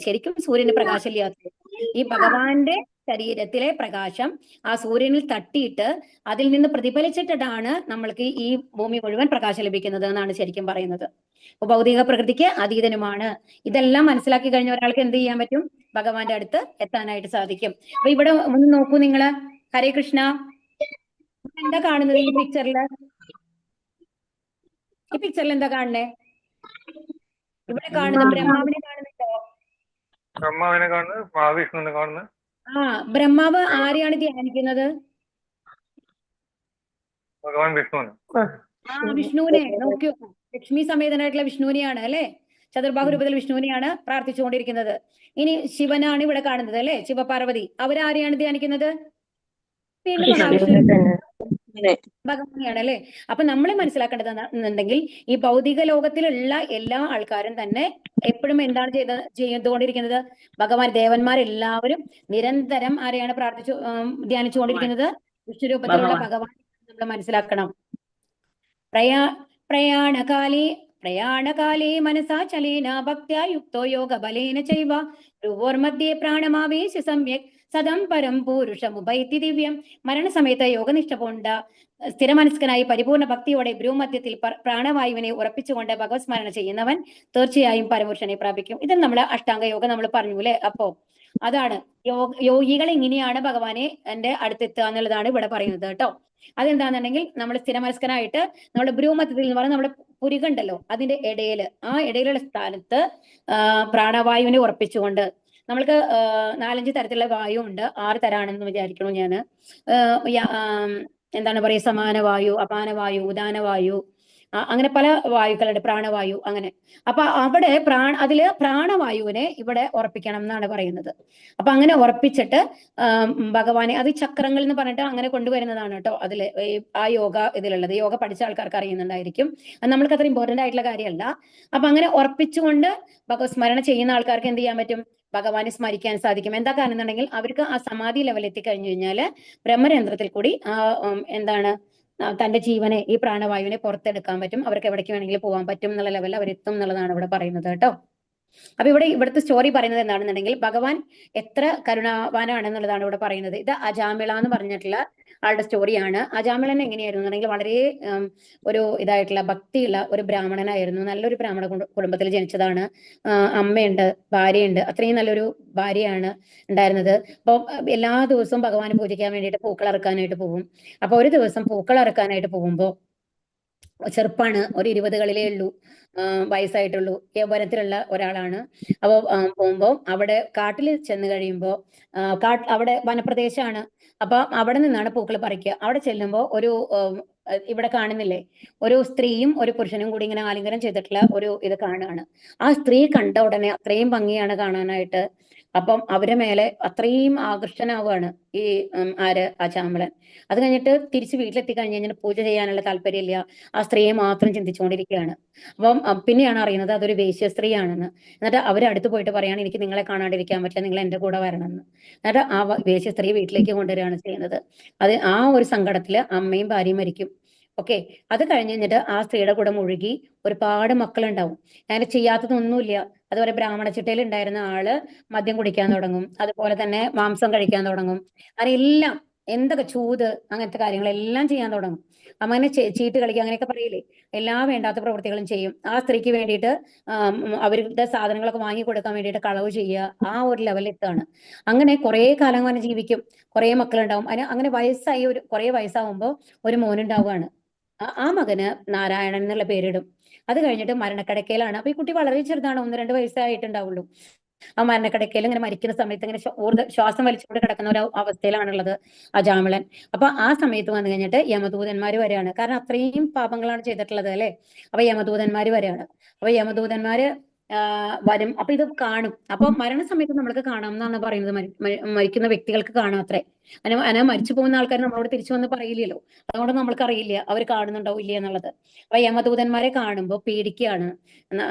ശരിക്കും സൂര്യന് പ്രകാശമില്ലാത്തത്. ഈ ഭഗവാന്റെ ശരീരത്തിലെ പ്രകാശം ആ സൂര്യനിൽ തട്ടിയിട്ട് അതിൽ നിന്ന് പ്രതിഫലിച്ചിട്ടാണ് നമ്മൾക്ക് ഈ ഭൂമി മുഴുവൻ പ്രകാശം ലഭിക്കുന്നത് എന്നാണ് ശരിക്കും പറയുന്നത്. അപ്പൊ ഭൗതിക പ്രകൃതിക്ക് അതീതനുമാണ്. ഇതെല്ലാം മനസ്സിലാക്കി കഴിഞ്ഞ ഒരാൾക്ക് എന്ത് ചെയ്യാൻ പറ്റും? ഭഗവാന്റെ അടുത്ത് എത്താനായിട്ട് സാധിക്കും. അപ്പൊ ഇവിടെ ഒന്ന് നോക്കൂ നിങ്ങള്. ഹരേ കൃഷ്ണ. എന്താ കാണുന്നത് ഈ പിക്ചറില്? ഈ പിക്ചറിൽ എന്താ കാണുന്നേ? ഇവിടെ കാണുന്ന ബ്രഹ്മാവിനെ കാണുന്നുണ്ടോ? ബ്രഹ്മാവിനെ കാണുന്നത്, മഹാവിഷ്ണുവിനെ കാണുന്നത്. ബ്രഹ്മാവ് ആരെയാണ് ധ്യാനിക്കുന്നത്? ഭഗവാൻ വിഷ്ണുവിനെ. വിഷ്ണുവിനെ നോക്കിയോ, ലക്ഷ്മി സമേതനായിട്ടുള്ള വിഷ്ണുവിനെയാണ് അല്ലെ? ചതുർബാഹു രൂപത്തിൽ വിഷ്ണുവിനെയാണ് പ്രാർത്ഥിച്ചുകൊണ്ടിരിക്കുന്നത്. ഇനി ശിവനാണ് ഇവിടെ കാണുന്നത് അല്ലെ, ശിവപാർവതി. അവരാരെയാണ് ധ്യാനിക്കുന്നത്? വീണ്ടും മഹാവിഷ്ണു ഭഗവാനെയാണ് അല്ലെ? അപ്പൊ നമ്മൾ മനസ്സിലാക്കേണ്ടത് എന്നുണ്ടെങ്കിൽ ഈ ഭൗതിക ലോകത്തിലുള്ള എല്ലാ ആൾക്കാരും തന്നെ എപ്പോഴും എന്താണ് ചെയ്തുകൊണ്ടിരിക്കുന്നത്? ഭഗവാൻ ദേവന്മാരെല്ലാവരും നിരന്തരം ആരെയാണ് ധ്യാനിച്ചുകൊണ്ടിരിക്കുന്നത്? വിഷ്ണുരൂപത്തിലുള്ള ഭഗവാൻ നമ്മൾ മനസ്സിലാക്കണം. പ്രയാണകാലേ പ്രയാണകാലേ മനസാ ചലേന ഭക്ത്യാ യുക്തോ യോഗബലേന ചൈവ ഭ്രുവോർമധ്യേ പ്രാണമാവേശ സമ്യക് സദം പരം പൂരുഷമുപൈത്തി ദിവ്യം. മരണസമയത്ത് യോഗനിഷ്ഠ പൂണ്ട സ്ഥിരമനസ്കനായി പരിപൂർണ ഭക്തിയോടെ ഭ്രൂമധ്യത്തിൽ പ്രാണവായുവിനെ ഉറപ്പിച്ചുകൊണ്ട് ഭഗവത് സ്മരണ ചെയ്യുന്നവൻ തീർച്ചയായും പരമപുരുഷനെ പ്രാപിക്കും. ഇത് നമ്മൾ അഷ്ടാംഗ യോഗ നമ്മൾ പറഞ്ഞു അല്ലെ. അപ്പോ അതാണ് യോഗികൾ എങ്ങനെയാണ് ഭഗവാനെ എന്റെ അടുത്തെത്തുക എന്നുള്ളതാണ് ഇവിടെ പറയുന്നത് കേട്ടോ. അതെന്താണെന്നുണ്ടെങ്കിൽ നമ്മൾ സ്ഥിരമനസ്കനായിട്ട് നമ്മുടെ ഭ്രൂമധ്യത്തിൽ എന്ന് പറഞ്ഞാൽ നമ്മുടെ പുരികണ്ടല്ലോ അതിന്റെ ഇടയില് ആ ഇടയിലുള്ള സ്ഥാനത്ത് പ്രാണവായുവിനെ ഉറപ്പിച്ചുകൊണ്ട് നമ്മൾക്ക് 4-5 തരത്തിലുള്ള വായു ഉണ്ട്. 6 തരാണെന്ന് വിചാരിക്കണു ഞാന്. എന്താണ് പറയുക, സമാനവായു, അപാനവായു, ഉദാനവായു, അങ്ങനെ പല വായുക്കളുണ്ട്, പ്രാണവായു അങ്ങനെ. അപ്പൊ അവിടെ അതില് പ്രാണവായുവിനെ ഇവിടെ ഉറപ്പിക്കണം എന്നാണ് പറയുന്നത്. അപ്പൊ അങ്ങനെ ഉറപ്പിച്ചിട്ട് ഭഗവാനെ, അത് ചക്രങ്ങൾ എന്ന് പറഞ്ഞിട്ട് അങ്ങനെ കൊണ്ടുവരുന്നതാണ് കേട്ടോ അതില് ആ യോഗ ഇതിലുള്ളത്. യോഗ പഠിച്ച ആൾക്കാർക്ക് അറിയുന്നുണ്ടായിരിക്കും. അത് നമ്മൾക്ക് അത്ര ഇമ്പോർട്ടന്റ് ആയിട്ടുള്ള കാര്യമല്ല. അപ്പൊ അങ്ങനെ ഉറപ്പിച്ചുകൊണ്ട് ഭഗവത് സ്മരണ ചെയ്യുന്ന ആൾക്കാർക്ക് എന്ത് ചെയ്യാൻ പറ്റും? ഭഗവാനെ സ്മരിക്കാൻ സാധിക്കും. എന്താ കാരണം എന്നുണ്ടെങ്കിൽ അവർക്ക് ആ സമാധി ലെവൽ എത്തിക്കഴിഞ്ഞു കഴിഞ്ഞാല് ബ്രഹ്മരന്ധ്രത്തിൽ കൂടി എന്താണ് തന്റെ ജീവനെ, ഈ പ്രാണവായുവിനെ പുറത്തെടുക്കാൻ പറ്റും. അവർക്ക് എവിടേക്ക് വേണമെങ്കിലും പോകാൻ പറ്റും എന്നുള്ള ലെവലിൽ അവരെത്തും എന്നുള്ളതാണ് ഇവിടെ പറയുന്നത് കേട്ടോ. അപ്പൊ ഇവിടുത്തെ സ്റ്റോറി പറയുന്നത് എന്താണെന്നുണ്ടെങ്കിൽ ഭഗവാൻ എത്ര കരുണാവാനാണെന്നുള്ളതാണ് ഇവിടെ പറയുന്നത്. ഇത് അജാമിള എന്ന് പറഞ്ഞിട്ടുള്ള ആളുടെ സ്റ്റോറിയാണ്. അജാമിളൻ എങ്ങനെയായിരുന്നു എന്നുണ്ടെങ്കിൽ വളരെ ഒരു ഇതായിട്ടുള്ള ഭക്തിയുള്ള ഒരു ബ്രാഹ്മണനായിരുന്നു. നല്ലൊരു ബ്രാഹ്മണ കുടുംബത്തിൽ ജനിച്ചതാണ്. അമ്മയുണ്ട്, ഭാര്യയുണ്ട്. അത്രയും നല്ലൊരു ഭാര്യയാണ് ഉണ്ടായിരുന്നത്. അപ്പോൾ എല്ലാ ദിവസവും ഭഗവാനെ പൂജിക്കാൻ വേണ്ടിയിട്ട് പൂക്കൾ ഇറക്കാനായിട്ട് പോകും. അപ്പൊ ഒരു ദിവസം പൂക്കൾ ഇറക്കാനായിട്ട് പോകുമ്പോൾ ചെറുപ്പാണ്, ഒരു 20കളിലേ ഉള്ളൂ, വയസ്സായിട്ടുള്ളൂ, യൗവനത്തിലുള്ള ഒരാളാണ്. അപ്പോൾ പോകുമ്പോൾ അവിടെ കാട്ടിൽ ചെന്ന് കഴിയുമ്പോൾ അവിടെ വനപ്രദേശമാണ്. അപ്പൊ അവിടെ നിന്നാണ് പൂക്കൾ പറിക്കുക. അവിടെ ചെല്ലുമ്പോൾ ഒരു ഇവിടെ കാണുന്നില്ലേ, ഒരു സ്ത്രീയും ഒരു പുരുഷനും കൂടി ഇങ്ങനെ ആലിംഗനം ചെയ്തിട്ടുള്ള ഒരു ഇത് കാണുകയാണ്. ആ സ്ത്രീ കണ്ട ഉടനെ അത്രയും ഭംഗിയാണ് കാണാനായിട്ട്. അപ്പം അവരെ മേലെ അത്രയും ആകർഷനാവുകയാണ് ഈ അജാമിളൻ. അത് കഴിഞ്ഞിട്ട് തിരിച്ച് വീട്ടിലെത്തി കഴിഞ്ഞ് കഴിഞ്ഞാൽ പൂജ ചെയ്യാനുള്ള താല്പര്യമില്ല, ആ സ്ത്രീയെ മാത്രം ചിന്തിച്ചുകൊണ്ടിരിക്കുകയാണ്. അപ്പം പിന്നെയാണ് അറിയുന്നത് അതൊരു വേശ്യ സ്ത്രീയാണെന്ന്. എന്നിട്ട് അവരടുത്ത് പോയിട്ട് പറയാണ്, എനിക്ക് നിങ്ങളെ കാണാണ്ടിരിക്കാൻ പറ്റില്ല, നിങ്ങൾ എന്റെ കൂടെ വരണമെന്ന്. എന്നിട്ട് ആ വേശ്യ സ്ത്രീ വീട്ടിലേക്ക് കൊണ്ടുവരികയാണ് ചെയ്യുന്നത്. അത് ആ ഒരു സങ്കടത്തില് അമ്മയും ഭാര്യയും മരിക്കും. ഓക്കെ, അത് കഴിഞ്ഞ് കഴിഞ്ഞിട്ട് ആ സ്ത്രീയുടെ കൂടെ മുഴുകി ഒരുപാട് മക്കളുണ്ടാവും. അങ്ങനെ ചെയ്യാത്തതൊന്നുമില്ല. അതുപോലെ ബ്രാഹ്മണ ചിട്ടയിൽ ഉണ്ടായിരുന്ന ആള് മദ്യം കുടിക്കാൻ തുടങ്ങും, അതുപോലെ തന്നെ മാംസം കഴിക്കാൻ തുടങ്ങും, അങ്ങനെ എല്ലാം എന്തൊക്കെ ചൂത് അങ്ങനത്തെ കാര്യങ്ങളെല്ലാം ചെയ്യാൻ തുടങ്ങും. അങ്ങനെ ചീട്ട് കളിക്കുക അങ്ങനെയൊക്കെ പറയില്ലേ, എല്ലാ വേണ്ടാത്ത പ്രവൃത്തികളും ചെയ്യും. ആ സ്ത്രീക്ക് വേണ്ടിയിട്ട് അവരുടെ സാധനങ്ങളൊക്കെ വാങ്ങി കൊടുക്കാൻ വേണ്ടിയിട്ട് കളവ് ചെയ്യുക, ആ ഒരു ലെവലിൽ എത്താണ്. അങ്ങനെ കുറെ കാലം അങ്ങനെ ജീവിക്കും, കുറെ മക്കളുണ്ടാവും. അങ്ങനെ വയസ്സായി കുറെ വയസ്സാവുമ്പോൾ ഒരു മോനുണ്ടാവുകയാണ്. ആ മകന് നാരായണൻ എന്നുള്ള പേരിടും. അത് കഴിഞ്ഞിട്ട് മരണക്കിടക്കയിലാണ്. അപ്പൊ ഈ കുട്ടി വളരെ ചെറുതാണ്, 1-2 വയസ്സായിട്ടുണ്ടാവുള്ളൂ. ആ മരണക്കിടക്കയിൽ ഇങ്ങനെ മരിക്കുന്ന സമയത്ത് ഇങ്ങനെ ശ്വാസം വലിച്ചുകൊണ്ട് കിടക്കുന്ന ഒരു അവസ്ഥയിലാണുള്ളത് അജാമിളൻ. അപ്പൊ ആ സമയത്ത് വന്നു കഴിഞ്ഞിട്ട് യമദൂതന്മാര് വരെയാണ്. കാരണം അത്രയും പാപങ്ങളാണ് ചെയ്തിട്ടുള്ളത് അല്ലെ. അപ്പൊ യമദൂതന്മാര് വരെയാണ്. അപ്പൊ യമദൂതന്മാര് വരും. അപ്പൊ ഇത് കാണും. അപ്പൊ മരണസമയത്ത് നമ്മൾക്ക് കാണാം എന്നാണ് പറയുന്നത്. മരിക്കുന്ന വ്യക്തികൾക്ക് കാണാം അത്രേ. അങ്ങനെ മരിച്ചു പോകുന്ന ആൾക്കാർ നമ്മളോട് തിരിച്ചു വന്ന് പറയില്ലല്ലോ. അതുകൊണ്ട് നമ്മൾക്ക് അറിയില്ല അവർ കാണുന്നുണ്ടോ ഇല്ല എന്നുള്ളത്. അപ്പൊ യമദൂതന്മാരെ കാണുമ്പോൾ പേടിക്കുകയാണ്.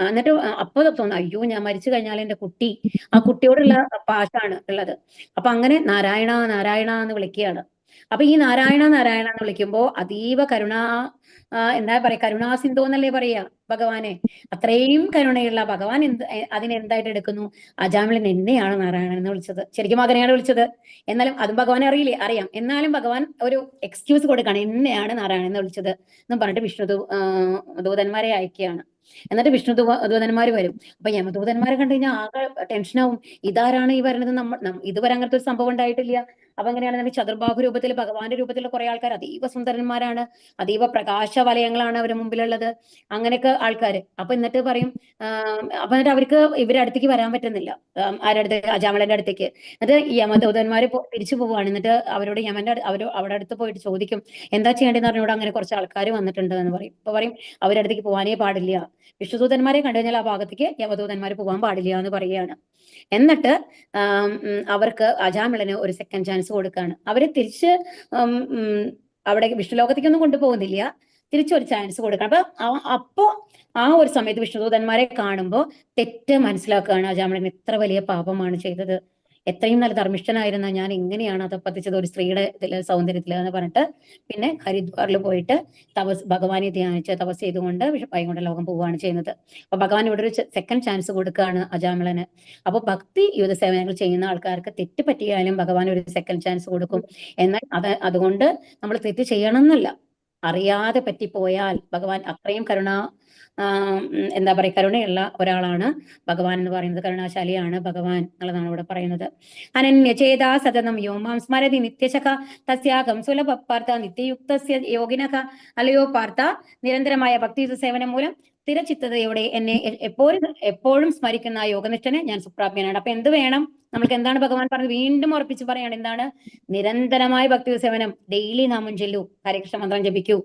എന്നിട്ട് അപ്പൊ തോന്നുന്നു, അയ്യോ ഞാൻ മരിച്ചു കഴിഞ്ഞാൽ എന്റെ കുട്ടി, ആ കുട്ടിയോടുള്ള പാശാണ് ഉള്ളത്. അപ്പൊ അങ്ങനെ നാരായണ നാരായണ എന്ന് വിളിക്കുകയാണ്. അപ്പൊ ഈ നാരായണ നാരായണ എന്ന് വിളിക്കുമ്പോ അതീവ എന്താ പറയാ, കരുണാസിന്ധു എന്നല്ലേ പറയാ ഭഗവാനെ. അത്രയും കരുണയുള്ള ഭഗവാൻ അതിനെന്തായിട്ട് എടുക്കുന്നു, അജാമിളൻ എന്നെയാണ് നാരായണൻ എന്ന് വിളിച്ചത്. ശരിക്കും മകനെയാണ് വിളിച്ചത്. എന്നാലും അതും ഭഗവാൻ അറിയില്ലേ, അറിയാം. എന്നാലും ഭഗവാൻ ഒരു എക്സ്ക്യൂസ് കൊടുക്കാണ്, എന്നെയാണ് നാരായണൻ എന്ന് വിളിച്ചത് എന്നും പറഞ്ഞിട്ട് വിഷ്ണു ദൂതന്മാരെ അയക്കുകയാണ്. എന്നിട്ട് വിഷ്ണു ദൂതന്മാര് വരും. അപ്പൊ യമദൂതന്മാരെ കണ്ടു കഴിഞ്ഞാൽ ആകെ ടെൻഷനാവും. ഇതാരാണ് ഈ വരുന്നത്, ഇതുവരെ അങ്ങനത്തെ ഒരു സംഭവം ഉണ്ടായിട്ടില്ല. അപ്പൊ എങ്ങനെയാണെന്നുണ്ടെങ്കിൽ ചതുർബാഹു രൂപത്തിൽ ഭഗവാന്റെ രൂപത്തിലുള്ള കുറെ ആൾക്കാർ അതീവ സുന്ദരന്മാരാണ്, അതീവ പ്രകാശ വലയങ്ങളാണ് അവരുടെ മുമ്പിലുള്ളത്, അങ്ങനെയൊക്കെ ആൾക്കാര്. അപ്പൊ എന്നിട്ട് പറയും, അപ്പൊ എന്നിട്ട് അവർക്ക് ഇവരുടെ അടുത്തേക്ക് വരാൻ പറ്റുന്നില്ല, ആരുടെ അടുത്തേക്ക്, അജാമിളന്റെ അടുത്തേക്ക്. എന്നിട്ട് യമദൂതന്മാര് തിരിച്ചു പോവുകയാണ്. എന്നിട്ട് അവരോട് അവിടെ അടുത്ത് പോയിട്ട് ചോദിക്കും, എന്താ ചെയ്യേണ്ടതെന്ന് പറഞ്ഞോട് അങ്ങനെ കുറച്ച് ആൾക്കാർ വന്നിട്ടുണ്ട് എന്ന് പറയും. അപ്പൊ പറയും അവരുടെ അടുത്തേക്ക് പോകാനേ പാടില്ല, വിഷ്ണുദൂതന്മാരെ കണ്ടു കഴിഞ്ഞാൽ ആ ഭാഗത്തേക്ക് യമദൂതന്മാർ പോകാൻ പാടില്ല എന്ന് പറയുകയാണ്. എന്നിട്ട് അവർക്ക് അജാമിളന് ഒരു സെക്കൻഡ് ചാൻസ് കൊടുക്കുകയാണ്. അവരെ തിരിച്ച് അവിടെ വിഷ്ണുലോകത്തേക്കൊന്നും കൊണ്ടുപോകുന്നില്ല, തിരിച്ചൊരു ചാൻസ് കൊടുക്കണം. അപ്പൊ ആ ഒരു സമയത്ത് വിഷ്ണുദൂതന്മാരെ കാണുമ്പോൾ തെറ്റ് മനസ്സിലാക്കുകയാണ്, അജാമിളൻ എത്ര വലിയ പാപമാണ് ചെയ്തത്, എത്രയും നല്ല ധർമ്മിഷ്ഠനായിരുന്ന ഞാൻ എങ്ങനെയാണ് അധപ്പതിച്ചത് ഒരു സ്ത്രീയുടെ സൗന്ദര്യത്തിൽ എന്ന് പറഞ്ഞിട്ട് പിന്നെ ഹരിദ്വാറിൽ പോയിട്ട് ഭഗവാനെ ധ്യാനിച്ച് തപസ് ചെയ്തുകൊണ്ട് വൈകുണ്ഠ ലോകം പോവുകയാണ് ചെയ്യുന്നത്. അപ്പൊ ഭഗവാൻ ഇവിടെ ഒരു സെക്കൻഡ് ചാൻസ് കൊടുക്കുകയാണ് അജാമിളന്. അപ്പൊ ഭക്തി യുദ്ധ സേവനങ്ങൾ ചെയ്യുന്ന ആൾക്കാർക്ക് തെറ്റ് പറ്റിയാലും ഭഗവാൻ ഒരു സെക്കൻഡ് ചാൻസ് കൊടുക്കും. എന്നാൽ അതുകൊണ്ട് നമ്മൾ തെറ്റ് ചെയ്യണം എന്നല്ല, അറിയാതെ പറ്റിപ്പോയാൽ ഭഗവാൻ അത്രയും എന്താ പറയുക, കരുണയുള്ള ഒരാളാണ് ഭഗവാൻ എന്ന് പറയുന്നത്. കരുണാശാലിയാണ് ഭഗവാൻ എന്നുള്ളതാണ് ഇവിടെ പറയുന്നത്. അനന്യചേതാ സതതം യോമാം സ്മരതി നിത്യശക തസ്യാകം സുലഭ പാർത്ത നിത്യയുക്തസ്യ യോഗിനക. അല്ലയോ പാർത്ത, നിരന്തരമായ ഭക്തിയുത സേവനം മൂലം സ്ഥിരചിത്തതയോടെ എന്നെ എപ്പോഴും സ്മരിക്കുന്ന ആ യോഗനിഷ്ഠന് ഞാൻ സുപ്രാപ്യനാണ്. അപ്പൊ എന്ത് വേണം നമ്മൾക്ക്? എന്താണ് ഭഗവാൻ പറഞ്ഞത്? വീണ്ടും ഉറപ്പിച്ച് പറയാണ്. എന്താണ്? നിരന്തരമായ ഭക്തി സേവനം. ഡെയിലി നാമം ചൊല്ലൂ, ഹരികൃഷ്ണ മന്ത്രം ജപിക്കൂ,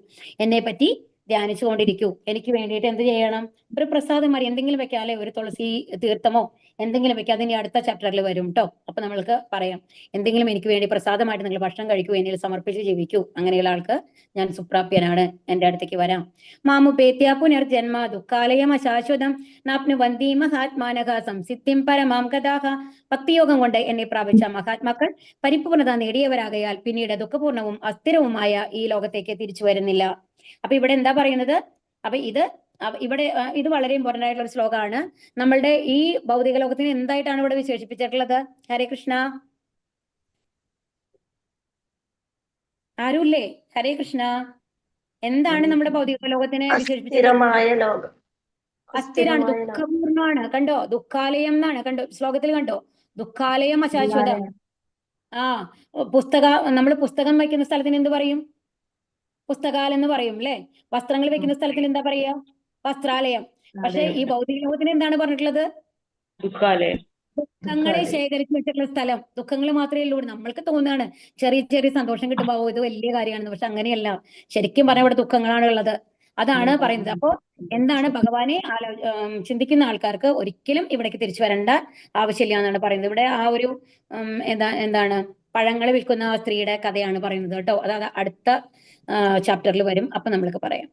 എന്നെ പറ്റി ധ്യാനിച്ചുകൊണ്ടിരിക്കൂ. എനിക്ക് വേണ്ടിയിട്ട് എന്ത് ചെയ്യണം? ഒരു പ്രസാദം മതി, എന്തെങ്കിലും വെക്കാം, അല്ലെ? ഒരു തുളസി തീർത്ഥമോ എന്തെങ്കിലും വെക്കാം. അതിന്റെ അടുത്ത ചാപ്റ്ററിൽ വരും കേട്ടോ. അപ്പൊ നമ്മൾക്ക് പറയാം, എന്തെങ്കിലും എനിക്ക് വേണ്ടി പ്രസാദമായിട്ട് നിങ്ങൾ ഭക്ഷണം കഴിക്കൂ, എന്നിൽ സമർപ്പിച്ച് ജീവിക്കൂ. അങ്ങനെയുള്ള ആൾക്ക് ഞാൻ സുപ്രാപ്യനാണ്, എന്റെ അടുത്തേക്ക് വരാം. മാമുപേത്യ പുനർജന്മ ദുഃഖാലയം അശാശ്വതം നാപ്നു വന്ദി മഹാത്മാനക സംസിദ്ധിം പരമാം ഗതാഹ. ഭക്തിയോഗം കൊണ്ട് എന്നെ പ്രാപിച്ച മഹാത്മാക്കൾ പരിപൂർണത നേടിയവരാകയാൽ പിന്നീട് ദുഃഖപൂർണവും അസ്ഥിരവുമായ ഈ ലോകത്തേക്ക് തിരിച്ചു വരുന്നില്ല. അപ്പൊ ഇവിടെ എന്താ പറയുന്നത്? അപ്പൊ ഇത് വളരെ ഇമ്പോർട്ടന്റ് ആയിട്ടുള്ള ഒരു ശ്ലോകമാണ്. നമ്മളുടെ ഈ ഭൗതിക ലോകത്തിന് എന്തായിട്ടാണ് ഇവിടെ വിശേഷിപ്പിച്ചിട്ടുള്ളത്? ഹരേ കൃഷ്ണ, ആരുല്ലേ? ഹരേ കൃഷ്ണ. എന്താണ് നമ്മുടെ ഭൗതിക ലോകത്തിനെ വിശേഷിപ്പിച്ചത്? അസ്ഥിരാണ്, ദുഃഖപൂർണ്ണമാണ്. കണ്ടോ? ദുഃഖാലയം എന്നാണ്. കണ്ടോ ശ്ലോകത്തിൽ? കണ്ടോ? ദുഃഖാലയം അശാശ്വതം. നമ്മൾ പുസ്തകം വയ്ക്കുന്ന സ്ഥലത്തിന് എന്ത് പറയും? പുസ്തകാലം എന്ന് പറയും, അല്ലെ? വസ്ത്രങ്ങൾ വെക്കുന്ന സ്ഥലത്തിന് എന്താ പറയാ? വസ്ത്രാലയം. പക്ഷെ ഈ ഭൗതിക ലോകത്തിന് എന്താണ് പറഞ്ഞിട്ടുള്ളത്? ദുഃഖാലയം. ദുഃഖങ്ങളെ ശേഖരിച്ചു വെച്ചിട്ടുള്ള സ്ഥലം. ദുഃഖങ്ങൾ മാത്രമേ ഉള്ളൂ. നമ്മൾക്ക് തോന്നുകയാണ് ചെറിയ ചെറിയ സന്തോഷം കിട്ടുമ്പോൾ ഇത് വലിയ കാര്യമാണെന്ന്. പക്ഷെ അങ്ങനെയല്ല. ശരിക്കും പറഞ്ഞാൽ ഇവിടെ ദുഃഖങ്ങളാണ് ഉള്ളത്. അതാണ് പറയുന്നത്. അപ്പോ എന്താണ്? ഭഗവാനെ ചിന്തിക്കുന്ന ആൾക്കാർക്ക് ഒരിക്കലും ഇവിടേക്ക് തിരിച്ചു വരേണ്ട ആവശ്യമില്ല എന്നാണ് പറയുന്നത്. ഇവിടെ ആ ഒരു എന്താണ് പഴങ്ങൾ വിൽക്കുന്ന ആ സ്ത്രീയുടെ കഥയാണ് പറയുന്നത് കേട്ടോ. അതായത് അടുത്ത ചാപ്റ്ററിൽ വരും. അപ്പൊ നമ്മൾക്ക് പറയാം.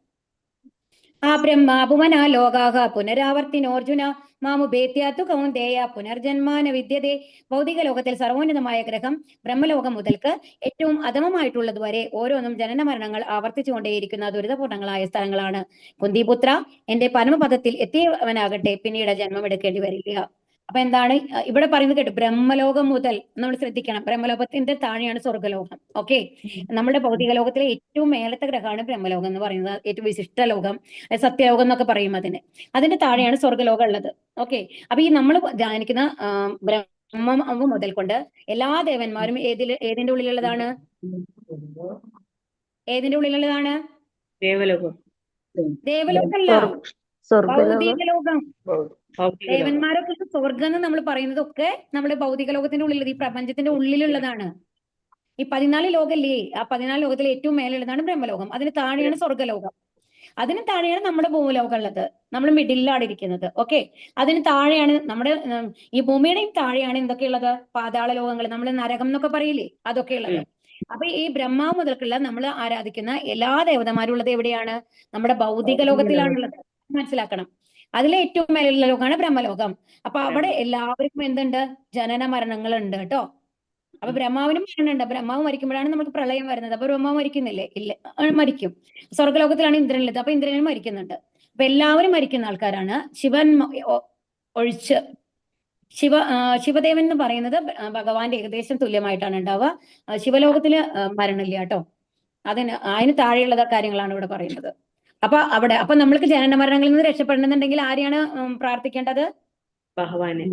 ആ ബ്രഹ്മാപുവന ലോകാഹ പുനരാവർത്തിനോർജുന മാമുപേത്യാത്തു കൗന്ദേയ പുനർജന്മാന വിദ്യതേ. ഭൗതിക ലോകത്തിൽ സർവോന്നതമായ ഗ്രഹം ബ്രഹ്മലോകം മുതൽക്ക് ഏറ്റവും അധമമായിട്ടുള്ളത് വരെ ഓരോന്നും ജനന മരണങ്ങൾ ആവർത്തിച്ചുകൊണ്ടേയിരിക്കുന്ന ദുരിതപൂർണങ്ങളായ സ്ഥലങ്ങളാണ്. കുന്തിപുത്ര, എന്റെ പരമപദത്തിൽ എത്തിയവനാകട്ടെ പിന്നീട് ജന്മം എടുക്കേണ്ടി വരില്ല. അപ്പൊ എന്താണ് ഇവിടെ പറയുന്നത്? കേട്ടു, ബ്രഹ്മലോകം മുതൽ നമ്മൾ ശ്രദ്ധിക്കണം. ബ്രഹ്മലോകത്തിന്റെ താഴെയാണ് സ്വർഗ്ഗലോകം. ഓക്കെ, നമ്മുടെ ഭൗതിക ലോകത്തിലെ ഏറ്റവും മേലത്തെ ഗ്രഹമാണ് ബ്രഹ്മലോകം എന്ന് പറയുന്നത്. ഏറ്റവും വിശിഷ്ട ലോകം, സത്യലോകം എന്നൊക്കെ പറയും അതിന്റെ താഴെയാണ് സ്വർഗ്ഗലോകം ഉള്ളത്. ഓക്കെ, അപ്പൊ ഈ നമ്മൾ ധ്യാനിക്കുന്ന ബ്രഹ്മം മുതൽ കൊണ്ട് എല്ലാ ദേവന്മാരും ഏതിന്റെ ഉള്ളിലുള്ളതാണ്? ഏതിന്റെ ഉള്ളിലുള്ളതാണ്? ദേവലോകം. ദേവലോകമല്ല, ഭൗതിക ലോകം. ദേവന്മാരൊക്കെ സ്വർഗം എന്ന് നമ്മൾ പറയുന്നതൊക്കെ നമ്മുടെ ഭൗതിക ലോകത്തിന്റെ ഉള്ളിൽ, ഈ പ്രപഞ്ചത്തിന്റെ ഉള്ളിലുള്ളതാണ്. ഈ 14 ലോകല്ലേ, ആ 14 ലോകത്തിലെ ഏറ്റവും മേലുള്ളതാണ് ബ്രഹ്മലോകം. അതിന് താഴെയാണ് സ്വർഗ്ഗലോകം. അതിന് താഴെയാണ് നമ്മുടെ ഭൂലോകം ഉള്ളത്. നമ്മൾ മിഡിലാണ് ഇരിക്കുന്നത്. ഓക്കെ, അതിന് താഴെയാണ് നമ്മുടെ ഈ ഭൂമിയുടെയും താഴെയാണ് എന്തൊക്കെയുള്ളത്? പാതാള ലോകങ്ങൾ, നമ്മൾ നരകം എന്നൊക്കെ പറയില്ലേ, അതൊക്കെ ഉള്ളത്. അപ്പൊ ഈ ബ്രഹ്മാവ് മുതൽക്കുള്ള നമ്മൾ ആരാധിക്കുന്ന എല്ലാ ദേവതമാരും ഉള്ളത് എവിടെയാണ്? നമ്മുടെ ഭൗതിക ലോകത്തിലാണുള്ളത്. മനസ്സിലാക്കണം. അതിലെ ഏറ്റവും മേലുള്ള ലോകമാണ് ബ്രഹ്മലോകം. അപ്പൊ അവിടെ എല്ലാവർക്കും എന്തുണ്ട്? ജനന മരണങ്ങൾ ഉണ്ട് കേട്ടോ. അപ്പൊ ബ്രഹ്മാവിനും മരണമുണ്ട്. ബ്രഹ്മാവ് മരിക്കുമ്പോഴാണ് നമുക്ക് പ്രളയം വരുന്നത്. അപ്പൊ ബ്രഹ്മാവ് മരിക്കുന്നില്ലേ? ഇല്ല, മരിക്കും. സ്വർഗ്ഗലോകത്തിലാണ് ഇന്ദ്രനുള്ളത്. അപ്പൊ ഇന്ദ്രനും മരിക്കുന്നുണ്ട്. അപ്പൊ എല്ലാവരും മരിക്കുന്ന ആൾക്കാരാണ്. ശിവൻ ഒഴിച്ച് ശിവദേവൻ എന്ന് പറയുന്നത് ഭഗവാന്റെ ഏകദേശം തുല്യമായിട്ടാണ് ഉണ്ടാവുക. ശിവലോകത്തില് മരണമില്ല കേട്ടോ. അതിന് താഴെയുള്ള കാര്യങ്ങളാണ് ഇവിടെ പറയുന്നത്. അപ്പൊ നമ്മൾക്ക് ജനന മരണങ്ങളിൽ നിന്ന് രക്ഷപ്പെടണമെന്നുണ്ടെങ്കിൽ ആരെയാണ് പ്രാർത്ഥിക്കേണ്ടത്? ഭഗവാനെ.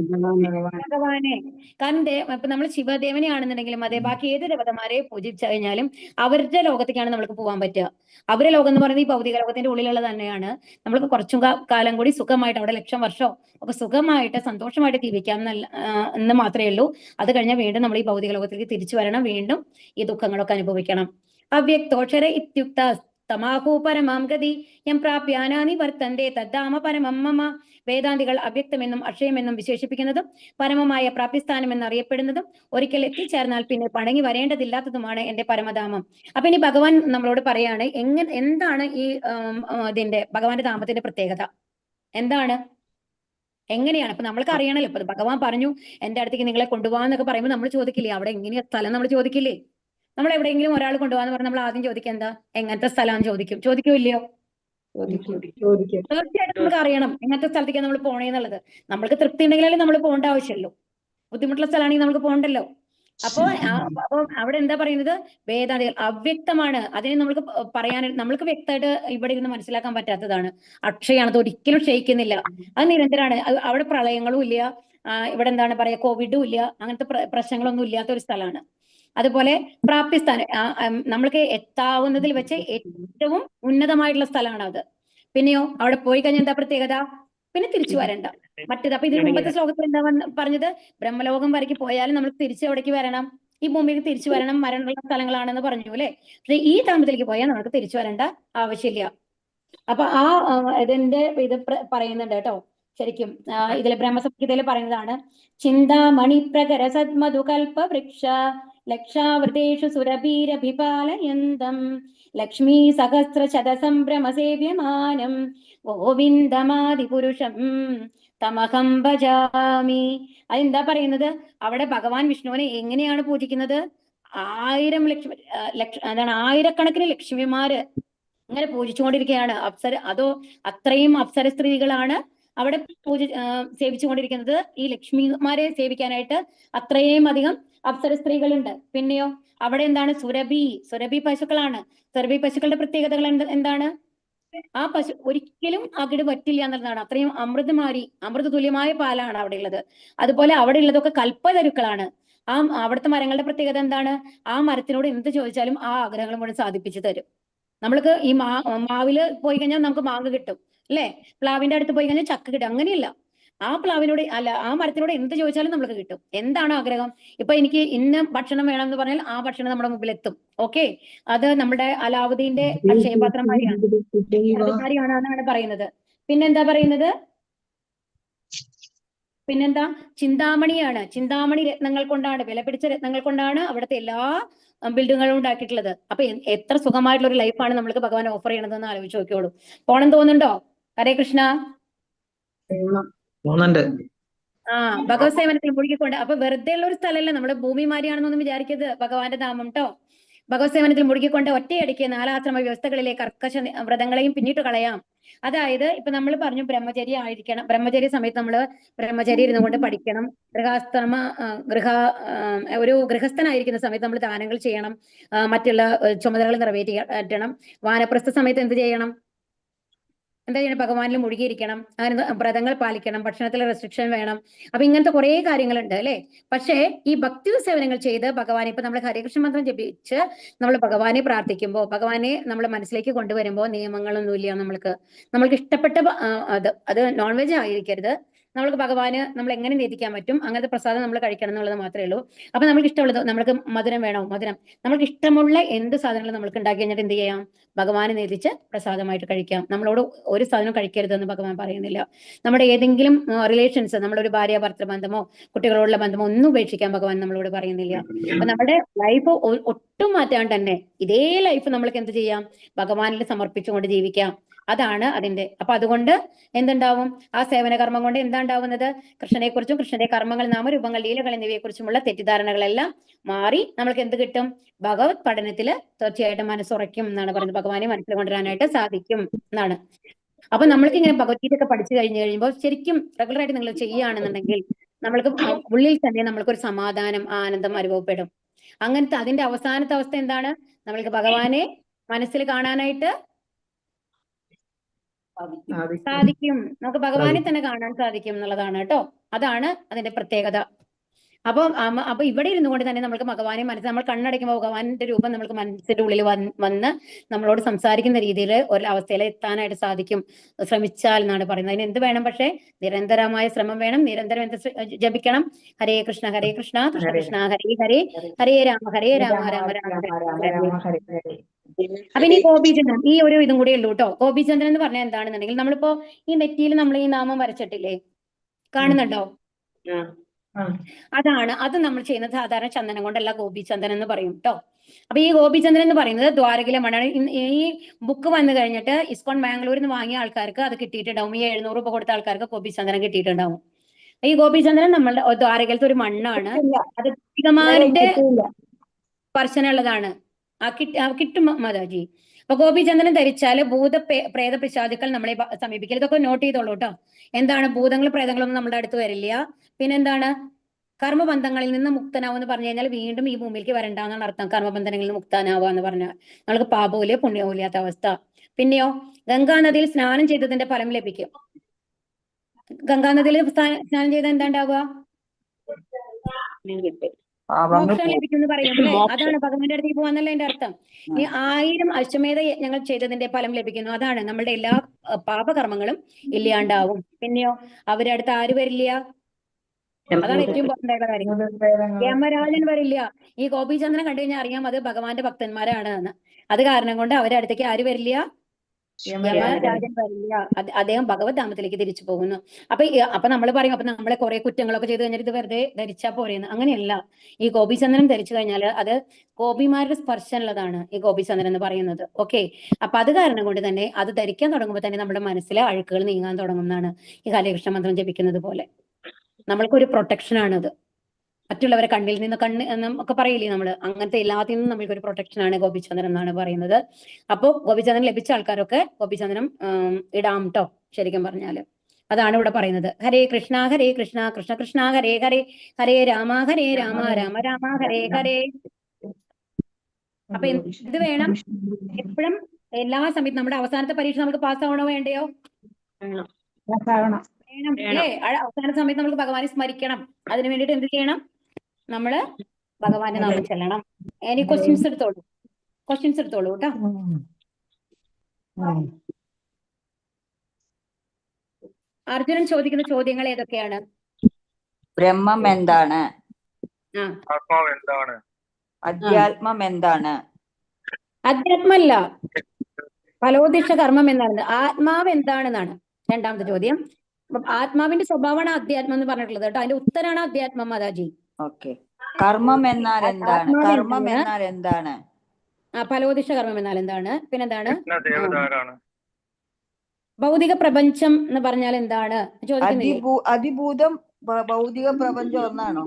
കാരണം ഇപ്പൊ നമ്മൾ ശിവദേവനെ ആണെന്നുണ്ടെങ്കിലും അതെ, ബാക്കി ഏത് ദേവതമാരെ പൂജിച്ചു കഴിഞ്ഞാലും അവരുടെ ലോകത്തേക്കാണ് നമ്മൾക്ക് പോകാൻ പറ്റുക. അവരുടെ ലോകം എന്ന് പറയുന്നത് ഈ ഭൗതിക ലോകത്തിന്റെ ഉള്ളിലുള്ളത് തന്നെയാണ്. നമ്മൾക്ക് കുറച്ചും കാലം കൂടി സുഖമായിട്ട് അവിടെ 1,00,000 വർഷമോ ഒക്കെ സുഖമായിട്ട് സന്തോഷമായിട്ട് ജീവിക്കാം എന്ന് മാത്രമേ ഉള്ളൂ. അത് കഴിഞ്ഞാൽ വീണ്ടും നമ്മൾ ഈ ഭൗതിക ലോകത്തിലേക്ക് തിരിച്ചു വരണം, വീണ്ടും ഈ ദുഃഖങ്ങളൊക്കെ അനുഭവിക്കണം. അവ്യക്തോക്ഷര ഇത്യുക്ത തമാഹു പരമാം ഗതി യം പ്രാപ്യാനാനി വർത്തന്തേ തദ്ധാമ പരമം മമ. വേദാന്തികൾ അവ്യക്തമെന്നും അക്ഷയമെന്നും വിശേഷിപ്പിക്കുന്നതും പരമമായ പ്രാപ്തിസ്ഥാനം എന്നറിയപ്പെടുന്നതും ഒരിക്കൽ എത്തിച്ചേർന്നാൽ പിന്നെ പണങ്ങി വരേണ്ടതില്ലാത്തതുമാണ് എന്റെ പരമധാമം. അപ്പൊ ഇനി ഭഗവാൻ നമ്മളോട് പറയാണ് എന്താണ് ഈ ഇതിന്റെ ഭഗവാന്റെ ധാമത്തിന്റെ പ്രത്യേകത എന്താണ്? എങ്ങനെയാണ് ഇപ്പൊ നമ്മൾക്ക് അറിയണല്ലോ, ഇപ്പൊ ഭഗവാൻ പറഞ്ഞു എന്റെ അടുത്തേക്ക് നിങ്ങളെ കൊണ്ടുപോകാന്നൊക്കെ പറയുമ്പോൾ നമ്മൾ ചോദിക്കില്ലേ അവിടെ എങ്ങനെയാ സ്ഥലം, നമ്മൾ ചോദിക്കില്ലേ? നമ്മൾ എവിടെയെങ്കിലും ഒരാൾ കൊണ്ടുപോകാന്ന് പറഞ്ഞാൽ നമ്മൾ ആദ്യം ചോദിക്കുക എന്താ, എങ്ങനത്തെ സ്ഥലമാണെന്ന് ചോദിക്കും ഇല്ലയോ? തീർച്ചയായിട്ടും നമുക്ക് അറിയണം എങ്ങനത്തെ സ്ഥലത്തേക്കാണ് നമ്മൾ പോണേന്നുള്ളത്. നമ്മൾക്ക് തൃപ്തി ഉണ്ടെങ്കിലല്ലേ നമ്മൾ പോകേണ്ട ആവശ്യമല്ലോ. ബുദ്ധിമുട്ടുള്ള സ്ഥലമാണെങ്കിൽ നമുക്ക് പോകണ്ടല്ലോ. അപ്പോ അവിടെ എന്താ പറയുന്നത്, വേദാന്തികൾ അവ്യക്തമാണ്. അതിനെ നമ്മൾക്ക് പറയാൻ നമ്മൾക്ക് വ്യക്തമായിട്ട് ഇവിടെ ഇരുന്ന് മനസ്സിലാക്കാൻ പറ്റാത്തതാണ്. അക്ഷയാണ്, അത് ഒരിക്കലും ക്ഷയിക്കുന്നില്ല, അത് നിരന്തരമാണ്. അവിടെ പ്രളയങ്ങളും ഇല്ല, ഇവിടെ എന്താണ് പറയാ കോവിഡും ഇല്ല, അങ്ങനത്തെ പ്രശ്നങ്ങളൊന്നും ഇല്ലാത്ത ഒരു സ്ഥലമാണ്. അതുപോലെ പ്രാപ്തിസ്ഥാനം, നമ്മൾക്ക് എത്താവുന്നതിൽ വെച്ച് ഏറ്റവും ഉന്നതമായിട്ടുള്ള സ്ഥലമാണ് അത്. പിന്നെയോ അവിടെ പോയി കഴിഞ്ഞാൽ എന്താ പ്രത്യേകത, പിന്നെ തിരിച്ചു വരണ്ട. മറ്റേത് അപ്പൊ ഇതിന് മുമ്പത്തെ ശ്ലോകത്തിൽ എന്താ പറഞ്ഞത്, ബ്രഹ്മലോകം വരയ്ക്ക് പോയാലും നമ്മൾ തിരിച്ച് എവിടേക്ക് വരണം, ഈ ഭൂമിക്ക് തിരിച്ചു വരണം, മരണമുള്ള സ്ഥലങ്ങളാണെന്ന് പറഞ്ഞു അല്ലെ. പക്ഷെ ഈ തലത്തിലേക്ക് പോയാൽ നമുക്ക് തിരിച്ചു വരേണ്ട ആവശ്യമില്ല. അപ്പൊ ഇതിന്റെ ഇത് പറയുന്നുണ്ട് കേട്ടോ. ശരിക്കും ഇതിലെ ബ്രഹ്മസംഹിതയിൽ പറയുന്നതാണ്, ചിന്താമണി പ്രകര സദ്മധുകൽപ വൃക്ഷ ലക്ഷാവൃതേഷു സുരഭീരഭിപാലയന്തം ലക്ഷ്മീ സഹസ്ര ശതസംഭ്രമ സേവ്യമാനം ഗോവിന്ദമാദിപുരുഷം തമഹം ഭജാമി. അതെന്താ പറയുന്നത്, അവിടെ ഭഗവാൻ വിഷ്ണുവിനെ എങ്ങനെയാണ് പൂജിക്കുന്നത്, 1000 ആയിരക്കണക്കിന് ലക്ഷ്മിമാര് അങ്ങനെ പൂജിച്ചുകൊണ്ടിരിക്കുകയാണ്. അതോ അത്രയും അപ്സര സ്ത്രീകളാണ് അവിടെ സേവിച്ചുകൊണ്ടിരിക്കുന്നത്. ഈ ലക്ഷ്മിമാരെ സേവിക്കാനായിട്ട് അത്രയും അധികം അപ്സര സ്ത്രീകളുണ്ട്. പിന്നെയോ അവിടെ എന്താണ്, സുരഭി പശുക്കളാണ്. സുരഭി പശുക്കളുടെ പ്രത്യേകതകൾ എന്താണ്, ആ പശു ഒരിക്കലും അകിട് പറ്റില്ല എന്നുള്ളതാണ്. അത്രയും അമൃത തുല്യമായ പാലാണ് അവിടെ ഉള്ളത്. അതുപോലെ അവിടെ ഉള്ളതൊക്കെ കൽപ്പതരുക്കളാണ്. അവിടുത്തെ മരങ്ങളുടെ പ്രത്യേകത എന്താണ്, ആ മരത്തിനോട് എന്ത് ചോദിച്ചാലും ആ ആഗ്രഹങ്ങൾ മുഴുവൻ സാധിപ്പിച്ചു തരും. നമ്മൾക്ക് ഈ മാവില് പോയി കഴിഞ്ഞാൽ നമുക്ക് മാങ്ങ കിട്ടും അല്ലെ, പ്ലാവിന്റെ അടുത്ത് പോയി കഴിഞ്ഞാൽ ചക്ക കിട്ടും. അങ്ങനെയില്ല, ആ പ്ലാവിനോട് ആ മരത്തിനോട് എന്ത് ചോദിച്ചാലും നമുക്ക് കിട്ടും. എന്താണ് ആഗ്രഹം, ഇപ്പൊ എനിക്ക് ഇന്ന ഭക്ഷണം വേണം എന്ന് പറഞ്ഞാൽ ആ ഭക്ഷണം നമ്മുടെ മുമ്പിൽ എത്തും. ഓക്കെ, അത് നമ്മുടെ അലാവുദ്ദീന്റെ അക്ഷയപാത്രമാരിയാണ് എന്നാണ് പറയുന്നത്. പിന്നെന്താ പറയുന്നത്, പിന്നെന്താ ചിന്താമണിയാണ്. ചിന്താമണി രത്നങ്ങൾ കൊണ്ടാണ്, വില പിടിച്ച രത്നങ്ങൾ കൊണ്ടാണ് അവിടുത്തെ എല്ലാ ബിൽഡിങ്ങുകളും ഉണ്ടാക്കിയിട്ടുള്ളത്. അപ്പൊ എത്ര സുഖമായിട്ടുള്ള ഒരു ലൈഫാണ് നമ്മൾക്ക് ഭഗവാൻ ഓഫർ ചെയ്യണതെന്ന് ആലോചിച്ച് നോക്കിയോളൂ. പോണം തോന്നുന്നുണ്ടോ? ഹരേ കൃഷ്ണ. ഭഗവത് സേവനത്തിൽ മുഴുകിക്കൊണ്ട്, അപ്പൊ വെറുതെ ഉള്ള ഒരു സ്ഥലമല്ല, നമ്മുടെ ഭൂമി മാരിയാണെന്നൊന്നും വിചാരിക്കരുത്. ഭഗവാന്റെ ധാമം ട്ടോ. ഭഗവത് സേവനത്തിൽ മുഴുകിക്കൊണ്ട് ഒറ്റയടിക്ക് 4 ആശ്രമ വ്യവസ്ഥകളിലെ കർക്കശ വ്രതങ്ങളെയും പിന്നിട്ട് കളയാം. അതായത് ഇപ്പൊ നമ്മൾ പറഞ്ഞു ബ്രഹ്മചര്യ ആയിരിക്കണം, ബ്രഹ്മചര്യ സമയത്ത് നമ്മൾ ബ്രഹ്മചര്യ ഇരുന്നു കൊണ്ട് പഠിക്കണം. ഒരു ഗൃഹസ്ഥനായിരിക്കുന്ന സമയത്ത് നമ്മൾ ദാനങ്ങൾ ചെയ്യണം, മറ്റുള്ള ചുമതലകൾ നിറവേറ്റണം. വാനപ്രസ്ഥ സമയത്ത് എന്ത് ചെയ്യണം, എന്താ ചെയ്യണം, ഭഗവാനിൽ മുഴുകിയിരിക്കണം, അങ്ങനെ വ്രതങ്ങൾ പാലിക്കണം, ഭക്ഷണത്തിൽ റെസ്ട്രിക്ഷൻ വേണം. അപ്പൊ ഇങ്ങനത്തെ കുറെ കാര്യങ്ങളുണ്ട് അല്ലെ. പക്ഷേ ഈ ഭക്തി സേവനങ്ങൾ ചെയ്ത് ഭഗവാനെ, ഇപ്പൊ നമ്മൾ ഹരേകൃഷ്ണ മന്ത്രം ജപിച്ച് നമ്മൾ ഭഗവാനെ പ്രാർത്ഥിക്കുമ്പോൾ, ഭഗവാനെ നമ്മൾ മനസ്സിലേക്ക് കൊണ്ടുവരുമ്പോൾ നിയമങ്ങളൊന്നുമില്ല. നമ്മൾക്ക് ഇഷ്ടപ്പെട്ട അത് നോൺ വെജ് ആയിരിക്കരുത്. നമ്മൾക്ക് ഭഗവാന് നമ്മൾ എങ്ങനെ നീതിക്കാൻ പറ്റും അങ്ങനത്തെ പ്രസാദം നമ്മൾ കഴിക്കണം എന്നുള്ളത് മാത്രമേ ഉള്ളൂ. അപ്പൊ നമ്മൾക്ക് ഇഷ്ടമുള്ളത്, നമ്മൾക്ക് മധുരം വേണോ, മധുരം, നമ്മൾക്ക് ഇഷ്ടമുള്ള എന്ത് സാധനങ്ങൾ നമ്മൾക്ക് ഉണ്ടാക്കി കഴിഞ്ഞിട്ട് എന്ത് ചെയ്യാം, ഭഗവാനെ നേതിച്ച് പ്രസാദമായിട്ട് കഴിക്കാം. നമ്മളോട് ഒരു സാധനം കഴിക്കരുതെന്ന് ഭഗവാൻ പറയുന്നില്ല. നമ്മുടെ ഏതെങ്കിലും റിലേഷൻസ്, നമ്മളൊരു ഭാര്യ ഭർത്തൃ ബന്ധമോ കുട്ടികളോടുള്ള ബന്ധമോ ഒന്നും ഉപേക്ഷിക്കാൻ ഭഗവാൻ നമ്മളോട് പറയുന്നില്ല. അപ്പൊ നമ്മുടെ ലൈഫ് ഒട്ടും മാറ്റാണ്ട് തന്നെ ഇതേ ലൈഫ് നമ്മൾക്ക് എന്ത് ചെയ്യാം, ഭഗവാനിൽ സമർപ്പിച്ചുകൊണ്ട് ജീവിക്കാം. അതാണ് അതിന്റെ. അപ്പൊ അതുകൊണ്ട് എന്തുണ്ടാവും, ആ സേവന കർമ്മം കൊണ്ട് എന്താ ഉണ്ടാവുന്നത്, കൃഷ്ണനെ കുറിച്ചും കൃഷ്ണന്റെ കർമ്മങ്ങൾ, നാമരൂപങ്ങൾ, ലീലകൾ എന്നിവയെ കുറിച്ചുമുള്ള തെറ്റിദ്ധാരണകളെല്ലാം മാറി നമ്മൾക്ക് എന്ത് കിട്ടും, ഭഗവത് പഠനത്തില് തീർച്ചയായിട്ടും മനസ്സുറയ്ക്കും എന്നാണ് പറയുന്നത്. ഭഗവാനെ മനസ്സിൽ കൊണ്ടുവരാനായിട്ട് സാധിക്കും എന്നാണ്. അപ്പൊ നമ്മൾക്ക് ഇങ്ങനെ ഭഗവത്ഗീത ഒക്കെ പഠിച്ചു കഴിയുമ്പോൾ ശരിക്കും റെഗുലറായിട്ട് നിങ്ങൾ ചെയ്യുകയാണെന്നുണ്ടെങ്കിൽ നമ്മൾക്ക് ഉള്ളിൽ തന്നെ നമ്മൾക്കൊരു സമാധാനം, ആനന്ദം അനുഭവപ്പെടും. അങ്ങനത്തെ അതിന്റെ അവസാനത്തെ അവസ്ഥ എന്താണ്, നമ്മൾക്ക് ഭഗവാനെ മനസ്സിൽ കാണാനായിട്ട് സാധിക്കും. നമുക്ക് ഭഗവാനെ തന്നെ കാണാൻ സാധിക്കും എന്നുള്ളതാണ് കേട്ടോ. അതാണ് അതിന്റെ പ്രത്യേകത. അപ്പൊ ഇവിടെ ഇരുന്നു കൊണ്ട് തന്നെ നമുക്ക് ഭഗവാനെ നമ്മൾ കണ്ണടയ്ക്കുമ്പോൾ ഭഗവാന്റെ രൂപം നമുക്ക് മനസ്സിന്റെ ഉള്ളിൽ വന്ന് നമ്മളോട് സംസാരിക്കുന്ന രീതിയിൽ ഒരു അവസ്ഥയിൽ എത്താനായിട്ട് സാധിക്കും, ശ്രമിച്ചാൽ എന്നാണ് പറയുന്നത്. അതിന് എന്ത് വേണം, പക്ഷേ നിരന്തരമായ ശ്രമം വേണം. നിരന്തരം എന്ത് ജപിക്കണം, ഹരേ കൃഷ്ണ കൃഷ്ണ കൃഷ്ണ ഹരേ ഹരേ, ഹരേ രാമ രാമ രാമ ഹരേ. അപ്പൊ ഇനി ഗോപീചന്ദ്രൻ, ഈ ഒരു ഇതും കൂടെ ഉള്ളൂ കേട്ടോ. ഗോപീചന്ദ്രൻ എന്ന് പറഞ്ഞാൽ എന്താണെന്നുണ്ടെങ്കിൽ, നമ്മളിപ്പോ ഈ നെറ്റിയിൽ നമ്മൾ ഈ നാമം വരച്ചിട്ടില്ലേ, കാണുന്നുണ്ടോ? അതാണ് അത് നമ്മൾ ചെയ്യുന്നത് സാധാരണ ചന്ദനം കൊണ്ടല്ല ഗോപിചന്ദനം എന്ന് പറയും കേട്ടോ. അപ്പൊ ഈ ഗോപിചന്ദനം എന്ന് പറയുന്നത് ദ്വാരകയിലെ മണ്ണാണ്. ഈ ബുക്ക് വന്നു കഴിഞ്ഞിട്ട് ഇസ്കോൺ ബാംഗ്ലൂരിൽ നിന്ന് വാങ്ങിയ ആൾക്കാർക്ക് അത് കിട്ടിയിട്ടുണ്ടാവും. ഈ 700 രൂപ കൊടുത്ത ആൾക്കാർക്ക് ഗോപിചന്ദനം കിട്ടിയിട്ടുണ്ടാവും. ഈ ഗോപിചന്ദനം നമ്മളുടെ ദ്വാരകയിലത്തെ ഒരു മണ്ണാണ്. അത് ദൈവികമാരുടെ സ്പർശനമുള്ളതാണ്. കിട്ടും മാതാജി. അപ്പൊ ഗോപിചന്ദനം ധരിച്ചാല് പ്രേത പിശാചുക്കൾ നമ്മളെ സമീപിക്കൽ. ഇതൊക്കെ നോട്ട് ചെയ്തോളൂ കേട്ടോ. എന്താണ് ഭൂതങ്ങൾ പ്രേതങ്ങളൊന്നും നമ്മുടെ അടുത്ത് വരില്ല. പിന്നെന്താണ് കർമ്മബന്ധങ്ങളിൽ നിന്ന് മുക്തനാവുക എന്ന് പറഞ്ഞു കഴിഞ്ഞാൽ വീണ്ടും ഈ ഭൂമിയിലേക്ക് വരണ്ടെന്നാണ് അർത്ഥം. കർമ്മബന്ധങ്ങളിൽ നിന്ന് മുക്തനാവുക എന്ന് പറഞ്ഞാൽ നമ്മൾക്ക് പാപമില്ല പുണ്യമില്ലാത്ത അവസ്ഥ. പിന്നെയോ ഗംഗാനദിയിൽ സ്നാനം ചെയ്തതിന്റെ ഫലം ലഭിക്കും. ഗംഗാനദിയിൽ സ്നാനം ചെയ്താൽ എന്താ ഉണ്ടാവുക? മോക്ഷം ലഭിക്കും എന്ന് പറയുമല്ലേ? അതാണ് ഭഗവാന്റെ അടുത്തേക്ക് പോകാന്നല്ല എന്റെ അർത്ഥം. ഈ 1000 അശ്വമേധ യജ്ഞങ്ങൾ ചെയ്തതിന്റെ ഫലം ലഭിക്കുന്നു. അതാണ് നമ്മളുടെ എല്ലാ പാപകർമ്മങ്ങളും ഇല്ലാണ്ടാവും. പിന്നെയോ അവരുടെ അടുത്ത് ആര് വരില്ല? അതാണ് ഏറ്റവും ഇമ്പോർട്ടന്റ് ആയിട്ടുള്ള കാര്യം. യമരാജൻ വരില്ല. ഈ ഗോപിചന്ദ്രൻ കണ്ടു കഴിഞ്ഞാൽ അറിയാം അത് ഭഗവാന്റെ ഭക്തന്മാരാണ് എന്ന്. അത് കാരണം കൊണ്ട് അവരുടെ അടുത്തേക്ക് ആര് വരില്ല? യമരാജൻ വരില്ല. അദ്ദേഹം ഭഗവത് ധാമത്തിലേക്ക് തിരിച്ചു പോകുന്നു. അപ്പൊ നമ്മൾ പറയും അപ്പൊ നമ്മളെ കുറെ കുറ്റങ്ങളൊക്കെ ചെയ്ത് കഴിഞ്ഞിട്ട് ഇത് വെറുതെ ധരിച്ചാൽ പോരെയെന്ന്. അങ്ങനെയല്ല. ഈ ഗോപിചന്ദ്രൻ ധരിച്ചു കഴിഞ്ഞാൽ അത് ഗോപിമാരുടെ സ്പർശമുള്ളതാണ് ഈ ഗോപിചന്ദ്രൻ എന്ന് പറയുന്നത്. ഓക്കെ. അപ്പൊ അത് കാരണം കൊണ്ട് തന്നെ അത് ധരിക്കാൻ തുടങ്ങുമ്പോൾ തന്നെ നമ്മുടെ മനസ്സിലെ അഴുക്കുകൾ നീങ്ങാൻ തുടങ്ങുന്നതാണ്. ഈ ഹരേകൃഷ്ണ മന്ത്രം ജപിക്കുന്നത് പോലെ നമ്മൾക്കൊരു പ്രൊട്ടക്ഷൻ ആണത്. മറ്റുള്ളവരെ കണ്ണിൽ നിന്ന് ഒക്കെ പറയില്ലേ നമ്മള്, അങ്ങനത്തെ എല്ലാത്തിൽ നിന്നും നമ്മൾക്കൊരു പ്രൊട്ടക്ഷൻ ആണ് ഗോപിചന്ദ്രൻ എന്നാണ് പറയുന്നത്. അപ്പോ ഗോപിചന്ദ്രൻ ലഭിച്ച ആൾക്കാരൊക്കെ ഗോപിചന്ദ്രൻ ഇടാം ട്ടോ. ശരിക്കും പറഞ്ഞാല് അതാണ് ഇവിടെ പറയുന്നത്. ഹരേ കൃഷ്ണ കൃഷ്ണ കൃഷ്ണ ഹരേ ഹരേ ഹരേ രാമ രാമ രാമ ഹരേ ഹരേ. അപ്പൊ ഇത് വേണം എപ്പോഴും എല്ലാ സമയത്തും. നമ്മുടെ അവസാനത്തെ പരീക്ഷ നമുക്ക് പാസ്സാവണോ വേണ്ടയോ? വേണം അല്ലേ? അവസാന സമയത്ത് നമുക്ക് ഭഗവാനെ സ്മരിക്കണം. അതിനു വേണ്ടിയിട്ട് എന്ത് ചെയ്യണം? നമ്മള് ഭഗവാന്റെ നാമം ചെല്ലണം. ഇനി ക്വസ്റ്റ്യൻസ് എടുത്തോളൂ കേട്ടോ. അർജുനൻ ചോദിക്കുന്ന ചോദ്യങ്ങൾ ഏതൊക്കെയാണ്? ബ്രഹ്മം എന്താണ്? ആത്മാവ് എന്താണ്? അധ്യാത്മം എന്താണ്? അധ്യാത്മല്ല, ഫലോദിഷ കർമ്മം എന്താണ്? ആത്മാവ് എന്താണെന്നാണ് രണ്ടാമത്തെ ചോദ്യം. ആത്മാവിന്റെ സ്വഭാവമാണ് അധ്യാത്മം എന്ന് പറഞ്ഞിട്ടുള്ളത് കേട്ടോ. അതിന്റെ ഉത്തരാണ് അധ്യാത്മം മാതാജി. ഓക്കെ. കർമ്മം എന്നാൽ എന്താണ്? കർമ്മം എന്നാൽ എന്താണ്? ഫലോദിഷ കർമ്മം എന്നാൽ എന്താണ്? പിന്നെന്താണ്? ദേവതാരാണ്? ഭൗതിക പ്രപഞ്ചം എന്ന് പറഞ്ഞാൽ എന്താണ് ചോദിക്കുന്നില്ലേ? അതിഭൂതം ഭൗതിക പ്രപഞ്ചം ഒന്നാണോ?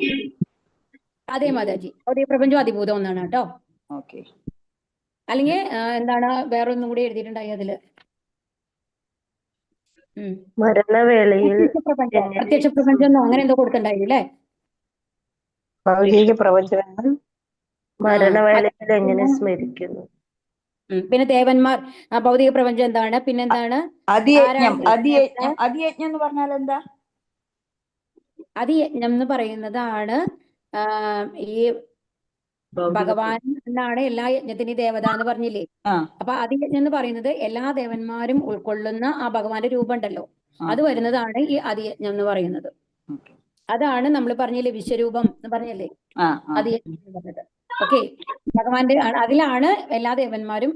അതെ മാതാജി, ഭൗതിക പ്രപഞ്ചം അതിഭൂതം ഒന്നാണ് കേട്ടോ. ഓക്കെ. അല്ലെങ്കിൽ എന്താണ് വേറൊന്നും കൂടി എഴുതിയിട്ടുണ്ടായി അതില്. മരണവേളയിൽ പ്രത്യക്ഷ പ്രപഞ്ചം എന്നോ അങ്ങനെ എന്തോ കൊടുത്തിട്ടുണ്ടായില്ലേ? ഭൗതിക പ്രപഞ്ചം മരണവേളയിൽ എങ്ങനെ സ്മരിക്കുന്നു? പിന്നെ ദേവന്മാർ ഭൗതിക പ്രപഞ്ചം എന്താണ്? പിന്നെന്താണ്? അതിയജ്ഞം എന്ന് പറഞ്ഞാൽ എന്താ? അതിയജ്ഞം എന്ന് പറയുന്നതാണ് ഈ ഭഗവാൻ എന്നാണ് എല്ലാ യജ്ഞത്തിനും ദേവത എന്ന് പറഞ്ഞില്ലേ? അപ്പൊ അതിയജ്ഞം എന്ന് പറയുന്നത് എല്ലാ ദേവന്മാരും ഉൾക്കൊള്ളുന്ന ആ ഭഗവാന്റെ രൂപം ഉണ്ടല്ലോ, അത് വരുന്നതാണ് ഈ അതിയജ്ഞം എന്ന് പറയുന്നത്. അതാണ് നമ്മൾ പറഞ്ഞില്ലേ വിശ്വരൂപം എന്ന് പറഞ്ഞല്ലേ അതിയജ്ഞം എന്ന് പറഞ്ഞത്. ഓക്കെ. ഭഗവാന്റെ അതിലാണ് എല്ലാ ദേവന്മാരും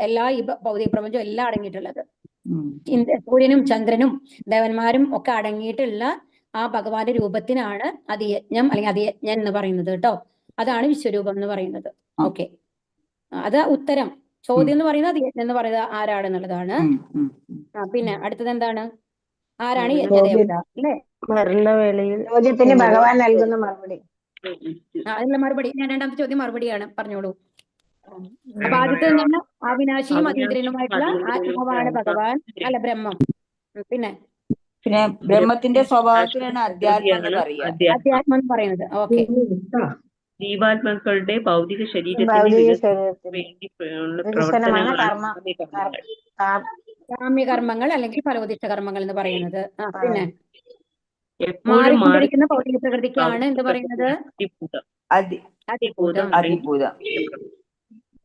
എല്ലാ ഈ ഭൗതിക പ്രപഞ്ചം എല്ലാം അടങ്ങിയിട്ടുള്ളത്. സൂര്യനും ചന്ദ്രനും ദേവന്മാരും ഒക്കെ അടങ്ങിയിട്ടുള്ള ആ ഭഗവാന്റെ രൂപത്തിനാണ് അതിയജ്ഞം അല്ലെങ്കിൽ അതിയജ്ഞൻ എന്ന് പറയുന്നത് കേട്ടോ. അതാണ് വിശ്വരൂപം എന്ന് പറയുന്നത്. ഓക്കെ. അത് ഉത്തരം. ചോദ്യം എന്ന് പറയുന്നത് അതിയജ്ഞൻ എന്ന് പറയുന്നത് ആരാണെന്നുള്ളതാണ്. പിന്നെ അടുത്തത് എന്താണ്? ആരാണ് യജ്ഞദേവത അല്ലേ? മരണവേളയിൽ ചോദ്യത്തിന് ഭഗവാൻ നൽകുന്ന മറുപടി. അതിനുള്ള മറുപടി ഞാൻ രണ്ടാമത്തെ ചോദ്യം മറുപടിയാണ്, പറഞ്ഞോളൂ. അപ്പൊ ആദ്യത്തെ എന്താണ്? അവിനാശിയും അതീന്ദ്രിയനുമായിട്ടുള്ള ആത്മാവാണ് ഭഗവാൻ, അല്ല ബ്രഹ്മം. പിന്നെ ബ്രഹ്മത്തിന്റെ സ്വഭാവത്തിനാണ് അധ്യാത്മം എന്ന് പറയുക. അധ്യാത്മം എന്ന് പറയുന്നത്. ഓക്കെ. ജീവാത്മാക്കളുടെ ഭൗതിക ശരീരത്തിന് വേണ്ടി കാമ്യകർമ്മങ്ങൾ അല്ലെങ്കിൽ ഫലോദിഷ്ട കർമ്മങ്ങൾ എന്ന് പറയുന്നത്. പിന്നെ മാറിക്കൊണ്ടിരിക്കുന്ന ഭൗതിക പ്രകൃതിക്കാണ് എന്ത് പറയുന്നത്? അതിഭൂതം.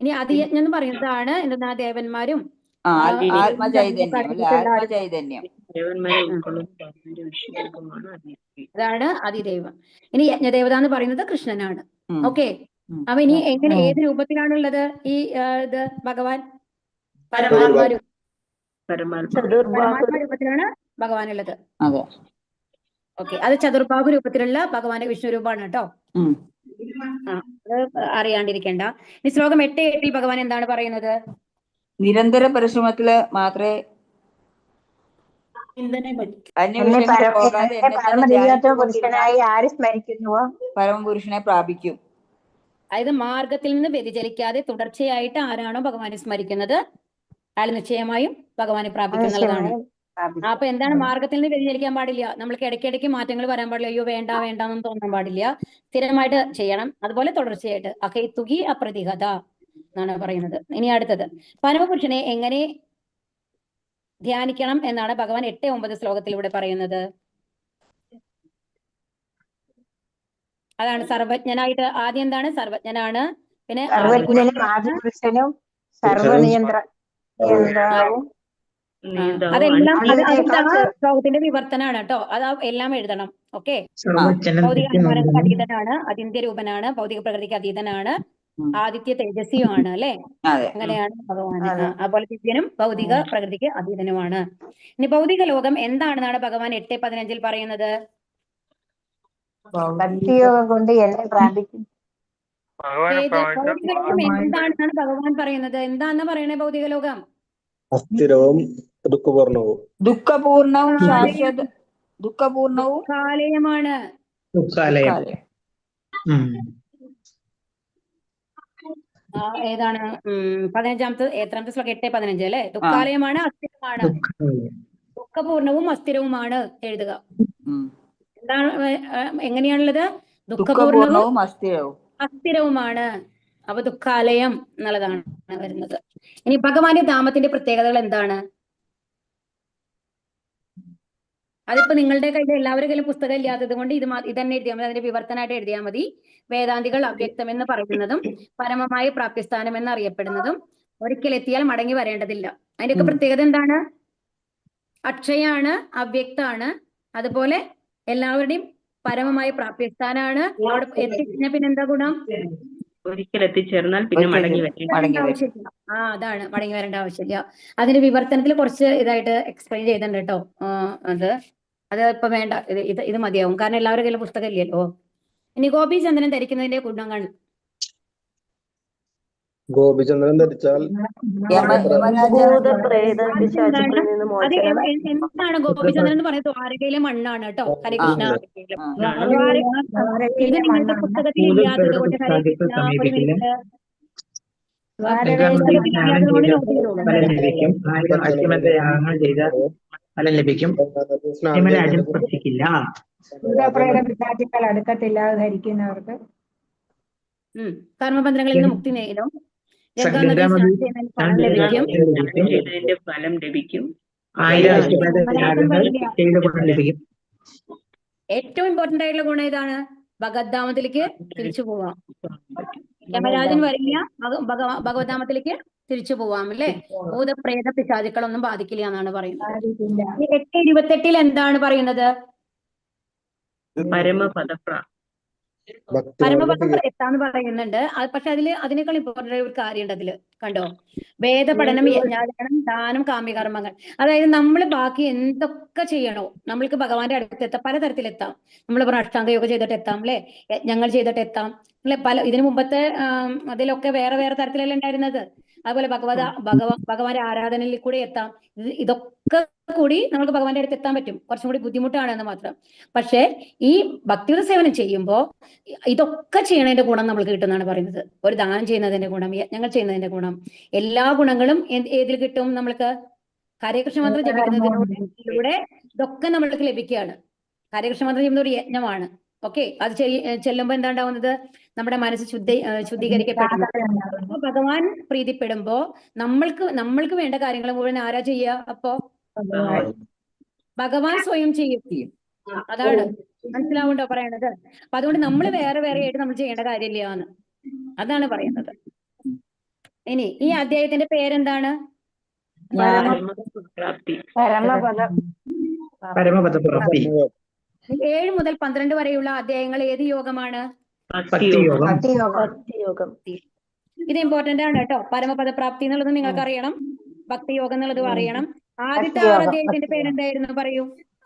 ഇനി അതിയജ്ഞം എന്ന് പറയുന്നതാണ് എന്തെന്നാ ദേവന്മാരും ആത്മചൈതന്യം. അതാണ് അതിദൈവം. ഇനി യജ്ഞദേവത എന്ന് പറയുന്നത് കൃഷ്ണനാണ്. ഓക്കെ. അപ്പൊ ഇനി എങ്ങനെ ഏത് രൂപത്തിലാണുള്ളത് ഈ ഇത് ഭഗവാൻ? പരമാത്മ രൂപത്തിലാണ് ഭഗവാൻ ഉള്ളത്. ഓക്കെ, അത് ചതുർബാഹു രൂപത്തിലുള്ള ഭഗവാന്റെ വിഷ്ണു രൂപമാണ് കേട്ടോ. ഉം. അത് അറിയാണ്ടിരിക്കണ്ട. ഇനി ശ്ലോകം 8:8 ഭഗവാൻ എന്താണ് പറയുന്നത്? നിരന്തര പരിശ്രമത്തില് മാത്രമേ അന്യവിഷയങ്ങളിൽ പോകാതെ പുരുഷനായി ആര് സ്മരിക്കുന്നുവോ പരമപുരുഷനെ പ്രാപിക്കും. അതായത് മാർഗത്തിൽ നിന്ന് വ്യതിചലിക്കാതെ തുടർച്ചയായിട്ട് ആരാണോ ഭഗവാനെ സ്മരിക്കുന്നത് അയാൾ നിശ്ചയമായും ഭഗവാനെ പ്രാപിക്കും എന്നുള്ളതാണ്. അപ്പൊ എന്താണ് മാർഗത്തിൽ നിന്ന് വ്യതിചലിക്കാൻ പാടില്ല. നമ്മൾക്ക് ഇടയ്ക്കിടയ്ക്ക് മാറ്റങ്ങൾ വരാൻ പാടില്ല. അയ്യോ വേണ്ട വേണ്ടാന്നും തോന്നാൻ പാടില്ല. സ്ഥിരമായിട്ട് ചെയ്യണം. അതുപോലെ തുടർച്ചയായിട്ട് അഹൈതുകി അപ്രതിഹത എന്നാണ് പറയുന്നത്. ഇനി അടുത്തത് പരമപുരുഷനെ എങ്ങനെ ധ്യാനിക്കണം എന്നാണ് ഭഗവാൻ 8-9 ശ്ലോകത്തിലൂടെ പറയുന്നത്. അതാണ് സർവജ്ഞനായിട്ട്. ആദ്യം എന്താണ്? സർവജ്ഞനാണ്. പിന്നെ ആദിപുരുഷനും സർവനിയന്ത്രവും അതെല്ലാം ശ്ലോകത്തിന്റെ വിവർത്തനാണ് കേട്ടോ. അത് എല്ലാം എഴുതണം. ഓക്കെ, ഭൗതിക അനുമാനങ്ങൾക്ക് അതീതനാണ്, അതിന്ത്യരൂപനാണ്, ഭൗതിക പ്രകൃതിക്ക് അതീതനാണ്, ആദിത്യ തേജസ്വിയുമാണ് അല്ലെ. അങ്ങനെയാണ് ഭഗവാൻ. അതുപോലെ ദിവ്യനും ഭൗതിക പ്രകൃതിക്ക് അതീതനുമാണ്. ഇനി ഭൗതിക ലോകം എന്താണെന്നാണ് ഭഗവാൻ 8:15 പറയുന്നത്? ഭക്തിയോഗം കൊണ്ട് എന്നെ പ്രാപിക്കും. ഭൗതിക ലോകം എന്താണെന്നാണ് ഭഗവാൻ പറയുന്നത്? എന്താന്ന് പറയണേ? ഭൗതിക ലോകം അസ്ഥിരവും ദുഃഖപൂർണവും ശാശ്വത ദുഃഖപൂർണവും ദുഃഖാലയമാണ്. ഏതാണ് 15ാമത്തെ എത്രാമത്തെ ശ്ലോകം? 8:15 അല്ലെ. ദുഃഖാലയമാണ്, അസ്ഥിരമാണ്, ദുഃഖപൂർണവും അസ്ഥിരവുമാണ് എഴുതുക. എന്താണ് എങ്ങനെയാണുള്ളത്? ദുഃഖപൂർണവും അസ്ഥിരവുമാണ്. അപ്പൊ ദുഃഖാലയം എന്നുള്ളതാണ് വരുന്നത്. ഇനി ഭഗവാന്റെ ധാമത്തിന്റെ പ്രത്യേകതകൾ എന്താണ്? അതിപ്പോ നിങ്ങളുടെ കയ്യിൽ എല്ലാവരുടെ കയ്യിലും പുസ്തകം ഇല്ലാത്തത് കൊണ്ട് ഇതന്നെ എഴുതിയാൽ മതി. അതിന്റെ വിവർത്തനമായിട്ട് എഴുതിയാൽ മതി. വേദാന്തികൾ അവ്യക്തം എന്ന് പറയുന്നതും പരമമായ പ്രാപ്യസ്ഥാനം എന്ന് അറിയപ്പെടുന്നതും ഒരിക്കലെത്തിയാൽ മടങ്ങി വരേണ്ടതില്ല. അതിന്റെയൊക്കെ പ്രത്യേകത എന്താണ്? അക്ഷയാണ്, അവ്യക്താണ്, അതുപോലെ എല്ലാവരുടെയും പരമമായ പ്രാപ്യസ്ഥാനാണ്. അവിടെ എത്തിക്കഴിഞ്ഞ പിന്നെ എന്താ ഗുണം? ഒരിക്കൽ എത്തിച്ചേർന്നാൽ പിന്നെ മടങ്ങി ആവശ്യമില്ല. അതാണ്, മടങ്ങി വരേണ്ട ആവശ്യമില്ല. അതിന്റെ വിവർത്തനത്തിൽ കുറച്ച് ഇതായിട്ട് എക്സ്പ്ലെയിൻ ചെയ്തിട്ടുണ്ട് കേട്ടോ. അത് ഇപ്പൊ വേണ്ട, ഇത് മതിയാവും. കാരണം എല്ലാവരുടെ കയ്യിലും പുസ്തകം ഇല്ലല്ലോ. ഇനി ഗോപീചന്ദ്രൻ ധരിക്കുന്നതിന്റെ ഗുണങ്ങൾ. ഗോപിചന്ദ്രൻ ധരിച്ചാൽ എന്താണ് ഗോപിചന്ദ്രൻ എന്ന് പറയുന്നത്? ദ്വാരകയിലെ മണ്ണാണ് കേട്ടോ. ഹരികൃഷ്ണ. ഇത് നിങ്ങളുടെ പുസ്തകത്തിൽ ഇല്ലാത്തത് കൊണ്ട് ഹരികൃഷ്ണ ഒരു മിനിറ്റ് അടുക്കത്തില്ലാതെ കർമ്മബന്ധങ്ങളിൽ നിന്ന് മുക്തി നേടും. ഫലം ലഭിക്കും. ഏറ്റവും ഇമ്പോർട്ടന്റ് ആയിട്ടുള്ള ഗുണം ഏതാണ്? ഭഗവദ്ധാമത്തിലേക്ക് തിരിച്ചു പോവാം. യമരാജൻ വരില്ല, ഭഗവദ്ധാമത്തിലേക്ക് തിരിച്ചു പോവാം അല്ലേ. ഭൂതപ്രേത പിശാചുക്കളൊന്നും ബാധിക്കില്ല എന്നാണ് പറയുന്നത്. 8:28 എന്താണ് പറയുന്നത്? പരമപദം എത്താന്ന് പറയുന്നുണ്ട്. പക്ഷെ അതിനേക്കാൾ ഇമ്പോർട്ടന്റ് ആയ ഒരു കാര്യമുണ്ട് അതില്. കണ്ടോ? വേദപഠനം, യജ്ഞാചരണം, ദാനം, കാമ്യകർമ്മങ്ങൾ. അതായത് നമ്മൾ ബാക്കി എന്തൊക്കെ ചെയ്യണോ നമ്മൾക്ക് ഭഗവാന്റെ അടുത്ത് എത്താം. പലതരത്തിലെത്താം. നമ്മൾ അഷ്ടാംഗ യോഗ ചെയ്തിട്ട് എത്താം അല്ലെ, യജ്ഞങ്ങൾ ചെയ്തിട്ട് എത്താം അല്ലെ. ഇതിനു മുമ്പത്തെ അതിലൊക്കെ വേറെ വേറെ തരത്തിലല്ല ഉണ്ടായിരുന്നത്. അതുപോലെ ഭഗവാന്റെ ആരാധനയിൽ കൂടെ എത്താം. ഇതൊക്കെ കൂടി നമുക്ക് ഭഗവാന്റെ അടുത്ത് എത്താൻ പറ്റും. കുറച്ചും കൂടി ബുദ്ധിമുട്ടാണെന്ന് മാത്രം. പക്ഷെ ഈ ഭക്തിയുടെ സേവനം ചെയ്യുമ്പോൾ ഇതൊക്കെ ചെയ്യണതിന്റെ ഗുണം നമ്മൾക്ക് കിട്ടുന്നതാണ് പറയുന്നത്. ഒരു ദാനം ചെയ്യുന്നതിന്റെ ഗുണം, യജ്ഞങ്ങൾ ചെയ്യുന്നതിന്റെ ഗുണം, എല്ലാ ഗുണങ്ങളും ഏതിൽ കിട്ടും? നമ്മൾക്ക് ഹരേകൃഷ്ണ മന്ത്രം ജപിക്കുന്നതിലൂടെ ഇതൊക്കെ നമ്മൾക്ക് ലഭിക്കുകയാണ്. ഹരേകൃഷ്ണ മന്ത്രം ചെയ്യുന്ന ഒരു യജ്ഞമാണ്. ഓക്കെ, അത് ചെല്ലുമ്പോൾ എന്താ ഉണ്ടാവുന്നത്? നമ്മുടെ മനസ്സ് ശുദ്ധീകരിക്കപ്പെടുന്നു. ഭഗവാൻ പ്രീതിപ്പെടുമ്പോ നമ്മൾക്ക് വേണ്ട കാര്യങ്ങൾ മുഴുവൻ ആരാ ചെയ്യുക? അപ്പോ ഭഗവാൻ സ്വയം ചെയ്യും. അതാണ് മനസ്സിലാവുണ്ടോ പറയണത്? അപ്പൊ അതുകൊണ്ട് നമ്മൾ വേറെ വേറെ ആയിട്ട് നമ്മൾ ചെയ്യേണ്ട കാര്യമില്ല എന്ന് അതാണ് പറയുന്നത്. ഇനി ഈ അധ്യായത്തിന്റെ പേരെന്താണ്? പരമപദപ്രാപ്തി. 7 മുതൽ 12 വരെയുള്ള അധ്യായങ്ങൾ ഏത് യോഗമാണ്? ഭക്തിയോഗം. ഇത് ഇമ്പോർട്ടന്റ് ആണ് കേട്ടോ. പരമപദപ്രാപ്തി എന്നുള്ളത് നിങ്ങൾക്ക് അറിയണം, ഭക്തിയോഗം എന്നുള്ളത് അറിയണം. ആദ്യത്തെ 6 അധ്യായത്തിന്റെ പേരെന്തായിരുന്നു? പറയൂ.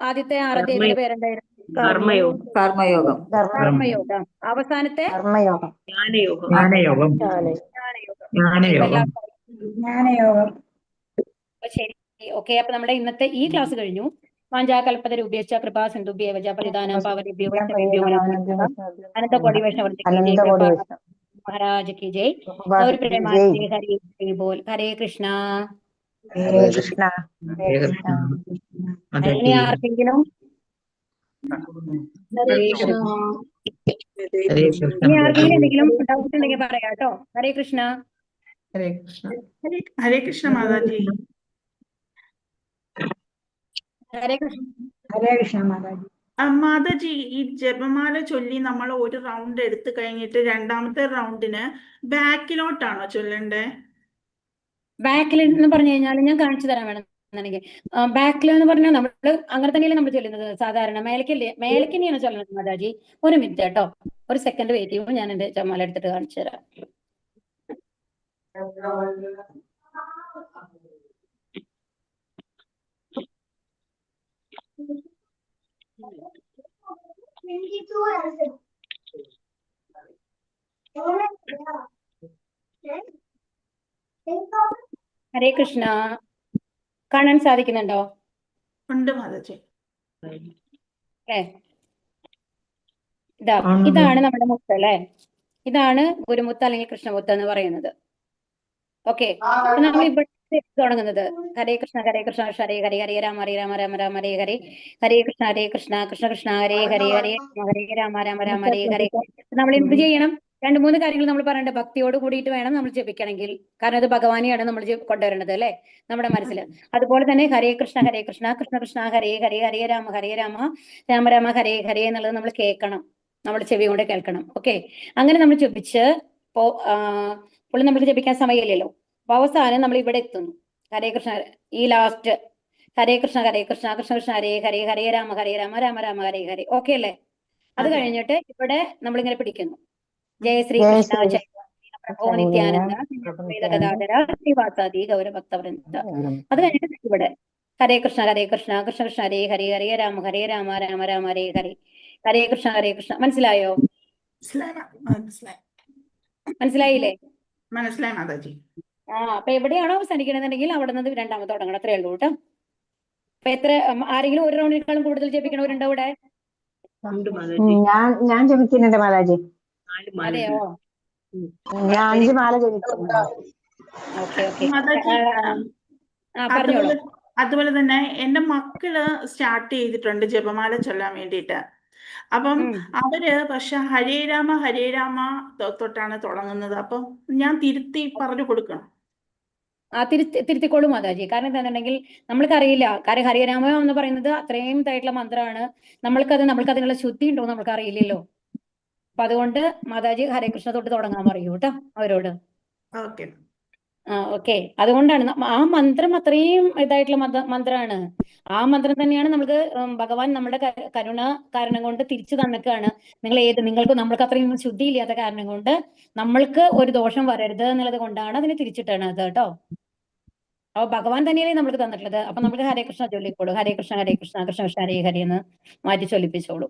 ആദ്യത്തെ 6 അധ്യായത്തിന്റെ പേരെന്തായിരുന്നു? കർമ്മയോഗം, കർമ്മയോഗം. കർമ്മയോഗം. അവസാനത്തെ കർമ്മയോഗം. ജ്ഞാനയോഗം, ജ്ഞാനയോഗം. ജ്ഞാനയോഗം. ജ്ഞാനയോഗം. ജ്ഞാനയോഗം. അപ്പൊ ശരി, ഓക്കെ. അപ്പൊ നമ്മുടെ ഇന്നത്തെ ഈ ക്ലാസ് കഴിഞ്ഞു. വാഞ്ചാകൽപതരു ഉപേക്ഷ കൃപാ സിന്ധുഭ്യേവ പരിധാനം പാവനേഭ്യോ വൈഷ്ണവേഭ്യോ നമോ അനന്തകോടി വൈഷ്ണവ महाराज की जय। और प्रेमानंद हरि हरि बोल। हरे कृष्णा। ഹരേ കൃഷ്ണ. ഹരേ കൃഷ്ണ. ഇനി ആർക്കെങ്കിലും ഹരേ കൃഷ്ണ. ഇനി ആർക്കെങ്കിലും എന്തെങ്കിലും ഡൗട്ട് ഉണ്ടെങ്കിൽ പറയാം കേട്ടോ. ഹരേ കൃഷ്ണ. ഹരേ കൃഷ്ണ. ഹരേ കൃഷ്ണ മാതാജി. ഹരേ കൃഷ്ണ. ഹരേ കൃഷ്ണ മാതാജി. മാതാജി, ഈ ജപമാല ചൊല്ലി നമ്മൾ ഒരു റൗണ്ട് എടുത്തു കഴിഞ്ഞിട്ട് രണ്ടാമത്തെ റൗണ്ടിന് ബാക്കിലോട്ടാണോ ചൊല്ലണ്ടേ? ബാക്കിൽ എന്ന് പറഞ്ഞു കഴിഞ്ഞാൽ ഞാൻ കാണിച്ചു തരാൻ വേണം എന്നുണ്ടെങ്കിൽ, ബാക്കിൽ എന്ന് പറഞ്ഞാൽ നമ്മൾ അങ്ങനെ തന്നെയല്ലേ നമ്മൾ ചൊല്ലുന്നത് സാധാരണ. മേലേക്ക് തന്നെയാണ് ചൊല്ലുന്നത് മാതാജി. ഒരു മിനിറ്റ് കേട്ടോ, ഒരു സെക്കൻഡ് വെയിറ്റ് ചെയ്യുമ്പോൾ ഞാൻ എന്റെ ജപമാല എടുത്തിട്ട് കാണിച്ചു തരാം. ഹരേ കൃഷ്ണ. കാണാൻ സാധിക്കുന്നുണ്ടോ? ഉണ്ട് മാതാജി. ഇതാണ് നമ്മുടെ മുത്ത് അല്ലെ. ഇതാണ് ഗുരുമുത്ത് അല്ലെങ്കിൽ കൃഷ്ണമുത്ത് എന്ന് പറയുന്നത്. ഓക്കെ, നമ്മൾ ഇവിടെ തുടങ്ങുന്നത് ഹരേ കൃഷ്ണ ഹരേ കൃഷ്ണ ഹരേ ഹരേ ഹരേ രാമ ഹരേ രാമ രാമ രാമ ഹരേ ഹരേ ഹരേ കൃഷ്ണ കൃഷ്ണ കൃഷ്ണ ഹരേ ഹരേ ഹരേ ഹരേ രാമ രാമ രാമ ഹരേ ഹരേ. നമ്മൾ എന്ത് ചെയ്യണം? 2-3 കാര്യങ്ങൾ നമ്മൾ പറയണ്ട. ഭക്തിയോട് കൂടിയിട്ട് വേണം നമ്മൾ ജപിക്കണമെങ്കിൽ. കാരണം അത് ഭഗവാനെയാണ് നമ്മൾ കൊണ്ടുവരേണ്ടത് അല്ലെ നമ്മുടെ മനസ്സിൽ. അതുപോലെ തന്നെ ഹരേ കൃഷ്ണ കൃഷ്ണ കൃഷ്ണ ഹരേ ഹരേ ഹരേ രാമ രാമ രാമ ഹരേ ഹരേ എന്നുള്ളത് നമ്മൾ കേൾക്കണം, നമ്മുടെ ചെവി കൊണ്ട് കേൾക്കണം. ഓക്കെ, അങ്ങനെ നമ്മൾ ജപിച്ച് പുള്ളി നമുക്ക് ജപിക്കാൻ സമയമില്ലല്ലോ. അപ്പൊ അവസാനം നമ്മൾ ഇവിടെ എത്തുന്നു. ഹരേ കൃഷ്ണ, ഈ ലാസ്റ്റ് ഹരേ കൃഷ്ണ കൃഷ്ണ കൃഷ്ണ ഹരേ ഹരേ ഹരേ രാമ രാമ രാമ ഹരേ ഹരേ. ഓക്കെ അല്ലേ? അത് കഴിഞ്ഞിട്ട് ഇവിടെ നമ്മളിങ്ങനെ പിടിക്കുന്നു. ജയ ശ്രീ കൃഷ്ണ പ്രഭോ നിത്യാനന്ദ ശ്രീവാസാദി ഗൗരഭക്തവൃന്ദ. അത് കഴിഞ്ഞിട്ട് ഇവിടെ ഹരേ കൃഷ്ണ കൃഷ്ണ കൃഷ്ണ ഹരേ ഹരേ ഹരേ രാമ രാമ രാമ ഹരേ ഹരേ ഹരേ കൃഷ്ണ. മനസ്സിലായോ? മനസ്സിലായില്ലേ? മനസ്സിലായി മാതാജി. അപ്പൊ എവിടെയാണോ അവസാനിക്കണമെന്നുണ്ടെങ്കിൽ അവിടെ നിന്ന് രണ്ടാമത് തുടങ്ങണം. അത്രേ ഉള്ളൂ കേട്ടോ. അപ്പൊ ആരെങ്കിലും ഒരു റൗണ്ടിനേക്കാളും കൂടുതൽ ജപിക്കണവരുണ്ടോ ഇവിടെ? ഞാൻ ജപിക്കുന്നുണ്ട് മാതാജി. അതെയോ? ഞാൻ 5 മാല ജപിക്കുന്നുണ്ട്. ഓക്കെ. അതുപോലെ തന്നെ എന്റെ മക്കള് സ്റ്റാർട്ട് ചെയ്തിട്ടുണ്ട് ജപമാല ചൊല്ലാൻ വേണ്ടിയിട്ട്. അപ്പം അവര് പക്ഷെ ഹരേ രാമ തൊട്ടാണ് തുടങ്ങുന്നത്. അപ്പം ഞാൻ തിരുത്തി പറഞ്ഞു കൊടുക്കണം. തിരുത്തിക്കോളൂ മാതാജി. കാരണം എന്താണെന്നുണ്ടെങ്കിൽ നമ്മൾക്കറിയില്ല. കാരണം ഹരേരാമ എന്ന് പറയുന്നത് അത്രയും ഇതായിട്ടുള്ള മന്ത്രമാണ്. നമ്മൾക്ക് അതിനുള്ള ശുദ്ധി ഉണ്ടോ നമ്മൾക്ക് അറിയില്ലല്ലോ. അപ്പൊ അതുകൊണ്ട് മാതാജി ഹരേ കൃഷ്ണ തൊട്ട് തുടങ്ങാൻ പറയൂ കേട്ടോ അവരോട്. ഓക്കെ. അതുകൊണ്ടാണ് ആ മന്ത്രം അത്രയും ഇതായിട്ടുള്ള മന്ത്രമാണ്. ആ മന്ത്രം തന്നെയാണ് നമുക്ക് ഭഗവാൻ നമ്മുടെ കരുണ കാരണം കൊണ്ട് തിരിച്ചു തന്നിക്കാണ്. നമ്മൾക്ക് അത്രയും ശുദ്ധി ഇല്ലാത്ത കാരണം കൊണ്ട് നമ്മൾക്ക് ഒരു ദോഷം വരരുത് എന്നുള്ളത് കൊണ്ടാണ് അതിനെ തിരിച്ചിട്ടാണ് അത് കേട്ടോ. അപ്പൊ ഭഗവാൻ തന്നെയല്ലേ നമ്മൾക്ക് തന്നിട്ടുള്ളത്. അപ്പൊ നമുക്ക് ഹരേ കൃഷ്ണ ചൊല്ലിക്കോളൂ. ഹരേ കൃഷ്ണ കൃഷ്ണ കൃഷ്ണ ഹരേ ഹരേ എന്ന് മാറ്റി ചൊല്ലിപ്പിച്ചോളൂ.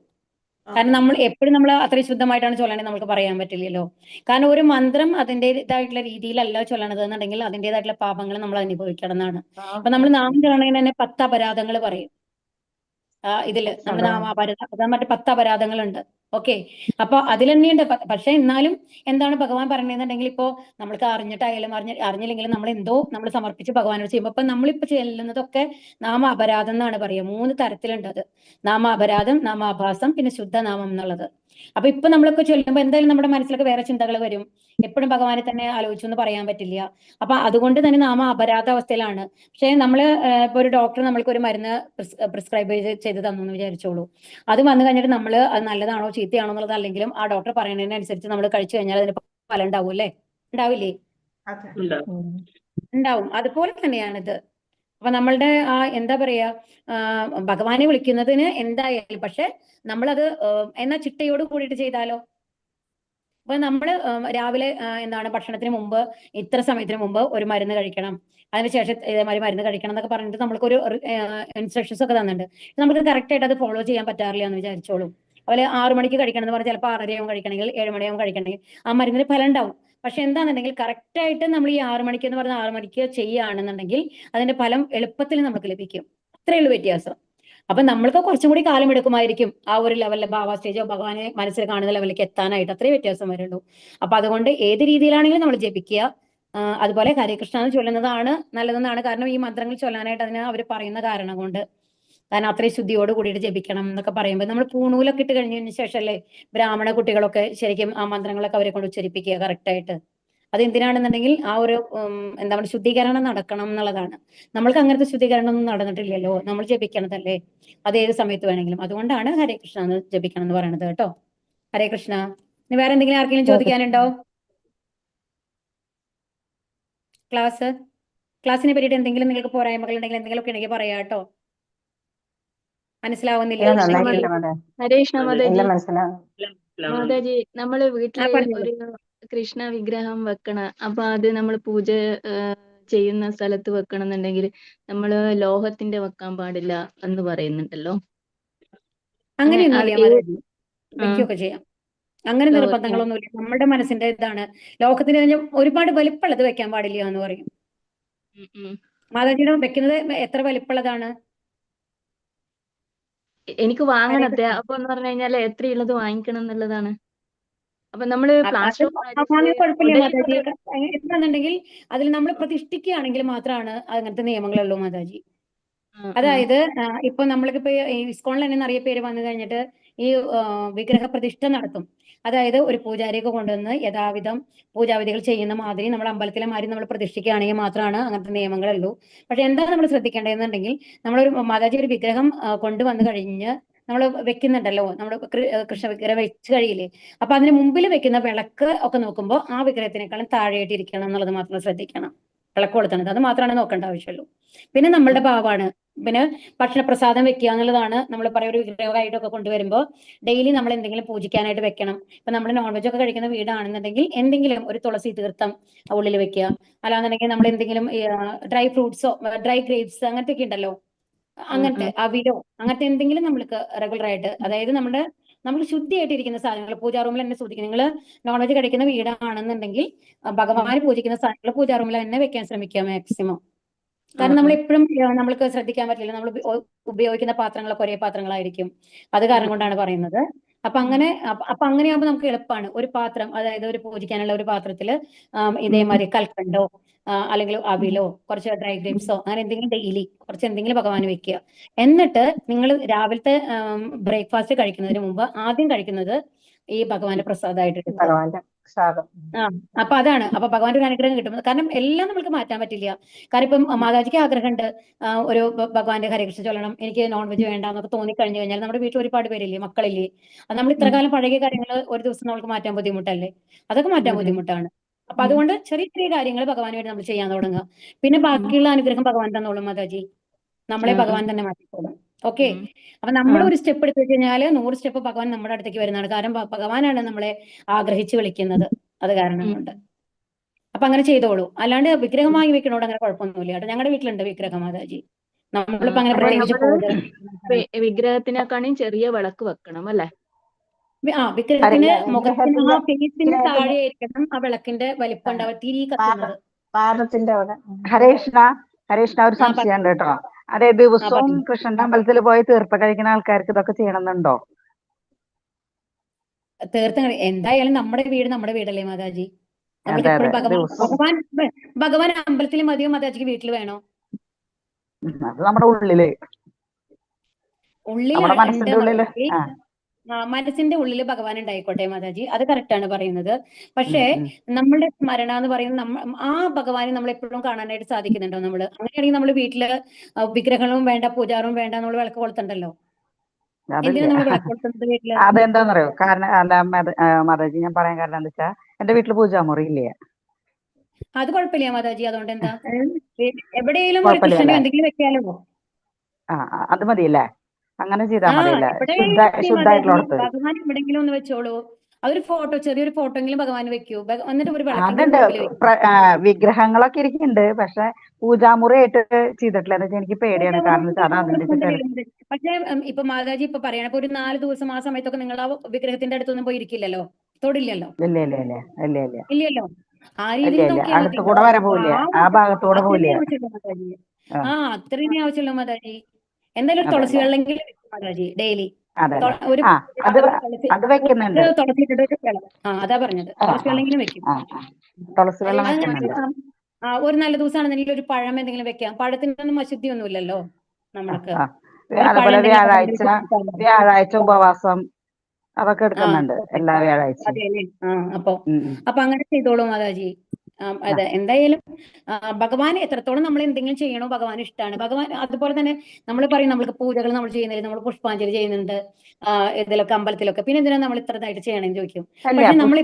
കാരണം നമ്മൾ എപ്പോഴും നമ്മൾ അത്രയും ശുദ്ധമായിട്ടാണ് ചൊല്ലണേ നമുക്ക് പറയാൻ പറ്റില്ലല്ലോ. കാരണം ഒരു മന്ത്രം അതിൻ്റെതായിട്ടുള്ള രീതിയിലല്ല ചൊല്ലണത് എന്നുണ്ടെങ്കിൽ അതിൻ്റെതായിട്ടുള്ള പാപങ്ങൾ നമ്മൾ അനുഭവിക്കണം എന്നാണ്. അപ്പൊ നമ്മൾ നാമം ചൊല്ലണതിന് തന്നെ 10 അപരാധങ്ങൾ പറയും. ഇതില് നമ്മുടെ നാമാപരാധം മറ്റേ 10 അപരാധങ്ങളുണ്ട്. ഓക്കെ, അപ്പൊ അതിൽ തന്നെയുണ്ട്. പക്ഷെ എന്നാലും എന്താണ് ഭഗവാൻ പറയുന്നതെന്നുണ്ടെങ്കിൽ ഇപ്പോ നമ്മൾക്ക് അറിഞ്ഞിട്ടായാലും അറിഞ്ഞില്ലെങ്കിലും നമ്മൾ സമർപ്പിച്ച് ഭഗവാനോട് ചെയ്യുമ്പോൾ ഇപ്പൊ നമ്മളിപ്പോ ചെല്ലുന്നതൊക്കെ നാമ അപരാധം എന്നാണ് പറയുക. 3 തരത്തിലുണ്ട് അത്. നാമ അപരാധം, നാമാഭാസം, പിന്നെ ശുദ്ധനാമം എന്നുള്ളത്. അപ്പൊ ഇപ്പൊ നമ്മളൊക്കെ ചൊല്ലുമ്പോൾ എന്തായാലും നമ്മുടെ മനസ്സിലൊക്കെ വേറെ ചിന്തകൾ വരും. എപ്പോഴും ഭഗവാനെ തന്നെ ആലോചിച്ചു എന്ന് പറയാൻ പറ്റില്ല. അപ്പൊ അതുകൊണ്ട് തന്നെ നാമ അപരാധ അവസ്ഥയിലാണ്. പക്ഷെ നമ്മള് ഇപ്പൊ ഒരു ഡോക്ടർ നമ്മൾക്ക് ഒരു മരുന്ന് പ്രിസ്ക്രൈബ് ചെയ്ത് തന്നു എന്ന് വിചാരിച്ചോളൂ. അത് വന്നു കഴിഞ്ഞിട്ട് നമ്മൾ അത് നല്ലതാണോ ചീത്തയാണോ എന്നുള്ളത് അല്ലെങ്കിലും ആ ഡോക്ടർ പറയുന്നതിനനുസരിച്ച് നമ്മൾ കഴിച്ചു കഴിഞ്ഞാൽ അതിന് ഫലം ഉണ്ടാവും അല്ലേ? ഉണ്ടാവില്ലേ? ഉണ്ടാവും. അതുപോലെ തന്നെയാണിത്. അപ്പൊ നമ്മളുടെ എന്താ പറയാ, ഭഗവാനെ വിളിക്കുന്നതിന് എന്തായാലും പക്ഷെ നമ്മളത് എന്നാ ചിട്ടയോട് കൂടിയിട്ട് ചെയ്താലോ. അപ്പൊ നമ്മൾ രാവിലെ എന്താണ് ഭക്ഷണത്തിന് മുമ്പ് ഇത്ര സമയത്തിന് മുമ്പ് ഒരു മരുന്ന് കഴിക്കണം, അതിനുശേഷം ഇതേമാതിരി മരുന്ന് കഴിക്കണം എന്നൊക്കെ പറഞ്ഞിട്ട് നമ്മൾക്കൊരു ഇൻസ്ട്രക്ഷൻസ് ഒക്കെ തന്നിട്ടുണ്ട്. നമുക്ക് കറക്റ്റ് ആയിട്ട് അത് ഫോളോ ചെയ്യാൻ പറ്റാറില്ല എന്ന് വിചാരിച്ചോളൂ. അതുപോലെ 6 മണിക്ക് കഴിക്കണം എന്ന് പറഞ്ഞാൽ ചിലപ്പോൾ 6:30 കഴിക്കണമെങ്കിൽ 7 മണിയാവും കഴിക്കണമെങ്കിൽ ആ മരുന്നിന് ഫലം ഉണ്ടാവും. പക്ഷെ എന്താണെന്നുണ്ടെങ്കിൽ കറക്റ്റ് ആയിട്ട് നമ്മൾ ഈ 6 മണിക്ക് എന്ന് പറഞ്ഞാൽ 6 മണിക്ക് ചെയ്യുകയാണെന്നുണ്ടെങ്കിൽ അതിന്റെ ഫലം എളുപ്പത്തിൽ നമുക്ക് ലഭിക്കും. അത്രയേ ഉള്ളൂ വ്യത്യാസം. അപ്പൊ നമ്മൾക്ക് കുറച്ചും കൂടി കാലം എടുക്കുമായിരിക്കും ആ ഒരു ലെവലിലെ ഭാവ സ്റ്റേജോ ഭഗവാനെ മനസ്സിൽ കാണുന്ന ലെവലിലേക്ക് എത്താനായിട്ട്. അത്രേ വ്യത്യാസം വരുള്ളൂ. അപ്പൊ അതുകൊണ്ട് ഏത് രീതിയിലാണെങ്കിലും നമ്മൾ ജപിക്കുക. അതുപോലെ ഹരേകൃഷ്ണ എന്ന് ചൊല്ലുന്നതാണ് നല്ലതെന്നാണ്. കാരണം ഈ മന്ത്രങ്ങൾ ചൊല്ലാനായിട്ട് അതിന് അവർ പറയുന്ന കാരണം കൊണ്ട്, കാരണം അത്രയും ശുദ്ധിയോട് കൂടിയിട്ട് ജപിക്കണം എന്നൊക്കെ പറയുമ്പോൾ നമ്മൾ പൂണൂലൊക്കെ ഇട്ട് കഴിഞ്ഞതിന് ശേഷമല്ലേ ബ്രാഹ്മണ കുട്ടികളൊക്കെ ശരിക്കും ആ മന്ത്രങ്ങളൊക്കെ അവരെ കൊണ്ട് ഉച്ചരിപ്പിക്കുക കറക്റ്റായിട്ട്. അത് എന്തിനാണെന്നുണ്ടെങ്കിൽ ആ ഒരു എന്താ പറയുക ശുദ്ധീകരണം നടക്കണം എന്നുള്ളതാണ്. നമ്മൾക്ക് അങ്ങനത്തെ ശുദ്ധീകരണം ഒന്നും നടന്നിട്ടില്ലല്ലോ, നമ്മൾ ജപിക്കണതല്ലേ അത് ഏത് സമയത്ത് വേണമെങ്കിലും. അതുകൊണ്ടാണ് ഹരേ കൃഷ്ണ എന്ന് ജപിക്കണം എന്ന് പറയുന്നത് കേട്ടോ. ഹരേ കൃഷ്ണ. ഇനി വേറെ എന്തെങ്കിലും ആർക്കെങ്കിലും ചോദിക്കാനുണ്ടോ? ക്ലാസ്സിനെ പറ്റിയിട്ട് എന്തെങ്കിലും നിങ്ങൾക്ക് പോരായ്മകൾ ഉണ്ടെങ്കിൽ എന്തെങ്കിലുമൊക്കെ ഉണ്ടെങ്കിൽ പറയാം കേട്ടോ. മനസ്സിലാവുന്നില്ല ഹരേ കൃഷ്ണ മാതാജി, നമ്മള് വീട്ടില് പറഞ്ഞോളൂ. ഒരു കൃഷ്ണ വിഗ്രഹം വെക്കണം. അപ്പൊ അത് നമ്മൾ പൂജ ചെയ്യുന്ന സ്ഥലത്ത് വെക്കണം എന്നുണ്ടെങ്കിൽ നമ്മള് ലോഹത്തിന്റെ വെക്കാൻ പാടില്ല എന്ന് പറയുന്നുണ്ടല്ലോ. അങ്ങനെയൊന്നുമില്ല മാതാജി, ആ. വെക്കുകയൊക്കെ ചെയ്യാം. അങ്ങനെ നിർബന്ധങ്ങളൊന്നുമില്ല. നമ്മുടെ മനസ്സിന്റെ ഇതാണ്. ലോകത്തിന് കഴിഞ്ഞ ഒരുപാട് വലിപ്പമുള്ളത് വെക്കാൻ പാടില്ല എന്ന് പറയും. മാതാജിയുടെ വെക്കുന്നത് എത്ര വലിപ്പമുള്ളതാണ്? എനിക്ക് വാങ്ങണത്തെ. അപ്പൊ എന്ന് പറഞ്ഞു കഴിഞ്ഞാൽ എത്രയുള്ളത് വാങ്ങിക്കണം എന്നുള്ളതാണ്. അപ്പൊ നമ്മള് പ്ലാസ്റ്റർ കുഴപ്പമില്ല മാതാജി. എന്താണെന്നുണ്ടെങ്കിൽ അതിൽ നമ്മൾ പ്രതിഷ്ഠിക്കുകയാണെങ്കിൽ മാത്രമാണ് അങ്ങനത്തെ നിയമങ്ങളുള്ളൂ മാതാജി. അതായത് ഇപ്പൊ നമ്മൾക്കിപ്പോ ഇസ്കോണിൽ തന്നെ നിറയെ പേര് വന്നു കഴിഞ്ഞിട്ട് ഈ വിഗ്രഹ പ്രതിഷ്ഠ നടത്തും. അതായത് ഒരു പൂജാരിയൊക്കെ കൊണ്ടുവന്ന് യഥാവിധം പൂജാവിധികൾ ചെയ്യുന്ന മാതിരി നമ്മൾ അമ്പലത്തിലെ മാതിരി നമ്മൾ പ്രതിഷ്ഠിക്കുകയാണെങ്കിൽ മാത്രമാണ് അങ്ങനത്തെ നിയമങ്ങളുള്ളൂ. പക്ഷെ എന്താ നമ്മൾ ശ്രദ്ധിക്കേണ്ടതെന്നുണ്ടെങ്കിൽ നമ്മളൊരു മാതാജി ഒരു വിഗ്രഹം കൊണ്ടുവന്നു കഴിഞ്ഞ് നമ്മൾ വെക്കുന്നുണ്ടല്ലോ, നമ്മൾ കൃഷ്ണ വിഗ്രഹം വെച്ച് കഴിയില്ലേ, അപ്പൊ അതിന് മുമ്പിൽ വെക്കുന്ന വിളക്ക് ഒക്കെ നോക്കുമ്പോൾ ആ വിഗ്രഹത്തിനേക്കാളും താഴെയായിട്ട് ഇരിക്കണം എന്നുള്ളത് മാത്രം ശ്രദ്ധിക്കണം. വിളക്ക് കൊളുത്തണത് അത് മാത്രമാണ് നോക്കേണ്ട ആവശ്യമുള്ളൂ. പിന്നെ നമ്മളുടെ ഭാവമാണ്. പിന്നെ ഭക്ഷണപ്രസാദം വെക്കുക എന്നുള്ളതാണ്. നമ്മൾ പറയുന്ന ഒരു വിഗ്രഹമായിട്ടൊക്കെ കൊണ്ടുവരുമ്പോൾ ഡെയിലി നമ്മൾ എന്തെങ്കിലും പൂജിക്കാനായിട്ട് വെക്കണം. ഇപ്പൊ നമ്മൾ നോൺ വെജ് ഒക്കെ കഴിക്കുന്ന വീടാണെന്നുണ്ടെങ്കിൽ എന്തെങ്കിലും ഒരു തുളസി തീർത്ഥം ഉള്ളിൽ വെക്കുക. അല്ലാന്നുണ്ടെങ്കിൽ നമ്മൾ എന്തെങ്കിലും ഡ്രൈ ഫ്രൂട്ട്സോ ഡ്രൈ ഗ്രേപ്സ് അങ്ങനത്തെ ഒക്കെ ഉണ്ടല്ലോ, അങ്ങനത്തെ അവിലോ അങ്ങനത്തെ എന്തെങ്കിലും നമ്മൾക്ക് റെഗുലർ ആയിട്ട്, അതായത് നമുക്ക് ശുദ്ധിയായിട്ടിരിക്കുന്ന സാധനങ്ങൾ പൂജാ റൂമിൽ തന്നെ സൂക്ഷിക്കും. നിങ്ങൾ നോൺ വെജ് കഴിക്കുന്ന വീടാണെന്നുണ്ടെങ്കിൽ ഭഗവാന് പൂജിക്കുന്ന സാധനങ്ങൾ പൂജാ റൂമിൽ തന്നെ വെക്കാൻ ശ്രമിക്കുക മാക്സിമം. കാരണം നമ്മൾ എപ്പോഴും നമ്മൾക്ക് ശ്രദ്ധിക്കാൻ പറ്റില്ല, നമ്മൾ ഉപയോഗിക്കുന്ന പാത്രങ്ങളൊക്കെ ഒരേ പാത്രങ്ങളായിരിക്കും. അത് കാരണം കൊണ്ടാണ് പറയുന്നത്. അപ്പൊ അങ്ങനെയാകുമ്പോൾ നമുക്ക് എളുപ്പമാണ്. ഒരു പാത്രം, അതായത് ഒരു പൂജിക്കാനുള്ള ഒരു പാത്രത്തില് ഇതേമാതിരി കൽക്കണ്ടോ അല്ലെങ്കിൽ അവിലോ കുറച്ച് ഡ്രൈ ഗ്രേപ്സോ അങ്ങനെ എന്തെങ്കിലും ഡെയിലി കുറച്ച് എന്തെങ്കിലും ഭഗവാന് വെക്കുക. എന്നിട്ട് നിങ്ങൾ രാവിലത്തെ ബ്രേക്ക്ഫാസ്റ്റ് കഴിക്കുന്നതിന് മുമ്പ് ആദ്യം കഴിക്കുന്നത് ഈ ഭഗവാന്റെ പ്രസാദമായിട്ട് എടുക്കുക. അപ്പൊ അതാണ്. അപ്പൊ ഭഗവാന്റെ ഒരു അനുഗ്രഹം കിട്ടും. കാരണം എല്ലാം നമുക്ക് മാറ്റാൻ പറ്റില്ല. കാരണം ഇപ്പം മാതാജിക്ക് ആഗ്രഹമുണ്ട് ഒരു ഭഗവാന്റെ ഹരേകൃഷ്ണ ചൊല്ലണം, എനിക്ക് നോൺ വെജ് വേണ്ട എന്നൊക്കെ തോന്നിക്കഴിഞ്ഞു കഴിഞ്ഞാൽ നമ്മുടെ വീട്ടിൽ ഒരുപാട് പേരില്ലേ, മക്കളില്ലേ, അത് നമ്മൾ ഇത്ര കാലം പഴകിയ കാര്യങ്ങൾ ഒരു ദിവസം നമുക്ക് മാറ്റാൻ ബുദ്ധിമുട്ടല്ലേ, അതൊക്കെ മാറ്റാൻ ബുദ്ധിമുട്ടാണ്. അപ്പൊ അതുകൊണ്ട് ചെറിയ ചെറിയ കാര്യങ്ങൾ ഭഗവാന് വേണ്ടി നമ്മൾ ചെയ്യാൻ തുടങ്ങുക. പിന്നെ ബാക്കിയുള്ള അനുഗ്രഹം ഭഗവാൻ തന്നോളും മാതാജി, നമ്മളെ ഭഗവാൻ തന്നെ മാറ്റിക്കോളും. ഓക്കെ. അപ്പൊ നമ്മൾ ഒരു സ്റ്റെപ്പ് എടുത്തു കഴിഞ്ഞാൽ 100 സ്റ്റെപ്പ് ഭഗവാൻ നമ്മുടെ അടുത്തേക്ക് വരുന്നതാണ്. കാരണം ഭഗവാനാണ് നമ്മളെ ആഗ്രഹിച്ചു വിളിക്കുന്നത്. അത് കാരണം കൊണ്ട് അപ്പൊ അങ്ങനെ ചെയ്തോളൂ. അല്ലാണ്ട് വിഗ്രഹമായി വെക്കണോട് അങ്ങനെ കുഴപ്പമൊന്നുമില്ല കേട്ടോ. ഞങ്ങളുടെ വീട്ടിലുണ്ട് വിഗ്രഹം മാതാജി. നമ്മളിപ്പോ അങ്ങനെ പ്രത്യേകിച്ച് വിഗ്രഹത്തിനെക്കാളും ചെറിയ വിളക്ക് വെക്കണം അല്ലെ? വിഗ്രഹത്തിന് മുഖത്തിന് ആ ഫേസിന് താഴെ ആയിരിക്കണം ആ വിളക്കിന്റെ വലിപ്പം ഉണ്ടാവുക, തിരി കത്തുന്നത്. ഹരേഷ്ണ ഒരു സംശയം ഉണ്ട് കേട്ടോ. അതായത് ദിവസവും കൃഷ്ണന്റെ അമ്പലത്തിൽ പോയി തീർത്ഥം കഴിക്കുന്ന ആൾക്കാർക്ക് ഇതൊക്കെ ചെയ്യണമെന്നുണ്ടോ? തീർത്ഥം എന്തായാലും നമ്മുടെ വീടല്ലേ മാതാജി. നമുക്ക് എപ്പോഴും ഭഗവാൻ അമ്പലത്തിൽ മതിയോ മാതാജിക്ക് വീട്ടിൽ വേണോ? അത് നമ്മുടെ മനസ്സിന്റെ ഉള്ളിൽ ഭഗവാൻ ഉണ്ടായിക്കോട്ടെ മാതാജി, അത് കറക്റ്റാണ് പറയുന്നത്. പക്ഷേ നമ്മളുടെ സ്മരണ എന്ന് പറയുന്നത് ആ ഭഗവാനെ നമ്മൾ എപ്പോഴും കാണാനായിട്ട് സാധിക്കുന്നുണ്ടോ? നമ്മള് അങ്ങനെയാണെങ്കിൽ നമ്മൾ വീട്ടില് വിഗ്രഹങ്ങളും വേണ്ട പൂജാറും വേണ്ട, നമ്മൾ വിളക്ക് കൊളുത്തണ്ടല്ലോ. എന്തിനാ നമ്മൾ വിളക്ക് കൊളുത്തുന്നത് വീട്ടില്? അതെന്താന്നറിയോ? കാരണം മാതാജി ഞാൻ പറയാൻ കാരണം എന്താ വെച്ചാ എന്റെ വീട്ടില് പൂജാമുറി ഇല്ലേ. അത് കുഴപ്പമില്ല മാതാജി. അതുകൊണ്ട് എന്താ, എവിടെയെങ്കിലും ഒരു കൃഷ്ണന്റെ എന്തെങ്കിലും വെക്കാലോ. അത് മതിയല്ലേ? അങ്ങനെ ചെയ്താൽ മതിയല്ലേ? ഭഗവാൻ എവിടെയെങ്കിലും ഒന്ന് വെച്ചോളൂ. അതൊരു ഫോട്ടോ, ചെറിയൊരു ഫോട്ടോ എങ്കിലും ഭഗവാൻ വെക്കൂ. എന്നിട്ട് ഒരു വിളക്കിന്റെ അതുണ്ട്. മുമ്പിൽ വെക്കൂ. വിഗ്രഹങ്ങളൊക്കെ ഇരിക്കുന്നുണ്ട്, പക്ഷെ പൂജാമുറിയായിട്ട് ചെയ്തിട്ടില്ല. എന്ന് വെച്ചാൽ എനിക്ക് പേടിയാണ്. കാരണം വെച്ചാൽ അതാ അതിന്റെ വെച്ചിട്ട് പക്ഷേ ഇപ്പൊ മാതാജി ഇപ്പൊ പറയണം, ഇപ്പൊ ഒരു 4 ദിവസം ആ സമയത്തൊക്കെ നിങ്ങൾ ആ വിഗ്രഹത്തിന്റെ അടുത്തൊന്നും പോയി ഇരിക്കില്ലല്ലോ, തൊടില്ലല്ലോ, ഇല്ല ഇല്ല ഇല്ല ഇല്ല ഇല്ല ഇല്ലല്ലോ. ആ ഇല്ല രീതിയിൽ ഇല്ല നോക്കിയാൽ അടുത്ത് മതിയോ. കൂടെ വരെ പോവില്ല, ആ ഭാഗത്തൂടെ പോവില്ല. ആവശ്യമുള്ളൂ മാതാജി. ആ. അത്രയും ആവശ്യമുള്ളൂ മാതാജി. എന്തായാലും ഒരു തുളസി അതല്ലേ. വെള്ളമെങ്കിലും വെക്കും മാതാജി ഡെയിലി. അതല്ലേ. ഒരു അത് വെക്കുന്നുണ്ട്. തുളസി ഇട്ടിട്ട് ഒരു വെള്ളം. അതാ പറഞ്ഞത്, തുളസി വെള്ളമെങ്കിലും വെക്കും. തുളസി വെള്ളം അത് വെക്കുന്നുണ്ട്. ഒരു നല്ല ദിവസമാണെന്നുണ്ടെങ്കിൽ ഒരു പഴം എന്തെങ്കിലും വെക്കാം. പഴത്തിനൊന്നും അശുദ്ധി ഒന്നുമില്ലല്ലോ നമ്മൾക്ക്. അതുപോലെ വ്യാഴാഴ്ച ഉപവാസം അതൊക്കെ എടുക്കുന്നുണ്ട് എല്ലാ വ്യാഴാഴ്ചയും. അതെയല്ലേ. അപ്പൊ അങ്ങനെ ചെയ്തോളൂ മാതാജി. അതെ, എന്തായാലും ഭഗവാൻ എത്രത്തോളം നമ്മൾ എന്തെങ്കിലും ചെയ്യണോ ഭഗവാൻ ഇഷ്ടമാണ്. ഭഗവാൻ അതുപോലെ തന്നെ നമ്മൾ പറയും, നമ്മൾക്ക് പൂജകൾ നമ്മൾ ചെയ്യുന്നില്ല, നമ്മൾ പുഷ്പാഞ്ജലി ചെയ്യുന്നുണ്ട് ഇതിലൊക്കെ അമ്പലത്തിലൊക്കെ, പിന്നെ എന്തിനാ നമ്മൾ ഇത്രതായിട്ട് ചെയ്യണമെന്ന് ചോദിക്കും. പക്ഷെ നമ്മൾ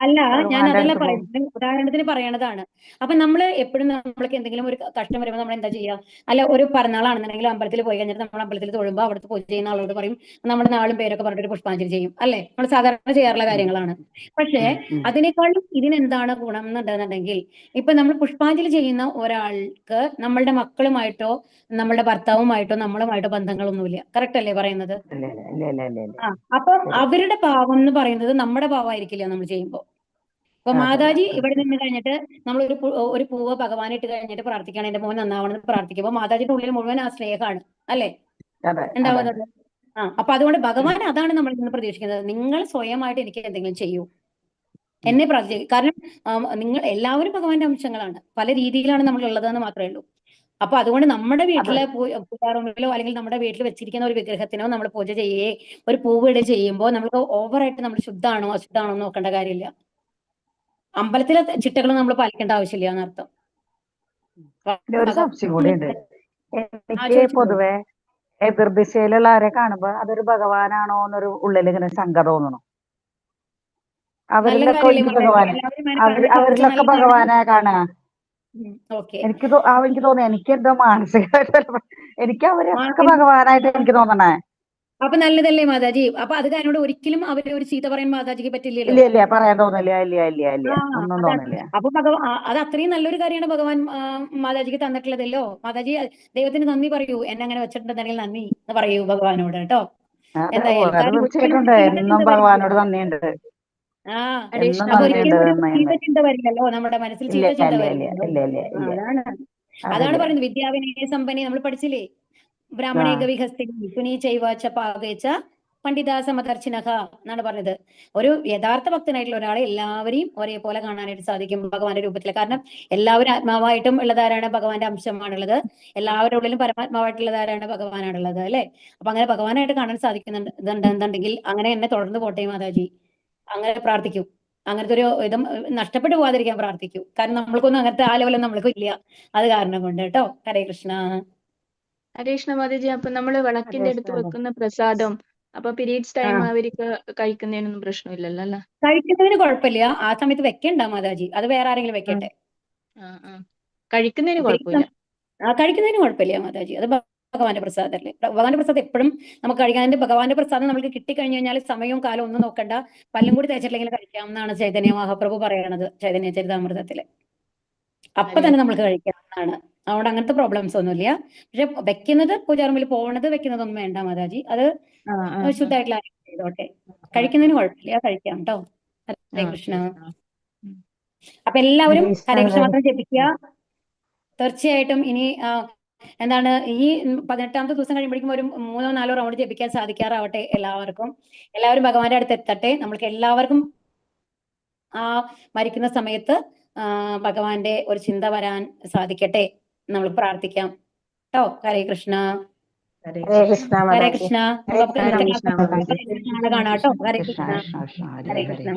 അല്ല, ഞാൻ അതല്ല പറയുന്നത്, ഉദാഹരണത്തിന് പറയണതാണ്. അപ്പൊ നമ്മൾ എപ്പോഴും നമ്മൾക്ക് എന്തെങ്കിലും ഒരു കഷ്ടം വരുമ്പോൾ നമ്മൾ എന്താ ചെയ്യുക? അല്ല, ഒരു പിറന്നാളാണെന്നുണ്ടെങ്കിൽ അമ്പലത്തിൽ പോയി കഴിഞ്ഞിട്ട് നമ്മൾ അമ്പലത്തിൽ തൊഴുമ്പോൾ അവിടുത്തെ പൂജ ചെയ്യുന്ന ആളോട് പറയും, നമ്മുടെ നാളും പേരൊക്കെ പറഞ്ഞിട്ട് ഒരു പുഷ്പാഞ്ജലി ചെയ്യും, അല്ലെ? നമ്മൾ സാധാരണ ചെയ്യാറുള്ള കാര്യങ്ങളാണ്. പക്ഷേ അതിനേക്കാളും ഇതിനെന്താണ് ഗുണം എന്നുണ്ടെന്നുണ്ടെങ്കിൽ, ഇപ്പൊ നമ്മൾ പുഷ്പാഞ്ജലി ചെയ്യുന്ന ഒരാൾക്ക് നമ്മളുടെ മക്കളുമായിട്ടോ നമ്മളുടെ ഭർത്താവുമായിട്ടോ നമ്മളുമായിട്ടോ ബന്ധങ്ങളൊന്നുമില്ല. കറക്റ്റ് അല്ലേ പറയുന്നത്? അപ്പൊ അവരുടെ പാവം എന്ന് പറയുന്നത് നമ്മുടെ പാവമായിരിക്കില്ല നമ്മൾ ചെയ്യുമ്പോൾ. ഇപ്പൊ മാതാജി ഇവിടെ നിന്ന് കഴിഞ്ഞിട്ട് നമ്മൾ ഒരു പൂവ് ഭഗവാൻ ഇട്ട് കഴിഞ്ഞിട്ട് പ്രാർത്ഥിക്കണം, എന്റെ മോൻ നന്നാവണമെന്ന് പ്രാർത്ഥിക്കുമ്പോൾ മാതാജിയുടെ ഉള്ളിൽ മുഴുവൻ ആ സ്നേഹമാണ്, അല്ലേ ഉണ്ടാവുന്നത്? അപ്പൊ അതുകൊണ്ട് ഭഗവാൻ അതാണ് നമ്മളിൽ നിന്ന് പ്രതീക്ഷിക്കുന്നത്. നിങ്ങൾ സ്വയമായിട്ട് എനിക്ക് എന്തെങ്കിലും ചെയ്യൂ, എന്നെ പ്രാർത്ഥിക്കും. കാരണം നിങ്ങൾ എല്ലാവരും ഭഗവാന്റെ അംശങ്ങളാണ്, പല രീതിയിലാണ് നമ്മൾ ഉള്ളതെന്ന് മാത്രമേ ഉള്ളൂ. അപ്പൊ അതുകൊണ്ട് നമ്മുടെ വീട്ടിലെ പൂജാറൂമിലോ അല്ലെങ്കിൽ നമ്മുടെ വീട്ടിൽ വെച്ചിരിക്കുന്ന ഒരു വിഗ്രഹത്തിനോ നമ്മൾ പൂജ ചെയ്യേ ഒരു പൂവ് ഇടുക ചെയ്യുമ്പോൾ നമുക്ക് ഓവറായിട്ട് നമ്മൾ ശുദ്ധാണോ അശുദ്ധാണോ നോക്കേണ്ട കാര്യമില്ല. അമ്പലത്തിലെ ചിട്ടകൾ നമ്മൾ പാലിക്കേണ്ട ആവശ്യമില്ല എന്നർത്ഥം. ഒരു സംശയം കൂടി ഉണ്ട് എനിക്ക്. പൊതുവെ എതിർദിശയിലുള്ളവരെ കാണുമ്പോ അതൊരു ഭഗവാനാണോ എന്നൊരു ഉള്ളിൽ ഇങ്ങനെ ശങ്ക തോന്നണു. അവരിലൊക്കെ ഭഗവാനെ കാണുക. എനിക്ക് തോന്നുന്നു, എനിക്ക് എന്തോ മാനസികമായിട്ട് എനിക്ക് അവരൊക്കെ ഭഗവാനായിട്ട് എനിക്ക് തോന്നണേ. അപ്പൊ നല്ലതല്ലേ മാതാജി? അപ്പൊ അത് കാരണം ഒരിക്കലും അവര് ഒരു ചീത്ത പറയാൻ മാതാജിക്ക് പറ്റില്ലല്ലോ. ഇല്ല പറയാൻ തോന്നില്ല. ഇല്ല ഒന്നും തോന്നില്ല. അപ്പൊ അത് അത്രയും നല്ലൊരു കാര്യമാണ് ഭഗവാൻ മാതാജിക്ക് തന്നിട്ടുള്ളതല്ലോ. മാതാജി ദൈവത്തിന് നന്ദി പറയൂ, എന്നെ അങ്ങനെ വെച്ചിട്ടുണ്ടെങ്കിൽ നന്ദി എന്ന് പറയൂ ഭഗവാനോട് കേട്ടോ. തീർച്ചയായിട്ടുണ്ട്, എന്നും ഭഗവാനോട് നന്ദിയുണ്ട്. അപ്പൊ ഒരിക്കലും ഒരു ചീത്ത ചിന്ത വരില്ലല്ലോ നമ്മുടെ മനസ്സിൽ, ചീത്ത ചിന്ത വരില്ലല്ലോ. അതാണ് പറയുന്നത്, വിദ്യാവിനയ സമ്പന്നെ നമ്മൾ പഠിച്ചില്ലേ? ബ്രാഹ്മണേക വിഹസ്തിനി സുനി ചൈവാച്ച പാകേച്ച പണ്ഡിതാസമദർശിനഹ എന്നാണ് പറഞ്ഞത്. ഒരു യഥാർത്ഥ ഭക്തനായിട്ടുള്ള ഒരാളെ എല്ലാവരെയും ഒരേപോലെ കാണാനായിട്ട് സാധിക്കും ഭഗവാന്റെ രൂപത്തിൽ. കാരണം എല്ലാവരും ആത്മാവായിട്ടും ഉള്ളതാരാണ്? ഭഗവാന്റെ അംശമാണുള്ളത്. എല്ലാവരുടെ ഉള്ളിലും പരമാത്മാവായിട്ടുള്ളതാരാണ്? ഭഗവാനാണുള്ളത്, അല്ലെ? അപ്പൊ അങ്ങനെ ഭഗവാനായിട്ട് കാണാൻ സാധിക്കുന്നുണ്ടെന്നുണ്ടെങ്കിൽ അങ്ങനെ എന്നെ തുടർന്ന് പോട്ടെ മാതാജി. അങ്ങനെ പ്രാർത്ഥിക്കൂ. അങ്ങനത്തെ ഒരു ഇതും നഷ്ടപ്പെട്ടു പോകാതിരിക്കാൻ പ്രാർത്ഥിക്കൂ. കാരണം നമ്മൾക്കൊന്നും അങ്ങനത്തെ ആ ലെവലൊന്നും നമ്മൾക്ക് ഇല്ല, അത് കാരണം കൊണ്ട് കേട്ടോ. ഹരേ കൃഷ്ണ. ഹരേ കൃഷ്ണ മാതാജി. അപ്പൊ നമ്മള് വിളക്കിന്റെ അടുത്ത് വെക്കുന്ന പ്രസാദം അപ്പൊ പീരീഡ്സ് ടൈം അവർക്ക് കഴിക്കുന്നതിനൊന്നും പ്രശ്നമില്ലല്ലോ അല്ലേ? കഴിക്കുന്നതിന് കുഴപ്പമില്ല, ആ സമയത്ത് വെക്കണ്ട മാതാജി, അത് വേറെ ആരെങ്കിലും വെക്കട്ടെ. കഴിക്കുന്നതിന് കുഴപ്പമില്ല. കഴിക്കുന്നതിന് കുഴപ്പമില്ല മാതാജി, അത് ഭഗവാന്റെ പ്രസാദല്ലേ. ഭഗവാന്റെ പ്രസാദം എപ്പോഴും നമുക്ക് കഴിക്കാൻ. ഭഗവാന്റെ പ്രസാദം നമുക്ക് കിട്ടിക്കഴിഞ്ഞു കഴിഞ്ഞാൽ സമയവും കാലവും ഒന്നും നോക്കണ്ട, പല്ലും കൂടി തേച്ചിട്ടില്ലെങ്കിൽ കഴിക്കാം എന്നാണ് ചൈതന്യ മഹാപ്രഭു പറയണത് ചൈതന്യ ചരിതാമൃതത്തില്. അപ്പൊ തന്നെ നമുക്ക് കഴിക്കാവുന്നതാണ്. അതുകൊണ്ട് അങ്ങനത്തെ പ്രോബ്ലംസ് ഒന്നുമില്ല. പക്ഷെ വെക്കുന്നത്, പൂജാറൂമിൽ പോകുന്നത് വെക്കുന്നതൊന്നും വേണ്ട മാതാജി, അത് ശുദ്ധമായിട്ടുള്ള ചെയ്തോട്ടെ. കഴിക്കുന്നതിന് കുഴപ്പമില്ല, കഴിക്കാം കേട്ടോ. ഹരേ കൃഷ്ണ. അപ്പൊ എല്ലാവരും ഹരേ കൃഷ്ണ മാത്രം ജപിക്കുക. തീർച്ചയായിട്ടും ഇനി എന്താണ് ഈ 18ാമത്തെ ദിവസം കഴിയുമ്പോഴേക്കും ഒരു 3-4 റൗണ്ട് ജപിക്കാൻ സാധിക്കാറാവട്ടെ എല്ലാവർക്കും. എല്ലാവരും ഭഗവാന്റെ അടുത്ത് എത്തട്ടെ. നമ്മൾക്ക് എല്ലാവർക്കും ആ മരിക്കുന്ന സമയത്ത് ഭഗവാന്റെ ഒരു ചിന്ത വരാൻ സാധിക്കട്ടെ. നമ്മൾ പ്രാർത്ഥിക്കാം കേട്ടോ. ഹരേ കൃഷ്ണ. ഹരേ കൃഷ്ണ. ഹരേ കൃഷ്ണ. കാണാം കേട്ടോ. ഹരേ കൃഷ്ണ. ഹരേ കൃഷ്ണ.